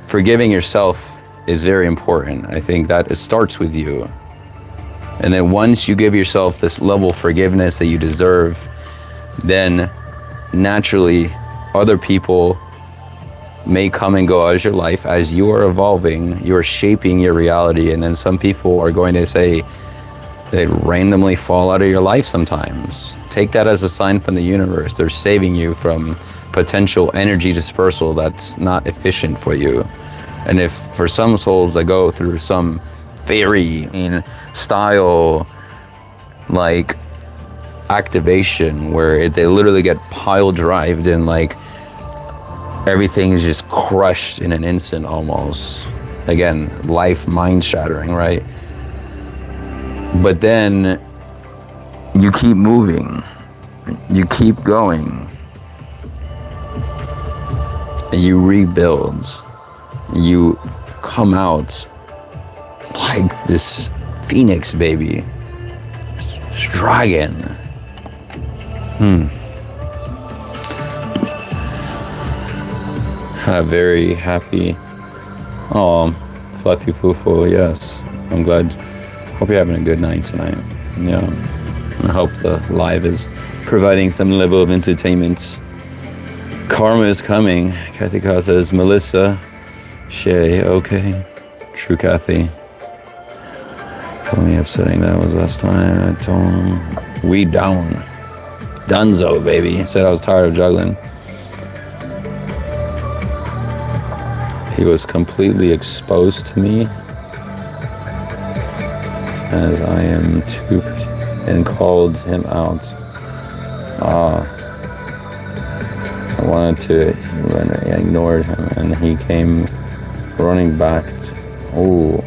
forgiving yourself is very important. I think that it starts with you. And then once you give yourself this level of forgiveness that you deserve, then naturally other people may come and go as your life. As you are evolving, you are shaping your reality, and then some people are going to say they randomly fall out of your life sometimes. Take that as a sign from the universe. They're saving you from potential energy dispersal that's not efficient for you. And if for some souls that go through some fairy style like activation where they literally get pile drived and like everything is just crushed in an instant almost. Again, life mind shattering, right? But then you keep moving, you keep going, and you rebuild. You come out like this phoenix, baby. This dragon. Very happy. Oh, fluffy foo-foo, yes. I'm glad. Hope you're having a good night tonight. Yeah. I hope the live is providing some level of entertainment. Karma is coming. Kathy Ka says, Melissa, Shay, okay. True Kathy. Told me upsetting that was last time. I told him, we down. Dunzo, baby. He said I was tired of juggling. He was completely exposed to me as I am too, and called him out. I wanted to run, I ignored him, and he came running back. Oh,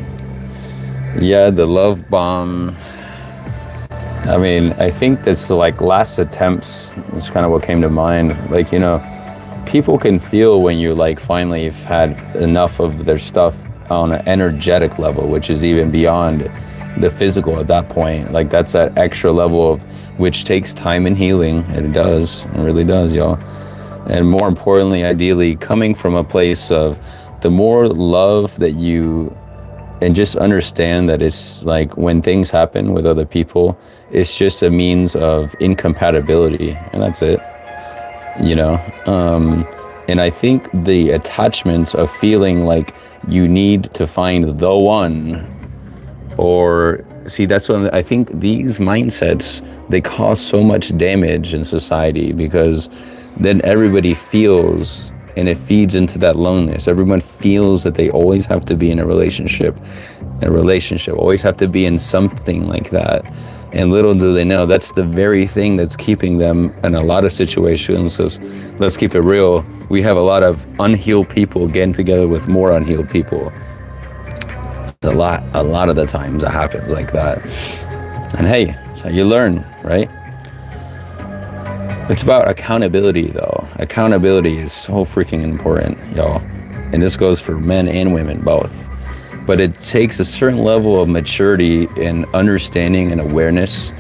yeah, the love bomb. I mean, I think that's like last attempts is kind of what came to mind. Like, you know, people can feel when you like finally have had enough of their stuff on an energetic level, which is even beyond the physical at that point. Like that's that extra level of which takes time and healing. It does, it really does, y'all. And more importantly, ideally coming from a place of the more love that you, and just understand that it's like when things happen with other people, it's just a means of incompatibility, and that's it. You know, and I think the attachment of feeling like you need to find the one, or see, that's what I think these mindsets, they cause so much damage in society, because then everybody feels, and it feeds into that loneliness. Everyone feels that they always have to be in a relationship, always have to be in something like that. And little do they know, that's the very thing that's keeping them in a lot of situations. So let's keep it real. We have a lot of unhealed people getting together with more unhealed people. A lot of the times it happens like that. And hey, so you learn, right? It's about accountability though. Accountability is so freaking important, y'all. And this goes for men and women both. But it takes a certain level of maturity and understanding and awareness,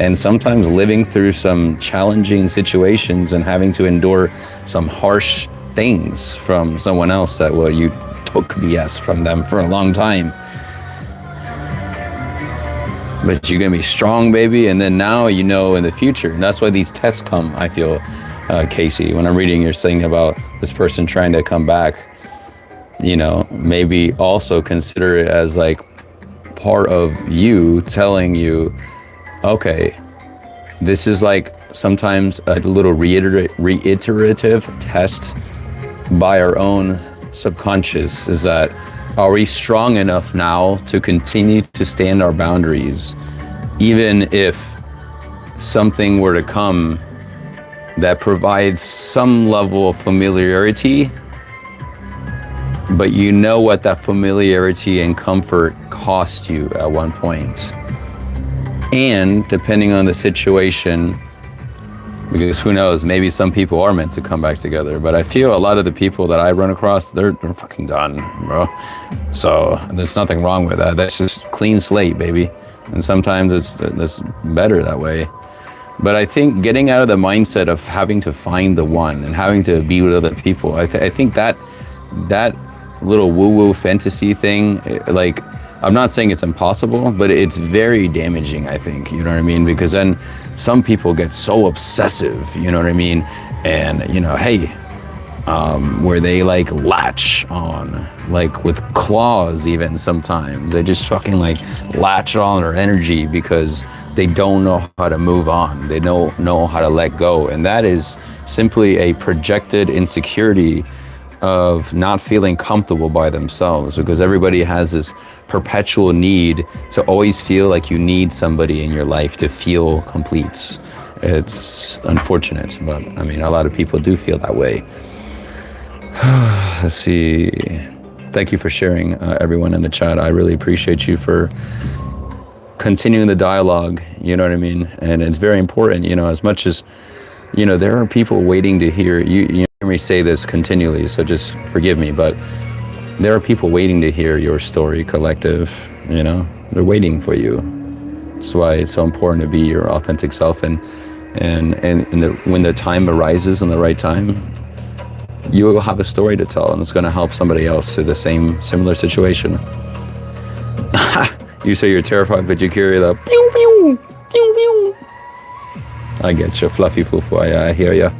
and sometimes living through some challenging situations and having to endure some harsh things from someone else that, well, you took BS from them for a long time. But you're gonna be strong, baby, and then now you know in the future. And that's why these tests come, I feel, Casey, when I'm reading your thing about this person trying to come back. You know, maybe also consider it as like part of you telling you, okay, this is like sometimes a little reiterative test by our own subconscious, is that, are we strong enough now to continue to stand our boundaries, even if something were to come that provides some level of familiarity, but you know what that familiarity and comfort cost you at one point. And depending on the situation, because who knows, maybe some people are meant to come back together, but I feel a lot of the people that I run across, they're fucking done, bro. So there's nothing wrong with that. That's just clean slate, baby. And sometimes it's better that way. But I think getting out of the mindset of having to find the one and having to be with other people, I think that little woo-woo fantasy thing, like, I'm not saying it's impossible, but it's very damaging, I think, you know what I mean? Because then some people get so obsessive, you know what I mean? And, you know, hey, where they like latch on, like with claws even sometimes. They just fucking like latch on their energy because they don't know how to move on. They don't know how to let go. And that is simply a projected insecurity of not feeling comfortable by themselves, because everybody has this perpetual need to always feel like you need somebody in your life to feel complete. It's unfortunate, but I mean, a lot of people do feel that way. Let's see. Thank you for sharing, everyone in the chat. I really appreciate you for continuing the dialogue, you know what I mean? And it's very important, you know, as much as, you know, there are people waiting to hear you hear me say this continually, so just forgive me, but there are people waiting to hear your story, collective, you know, they're waiting for you. That's why it's so important to be your authentic self, and when the time arises in the right time, you will have a story to tell, and it's going to help somebody else through the similar situation. You say you're terrified, but you carry the pew pew pew pew. I get you, fluffy fufu. I hear ya.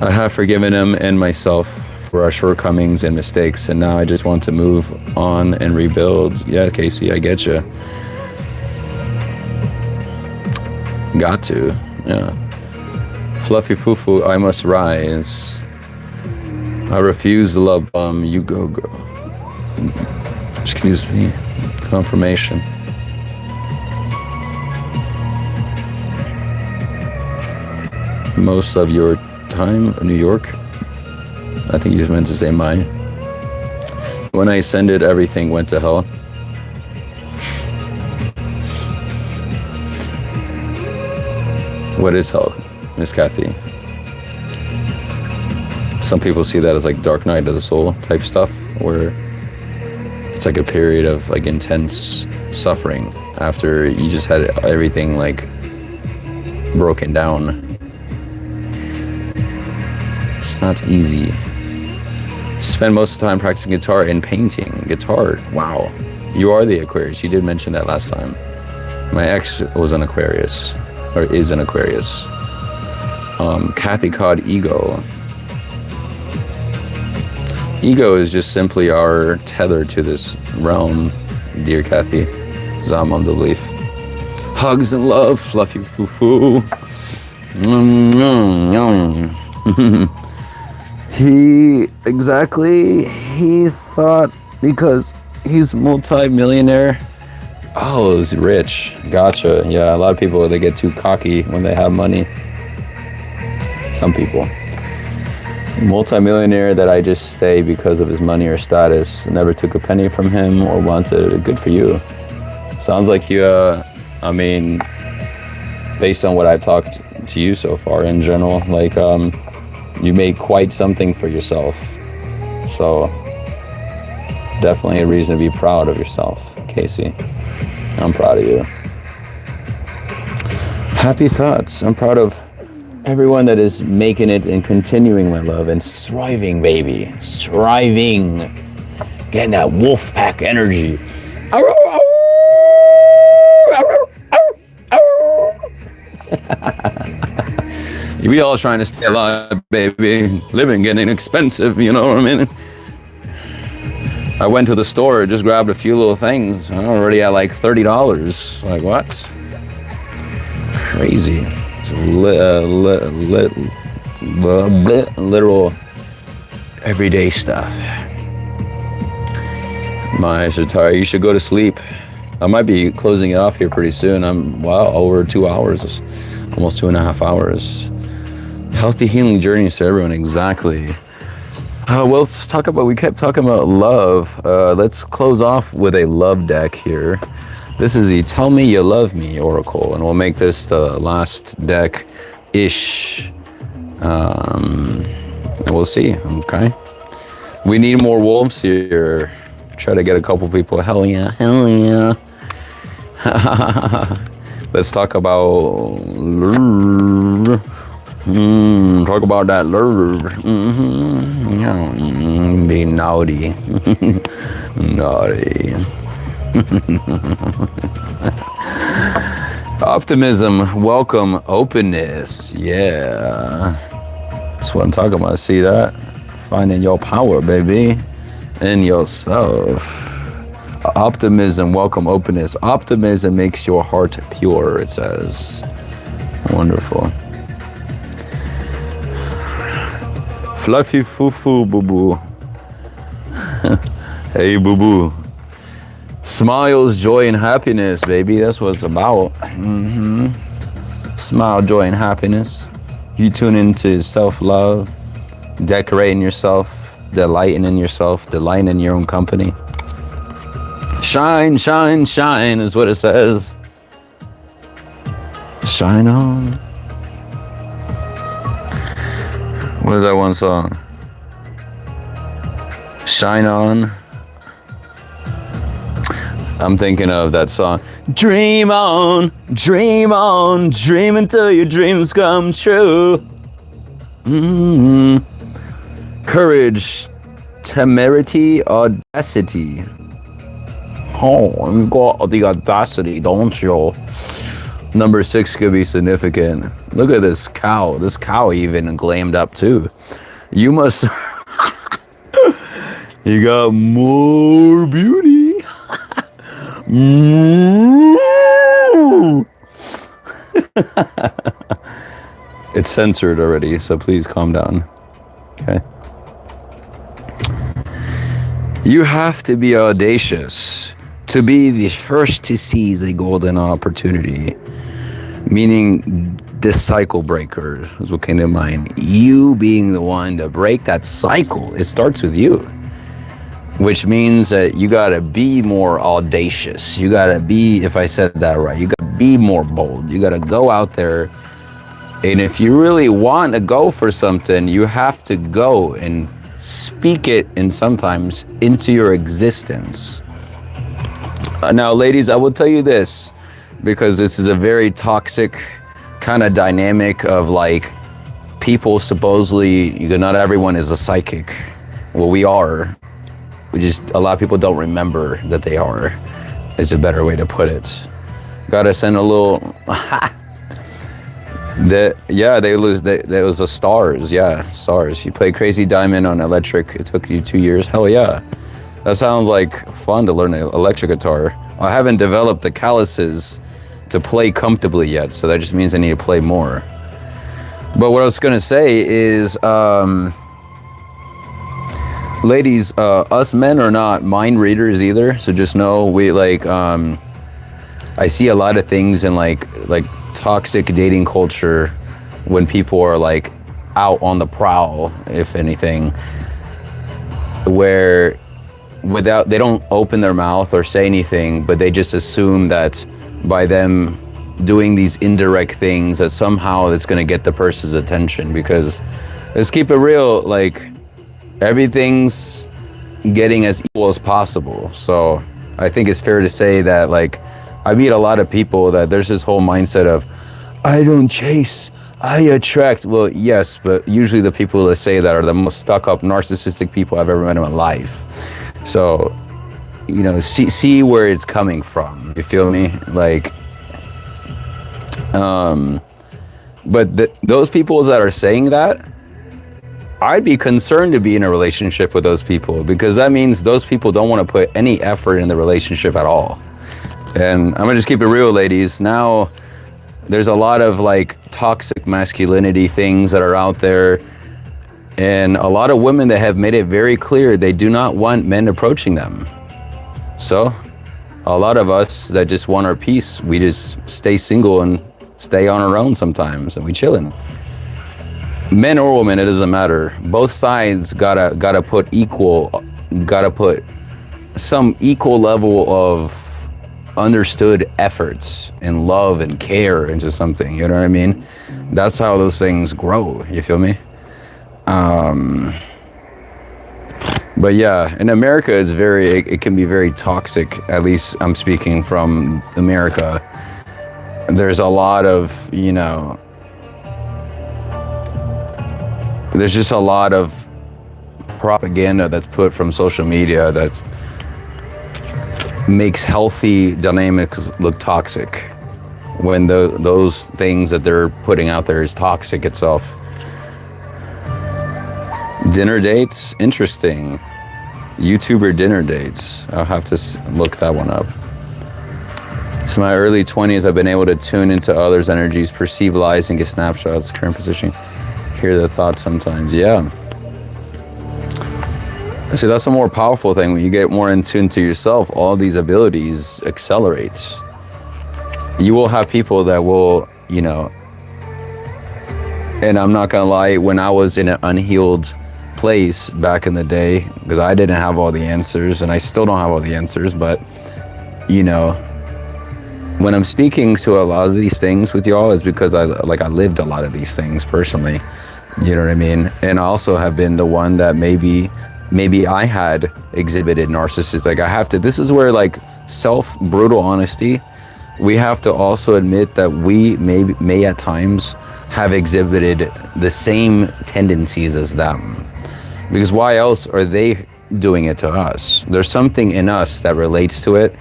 I have forgiven him and myself for our shortcomings and mistakes, and now I just want to move on and rebuild. Yeah, Casey, I get you. Got to, yeah. Fluffy fufu, I must rise. I refuse the love bomb. You go, girl. Excuse me. Confirmation. Most of your time in New York. I think you meant to say mine. When I ascended, everything went to hell. What is hell, Miss Kathy? Some people see that as like Dark Night of the Soul type stuff, where it's like a period of like intense suffering after you just had everything like broken down. It's not easy. Spend most of the time practicing guitar and painting. Guitar, wow. You are the Aquarius. You did mention that last time. My ex was an Aquarius, or is an Aquarius. Kathy called ego. Ego is just simply our tether to this realm, dear Kathy. I'm on the belief. Hugs and love, fluffy foo-foo. He thought because he's multi-millionaire. Oh, he's rich. Gotcha. Yeah, a lot of people, they get too cocky when they have money. Some people. Multi-millionaire that I just stay because of his money or status. Never took a penny from him or wanted it. Good for you. Sounds like you, I mean, based on what I've talked to you so far in general, like, you made quite something for yourself. So, definitely a reason to be proud of yourself, Casey. I'm proud of you. Happy thoughts. I'm proud of everyone that is making it and continuing, my love, and striving, baby. Striving. Getting that wolf pack energy. We all trying to stay alive, baby. Living getting expensive, you know what I mean? I went to the store, just grabbed a few little things. I'm already at like $30. Like, what? Crazy. Literal everyday stuff. My eyes are tired. You should go to sleep. I might be closing it off here pretty soon. I'm, wow, over 2 hours. Almost 2.5 hours. Healthy healing journeys to everyone, exactly. Well, let's talk about, we kept talking about love. Let's close off with a love deck here. This is the Tell Me You Love Me Oracle, and we'll make this the last deck-ish. And we'll see, okay? We need more wolves here. Try to get a couple people, hell yeah, hell yeah. Let's talk about talk about that be naughty. Naughty. Optimism, welcome, openness. Yeah, that's what I'm talking about. See that? Finding your power, baby, in yourself. Optimism, welcome, openness. Optimism makes your heart pure, it says. Wonderful. Fluffy foo-foo, boo-boo. Hey, boo-boo. Smiles, joy, and happiness, baby. That's what it's about. Smile, joy, and happiness. You tune into self-love, decorating yourself, delighting in yourself, delighting in your own company. Shine, shine, shine is what it says. Shine on. What is that one song? Shine on. I'm thinking of that song. Dream on, dream on, dream until your dreams come true. Courage, temerity, audacity. Oh, you got the audacity, don't you? Number 6 could be significant. Look at this cow. This cow even glammed up too. You must... You got more beauty. It's censored already, so please calm down. Okay. You have to be audacious to be the first to seize a golden opportunity, meaning the cycle breaker is what came to mind. You being the one to break that cycle. It starts with you, which means that you gotta be more audacious. You gotta be, if I said that right, you gotta be more bold. You gotta go out there, and if you really want to go for something, you have to go and speak it, and sometimes into your existence. Now, ladies, I will tell you this, because this is a very toxic kind of dynamic of like people supposedly, not everyone is a psychic. Well, we are. We just, a lot of people don't remember that they are, is a better way to put it. Gotta send a little, that was a stars, yeah, stars. You played Crazy Diamond on electric, it took you 2 years, hell yeah. That sounds like fun to learn an electric guitar. I haven't developed the calluses to play comfortably yet, so that just means I need to play more. But what I was gonna say is, ladies, us men are not mind readers either, so just know we like, I see a lot of things in like toxic dating culture when people are like out on the prowl, if anything, where they don't open their mouth or say anything, but they just assume that by them doing these indirect things that somehow it's going to get the person's attention. Because let's keep it real, like everything's getting as equal as possible. So I think it's fair to say that, like, I meet a lot of people that there's this whole mindset of, I don't chase, I attract. Well, yes, but usually the people that say that are the most stuck up narcissistic people I've ever met in my life. So, you know, see where it's coming from. You feel me? Like, but those people that are saying that, I'd be concerned to be in a relationship with those people, because that means those people don't want to put any effort in the relationship at all. And I'm gonna just keep it real, ladies. Now, there's a lot of like toxic masculinity things that are out there, and a lot of women that have made it very clear they do not want men approaching them. So a lot of us that just want our peace, we just stay single and stay on our own sometimes, and we chilling. Men or women, it doesn't matter. Both sides gotta put some equal level of understood efforts and love and care into something. You know what I mean? That's how those things grow. You feel me? But yeah, in America, it can be very toxic. At least I'm speaking from America. There's a lot of, there's just a lot of propaganda that's put from social media that makes healthy dynamics look toxic, when those things that they're putting out there is toxic itself. Dinner dates, interesting. YouTuber dinner dates. I'll have to look that one up. So my early 20s, I've been able to tune into others' energies, perceive lies, and get snapshots, current position, hear their thoughts sometimes. Yeah. See, that's a more powerful thing. When you get more in tune to yourself, all these abilities accelerate. You will have people that will, and I'm not gonna lie, when I was in an unhealed place back in the day, because I didn't have all the answers, and I still don't have all the answers, but when I'm speaking to a lot of these things with y'all, is because I lived a lot of these things personally. You know what I mean? And I also have been the one that maybe I had exhibited narcissistic. This is where brutal honesty, we have to also admit that we may at times have exhibited the same tendencies as them. Because why else are they doing it to us? There's something in us that relates to it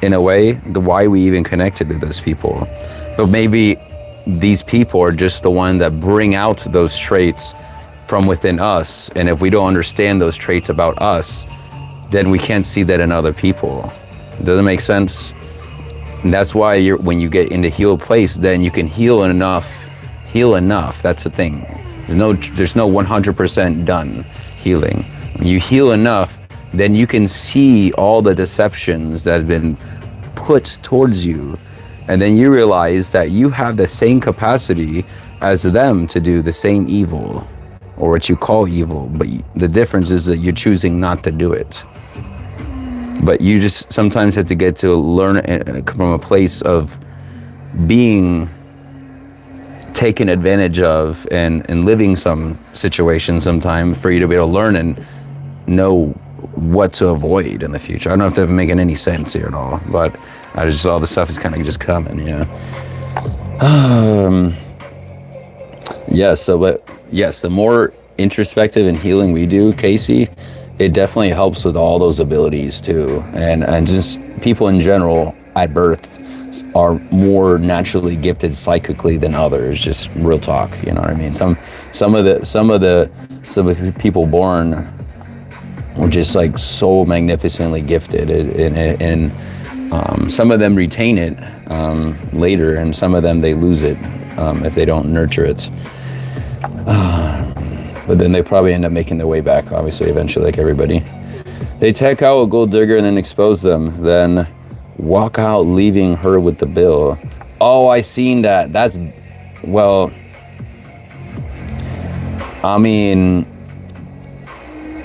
in a way, why we even connected to those people. But maybe these people are just the one that bring out those traits from within us, and if we don't understand those traits about us, then we can't see that in other people. Does it make sense? And that's why when you get into healed place, then you can heal enough. That's the thing. There's no 100% done healing. When you heal enough, then you can see all the deceptions that have been put towards you, and then you realize that you have the same capacity as them to do the same evil, or what you call evil, but the difference is that you're choosing not to do it. But you just sometimes have to get to learn from a place of being taken advantage of and living some situations sometimes for you to be able to learn and know what to avoid in the future. I don't know if that's making any sense here at all, but I just, all the stuff is kind of just coming, Yes, the more introspective and healing we do, Casey, it definitely helps with all those abilities too. And just people in general at birth are more naturally gifted psychically than others. Just real talk, you know what I mean? Some of the people born were just so magnificently gifted, and some of them retain it later, and some of them they lose it if they don't nurture it. But then they probably end up making their way back, obviously, eventually, like everybody. They take out a gold digger and then expose them, then walk out, leaving her with the bill. Oh, I seen that. That's, well, I mean,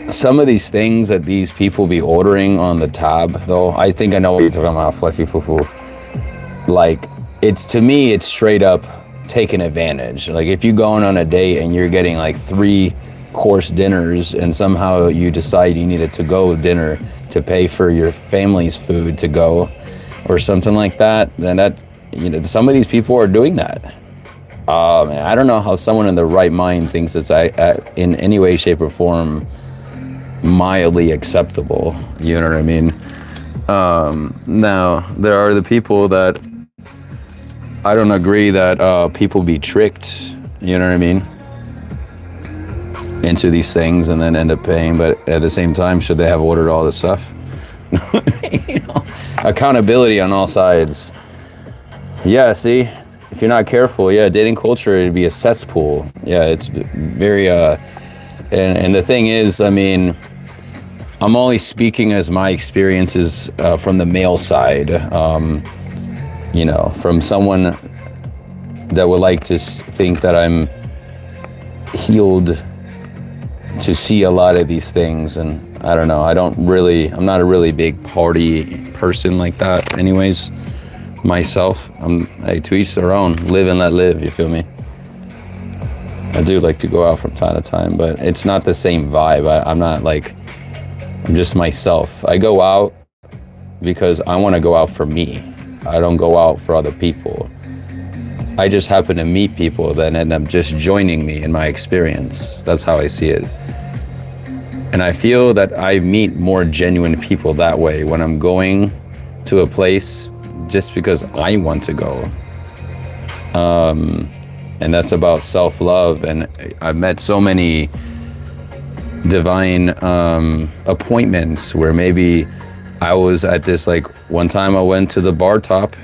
some of these things that these people be ordering on the tab, though, I think I know what you're talking about, fluffy fufu. To me, it's straight up taking advantage. If you're going on a date and you're getting 3-course dinners, and somehow you decide you need a to-go dinner to pay for your family's food to go, or something like that, then some of these people are doing that. Man, I don't know how someone in their right mind thinks it's in any way, shape, or form mildly acceptable. You know what I mean? Now, there are the people that I don't agree that people be tricked, you know what I mean, into these things and then end up paying. But at the same time, should they have ordered all this stuff? Accountability on all sides. Yeah, see, if you're not careful, dating culture, it'd be a cesspool. Yeah, it's very, and the thing is, I mean, I'm only speaking as my experiences from the male side, from someone that would like to think that I'm healed to see a lot of these things. And I don't know, I'm not a really big party person like that anyways, myself. Hey, to each their own, live and let live, you feel me? I do like to go out from time to time, but it's not the same vibe. I'm not like, I'm just myself. I go out because I want to go out for me. I don't go out for other people. I just happen to meet people that end up just joining me in my experience. That's how I see it. And I feel that I meet more genuine people that way when I'm going to a place just because I want to go. And that's about self-love. And I've met so many divine appointments where maybe I was at this, like one time I went to the bar top.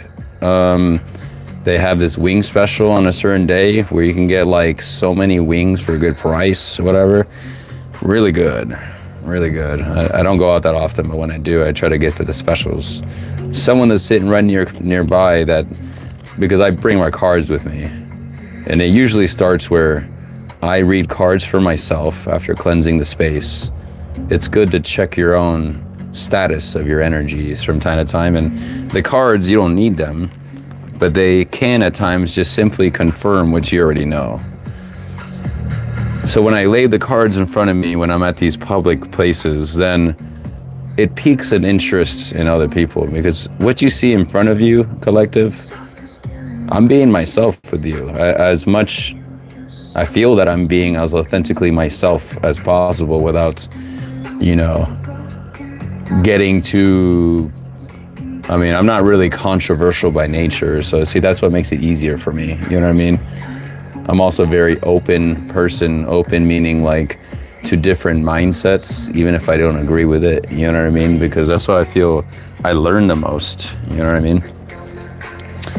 They have this wing special on a certain day where you can get like so many wings for a good price, whatever. Really good, really good. I don't go out that often, but when I do, I try to get to the specials. Someone that's sitting right nearby, that, because I bring my cards with me, and it usually starts where I read cards for myself after cleansing the space. It's good to check your own status of your energies from time to time, and the cards, you don't need them, but they can at times just simply confirm what you already know. So when I lay the cards in front of me when I'm at these public places, then it piques an interest in other people, because what you see in front of you, collective, I'm being myself with you. As much, I feel that I'm being as authentically myself as possible without, you know, getting too, I mean, I'm not really controversial by nature. So see, that's what makes it easier for me. You know what I mean? I'm also a very open person, open meaning like to different mindsets, even if I don't agree with it. You know what I mean? Because that's what I feel I learn the most. You know what I mean?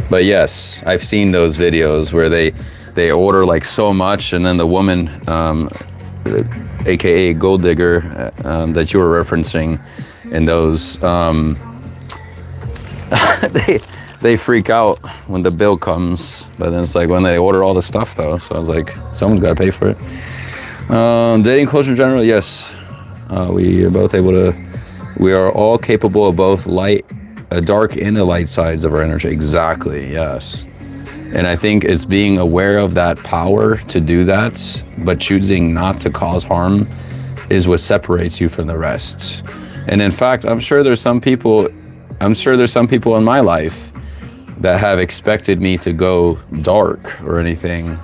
But yes, I've seen those videos where they order like so much, and then the woman, aka gold digger, that you were referencing in those, they freak out when the bill comes. But then it's like when they order all the stuff though. So I was like, someone's got to pay for it. Dating culture in general, yes. We are both able to, we are all capable of both dark and the light sides of our energy. Exactly, yes. And I think it's being aware of that power to do that, but choosing not to cause harm is what separates you from the rest. And in fact, I'm sure there's some people in my life that have expected me to go dark or anything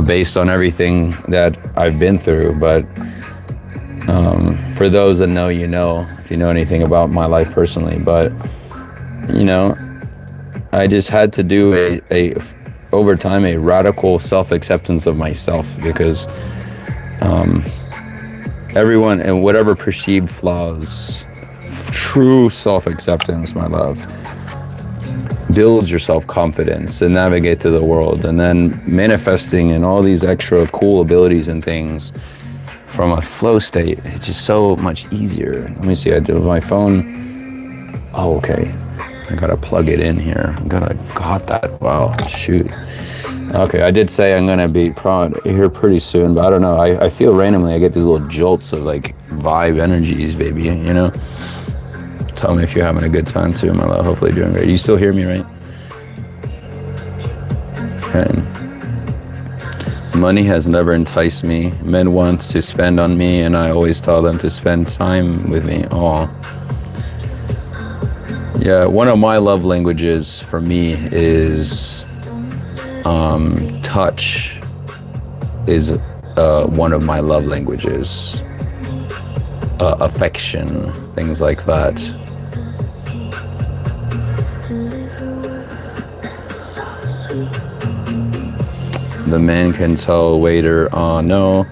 based on everything that I've been through. But for those that know, you know, if you know anything about my life personally. But, you know, I just had to do over time, a radical self-acceptance of myself, because everyone and whatever perceived flaws, true self-acceptance, my love, builds your self-confidence and navigate through the world, and then manifesting in all these extra cool abilities and things from a flow state. It's just so much easier. Let me see, I did with my phone. Oh, okay. I gotta plug it in here. Got that. Wow, shoot. Okay, I did say I'm gonna be here pretty soon, but I don't know. I feel randomly I get these little jolts of like vibe energies, baby, you know? Tell me if you're having a good time too, my love. Hopefully you're doing great. You still hear me, right? Okay. Money has never enticed me. Men want to spend on me, and I always tell them to spend time with me. Aw. Yeah, one of my love languages for me is touch is one of my love languages. Affection, things like that. The man can tell waiter, oh no,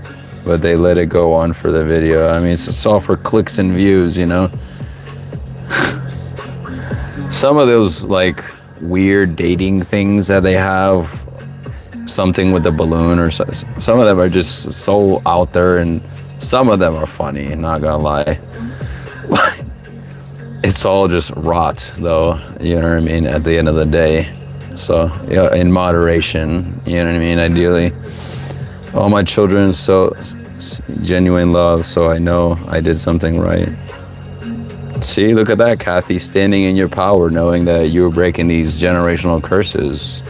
but they let it go on for the video. I mean, it's all for clicks and views, you know? Some of those like weird dating things that they have, something with the balloon or so, some of them are just so out there, and some of them are funny, not gonna lie. It's all just rot though, you know what I mean, at the end of the day. So yeah, in moderation, you know what I mean, ideally. All my children so genuine love, so I know I did something right. See, look at that, Kathy, standing in your power, knowing that you were breaking these generational curses.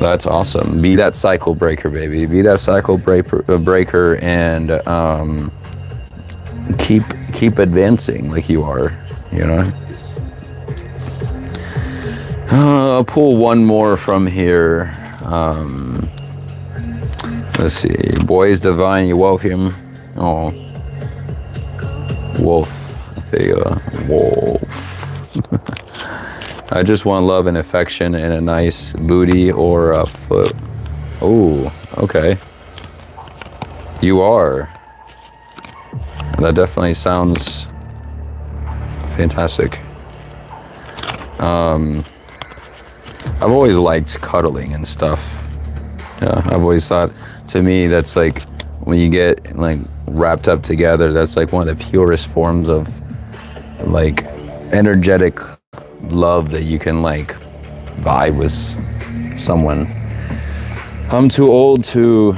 That's awesome. Be that cycle breaker, baby. Be that cycle breaker, and keep advancing like you are, you know. I'll pull one more from here. Let's see. Boys divine, you welcome. Oh, wolf. Wolf. I just want love and affection and a nice booty or a foot. Oh, okay. You are. That definitely sounds fantastic. I've always liked cuddling and stuff. Yeah, I've always thought, to me, that's like when you get like wrapped up together, that's like one of the purest forms of like energetic love that you can like vibe with someone. I'm too old to,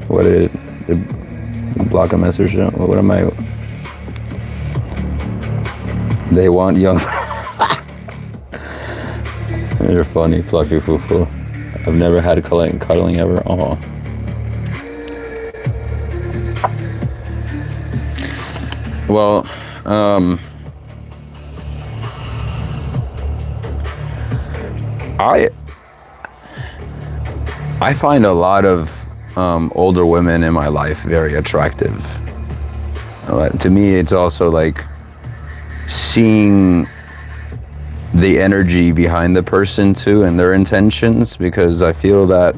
what did it block a message? What am I? They want young. You're funny, fluffy foo-foo. I've never had cuddling ever. Oh. Well, I find a lot of older women in my life very attractive. To me, it's also like seeing the energy behind the person too and their intentions, because I feel that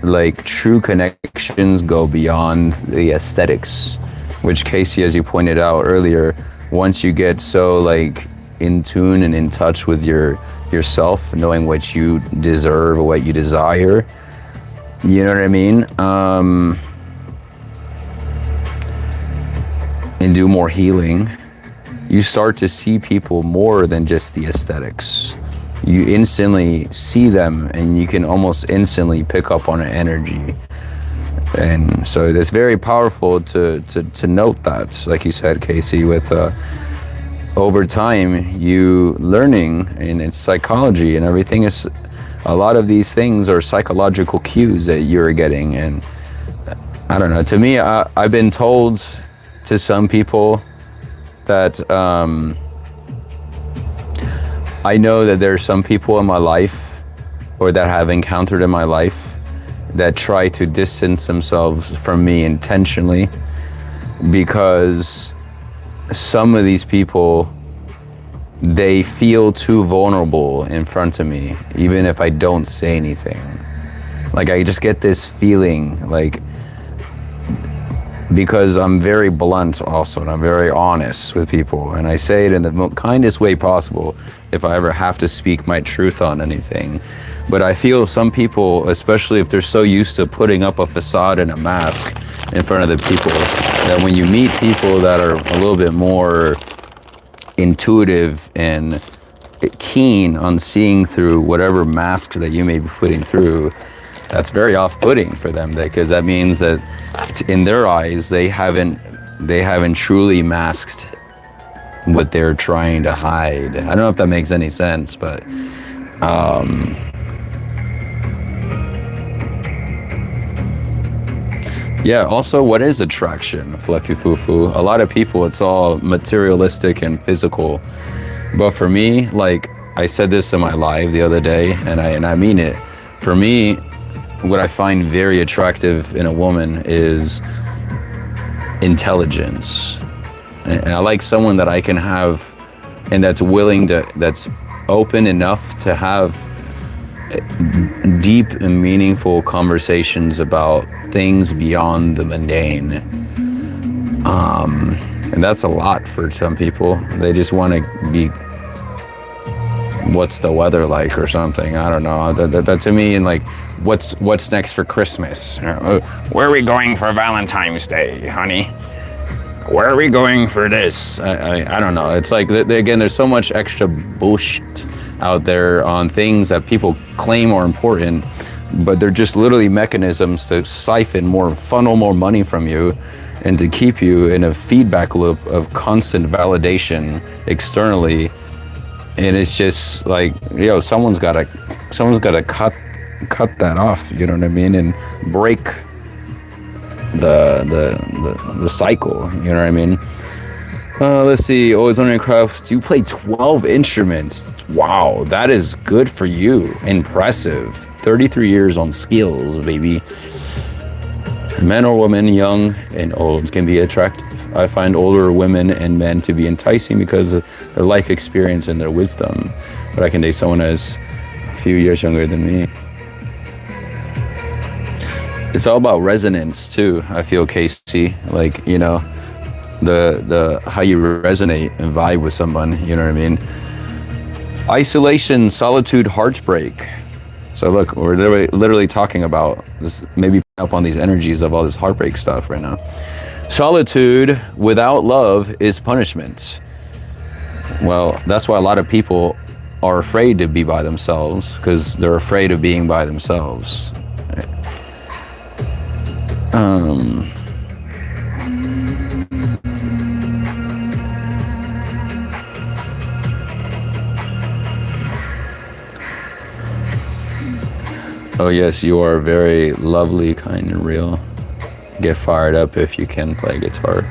like true connections go beyond the aesthetics, which Casey, as you pointed out earlier, once you get so like in tune and in touch with yourself, knowing what you deserve or what you desire, you know what I mean, and do more healing, you start to see people more than just the aesthetics. You instantly see them and you can almost instantly pick up on an energy. And so it's very powerful to note that, like you said, Casey, with over time, you learning, and it's psychology and everything is, a lot of these things are psychological cues that you're getting. And I don't know, to me, I've been told to some people that I know that there are some people in my life, or that have encountered in my life, that try to distance themselves from me intentionally, because some of these people, they feel too vulnerable in front of me, even if I don't say anything. Like, I just get this feeling, like, because I'm very blunt also, and I'm very honest with people, and I say it in the kindest way possible if I ever have to speak my truth on anything. But I feel some people, especially if they're so used to putting up a facade and a mask in front of the people, that when you meet people that are a little bit more intuitive and keen on seeing through whatever mask that you may be putting through, that's very off-putting for them, because that means that in their eyes they haven't truly masked what they're trying to hide. I don't know if that makes any sense, but yeah, also, what is attraction, Fluffy Foo-Foo? A lot of people, it's all materialistic and physical. But for me, like, I said this in my live the other day, and I mean it. For me, what I find very attractive in a woman is intelligence. And I like someone that I can have, and that's willing to, that's open enough to have deep and meaningful conversations about things beyond the mundane. And that's a lot for some people. They just want to be, what's the weather like or something. I don't know. That to me, and like, what's next for Christmas? Where are we going for Valentine's Day, honey? Where are we going for this? I don't know. It's like, again, there's so much extra bullshit out there on things that people claim are important, but they're just literally mechanisms to funnel more money from you, and to keep you in a feedback loop of constant validation externally. And it's just like, someone's gotta cut that off, you know what I mean, and break the cycle, you know what I mean. Let's see. Always wondering, Kraft, you play 12 instruments. Wow, that is good for you. Impressive. 33 years on skills, baby. Men or women, young and old, can be attractive. I find older women and men to be enticing because of their life experience and their wisdom. But I can date someone as a few years younger than me. It's all about resonance too, I feel, Casey. Like, the how you resonate and vibe with someone, you know what I mean? Isolation, solitude, heartbreak. So look, we're literally talking about this, maybe up on these energies of all this heartbreak stuff right now. Solitude without love is punishment. Well, that's why a lot of people are afraid to be by themselves, because they're afraid of being by themselves. Oh yes, you are very lovely, kind, and real. Get fired up if you can play guitar.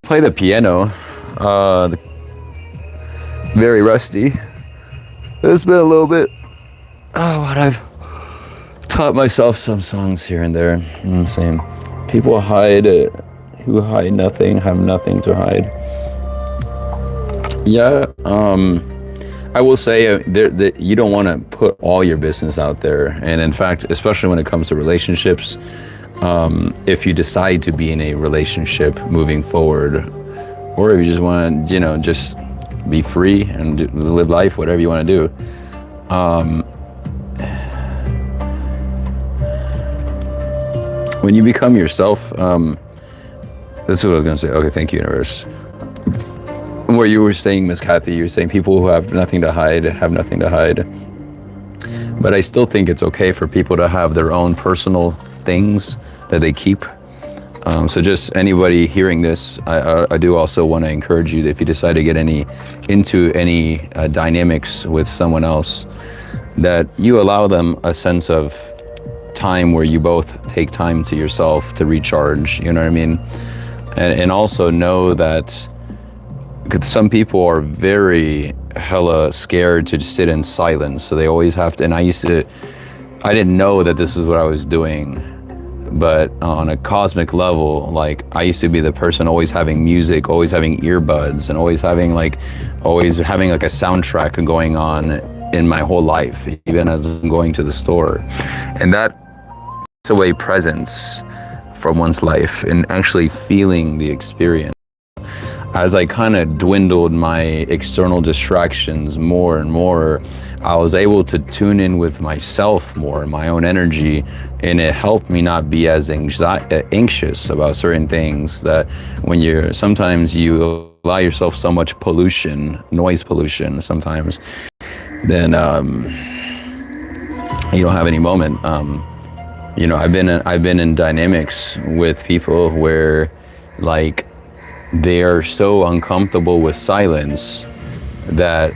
Play the piano. Very rusty. It's been a little bit. What I've taught myself some songs here and there. I'm saying, people who hide nothing have nothing to hide. Yeah. I will say that you don't want to put all your business out there, and in fact, especially when it comes to relationships, if you decide to be in a relationship moving forward, or if you just want to, just be free and live life, whatever you want to do. When you become yourself, that's what I was going to say. Okay, thank you, universe. What you were saying, Miss Kathy, you were saying people who have nothing to hide have nothing to hide. But I still think it's okay for people to have their own personal things that they keep. So just anybody hearing this, I do also want to encourage you that if you decide to get into any dynamics with someone else, that you allow them a sense of time where you both take time to yourself to recharge, you know what I mean? And also know that, because some people are very hella scared to just sit in silence, so they always have to, and I didn't know that this is what I was doing, but on a cosmic level, like, I used to be the person always having music, always having earbuds, and always having like a soundtrack going on in my whole life, even as I'm going to the store. And that takes away presence from one's life and actually feeling the experience. As I kind of dwindled my external distractions more and more, I was able to tune in with myself more, my own energy, and it helped me not be as anxious about certain things. That when sometimes you allow yourself so much pollution, noise pollution sometimes, then you don't have any moment. I've been in dynamics with people where, like, they are so uncomfortable with silence that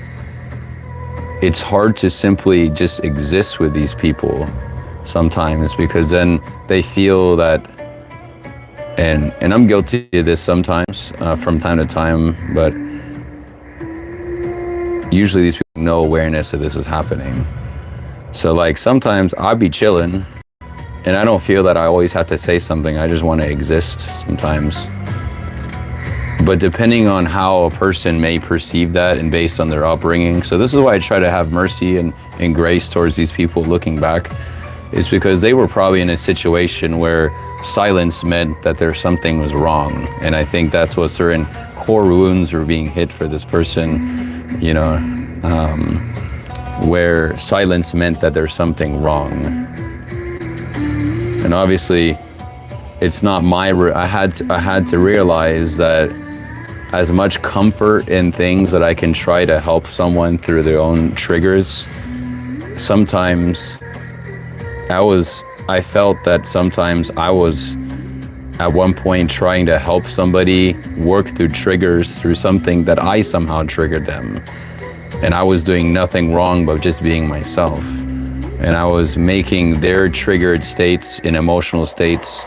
it's hard to simply just exist with these people sometimes, because then they feel that, and I'm guilty of this sometimes, from time to time, but usually these people have no awareness that this is happening. So like sometimes I'll be chilling and I don't feel that I always have to say something. I just want to exist sometimes. But depending on how a person may perceive that and based on their upbringing. So this is why I try to have mercy and grace towards these people looking back, is because they were probably in a situation where silence meant that something was wrong. And I think that's what certain core wounds were being hit for this person, where silence meant that there's something wrong. And obviously it's not I had to realize that as much comfort in things that I can try to help someone through their own triggers. Sometimes I felt that sometimes I was at one point trying to help somebody work through triggers through something that I somehow triggered them. And I was doing nothing wrong but just being myself. And I was making their triggered states and emotional states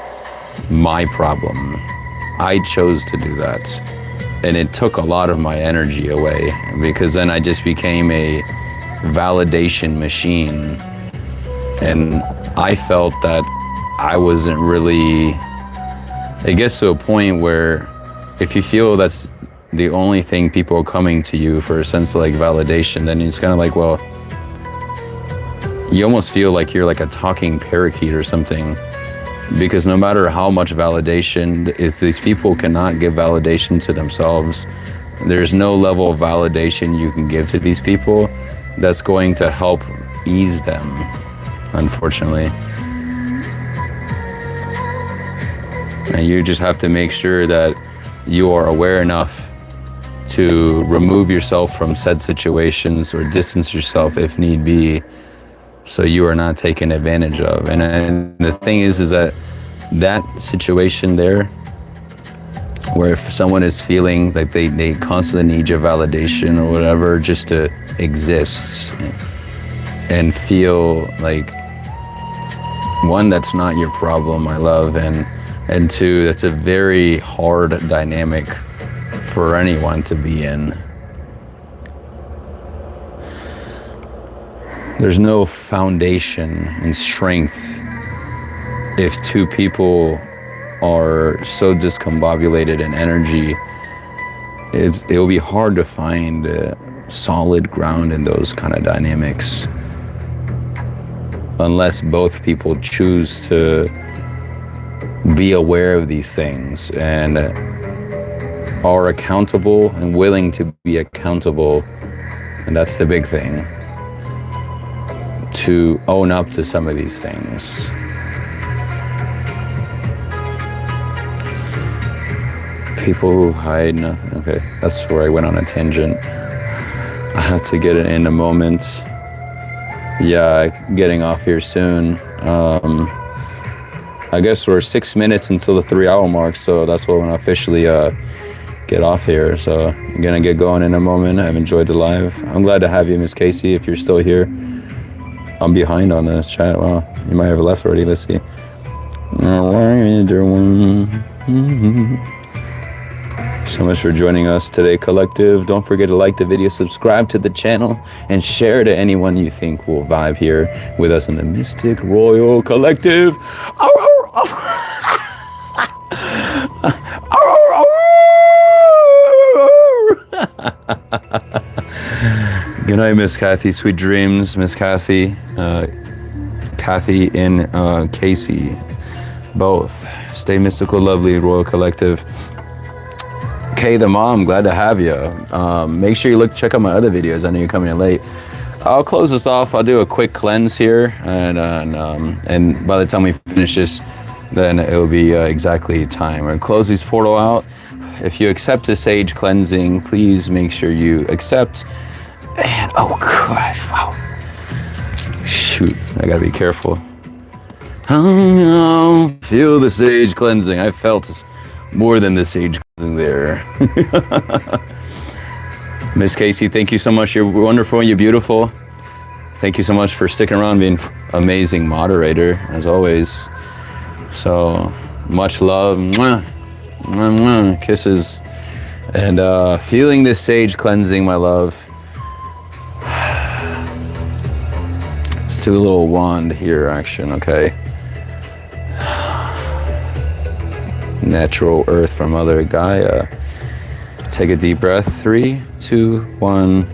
my problem. I chose to do that. And it took a lot of my energy away, because then I just became a validation machine. And I felt that I wasn't really, it gets to a point where if you feel that's the only thing people are coming to you for a sense of like validation, then it's kind of like, well, you almost feel like you're like a talking parakeet or something. Because no matter how much validation, these people cannot give validation to themselves. There's no level of validation you can give to these people that's going to help ease them, unfortunately. And you just have to make sure that you are aware enough to remove yourself from said situations or distance yourself if need be, so you are not taken advantage of. And the thing is that situation there, where if someone is feeling like they constantly need your validation or whatever just to exist and feel like, one, that's not your problem, my love, and two, that's a very hard dynamic for anyone to be in. There's no foundation and strength if two people are so discombobulated in energy. It will be hard to find solid ground in those kind of dynamics, unless both people choose to be aware of these things and are accountable and willing to be accountable. And that's the big thing, to own up to some of these things. People who hide nothing. Okay, that's where I went on a tangent. I have to get it in a moment. Yeah, getting off here soon. I guess we're 6 minutes until the 3-hour mark, so that's when I officially get off here. So I'm gonna get going in a moment. I've enjoyed the live. I'm glad to have you, Miss Casey, if you're still here. I'm behind on this chat. Wow, you might have left already. Let's see. So much for joining us today, collective. Don't forget to like the video, subscribe to the channel, and share to anyone you think will vibe here with us in the Mystic Royal Collective. Good night, Miss Kathy. Sweet dreams, Miss Kathy. Kathy and Casey, both. Stay mystical, lovely, Royal Collective. Kay the mom, glad to have you. Make sure you check out my other videos. I know you're coming in late. I'll close this off. I'll do a quick cleanse here, and by the time we finish this, then it will be exactly time. We're gonna close this portal out. If you accept the sage cleansing, please make sure you accept. And oh gosh, wow. Shoot, I gotta be careful. Oh, feel the sage cleansing. I felt more than the sage cleansing there. Miss Casey, thank you so much. You're wonderful. You're beautiful. Thank you so much for sticking around, being amazing moderator as always. So much love. Mwah. Mwah, mwah. Kisses. And feeling this sage cleansing, my love. Let's do a little wand here action, okay? Natural earth from Mother Gaia. Take a deep breath. 3, 2, 1.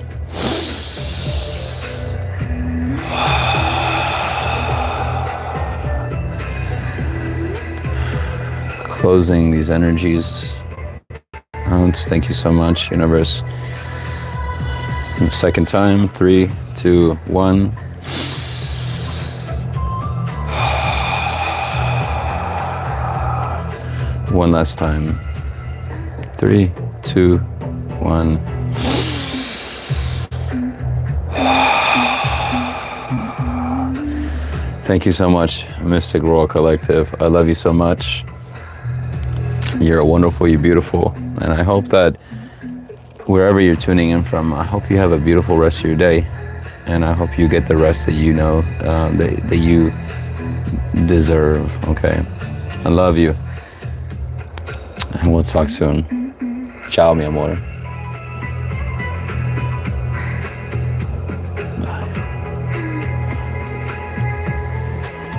Closing these energies out. Thank you so much, universe. Second time. 3, 2, 1. One last time. 3, 2, 1. Thank you so much, Mystic Royal Collective. I love you so much. You're wonderful, you're beautiful. And I hope that wherever you're tuning in from, I hope you have a beautiful rest of your day. And I hope you get the rest that you know that you deserve, okay? I love you. And we'll talk soon. Ciao, mi amore.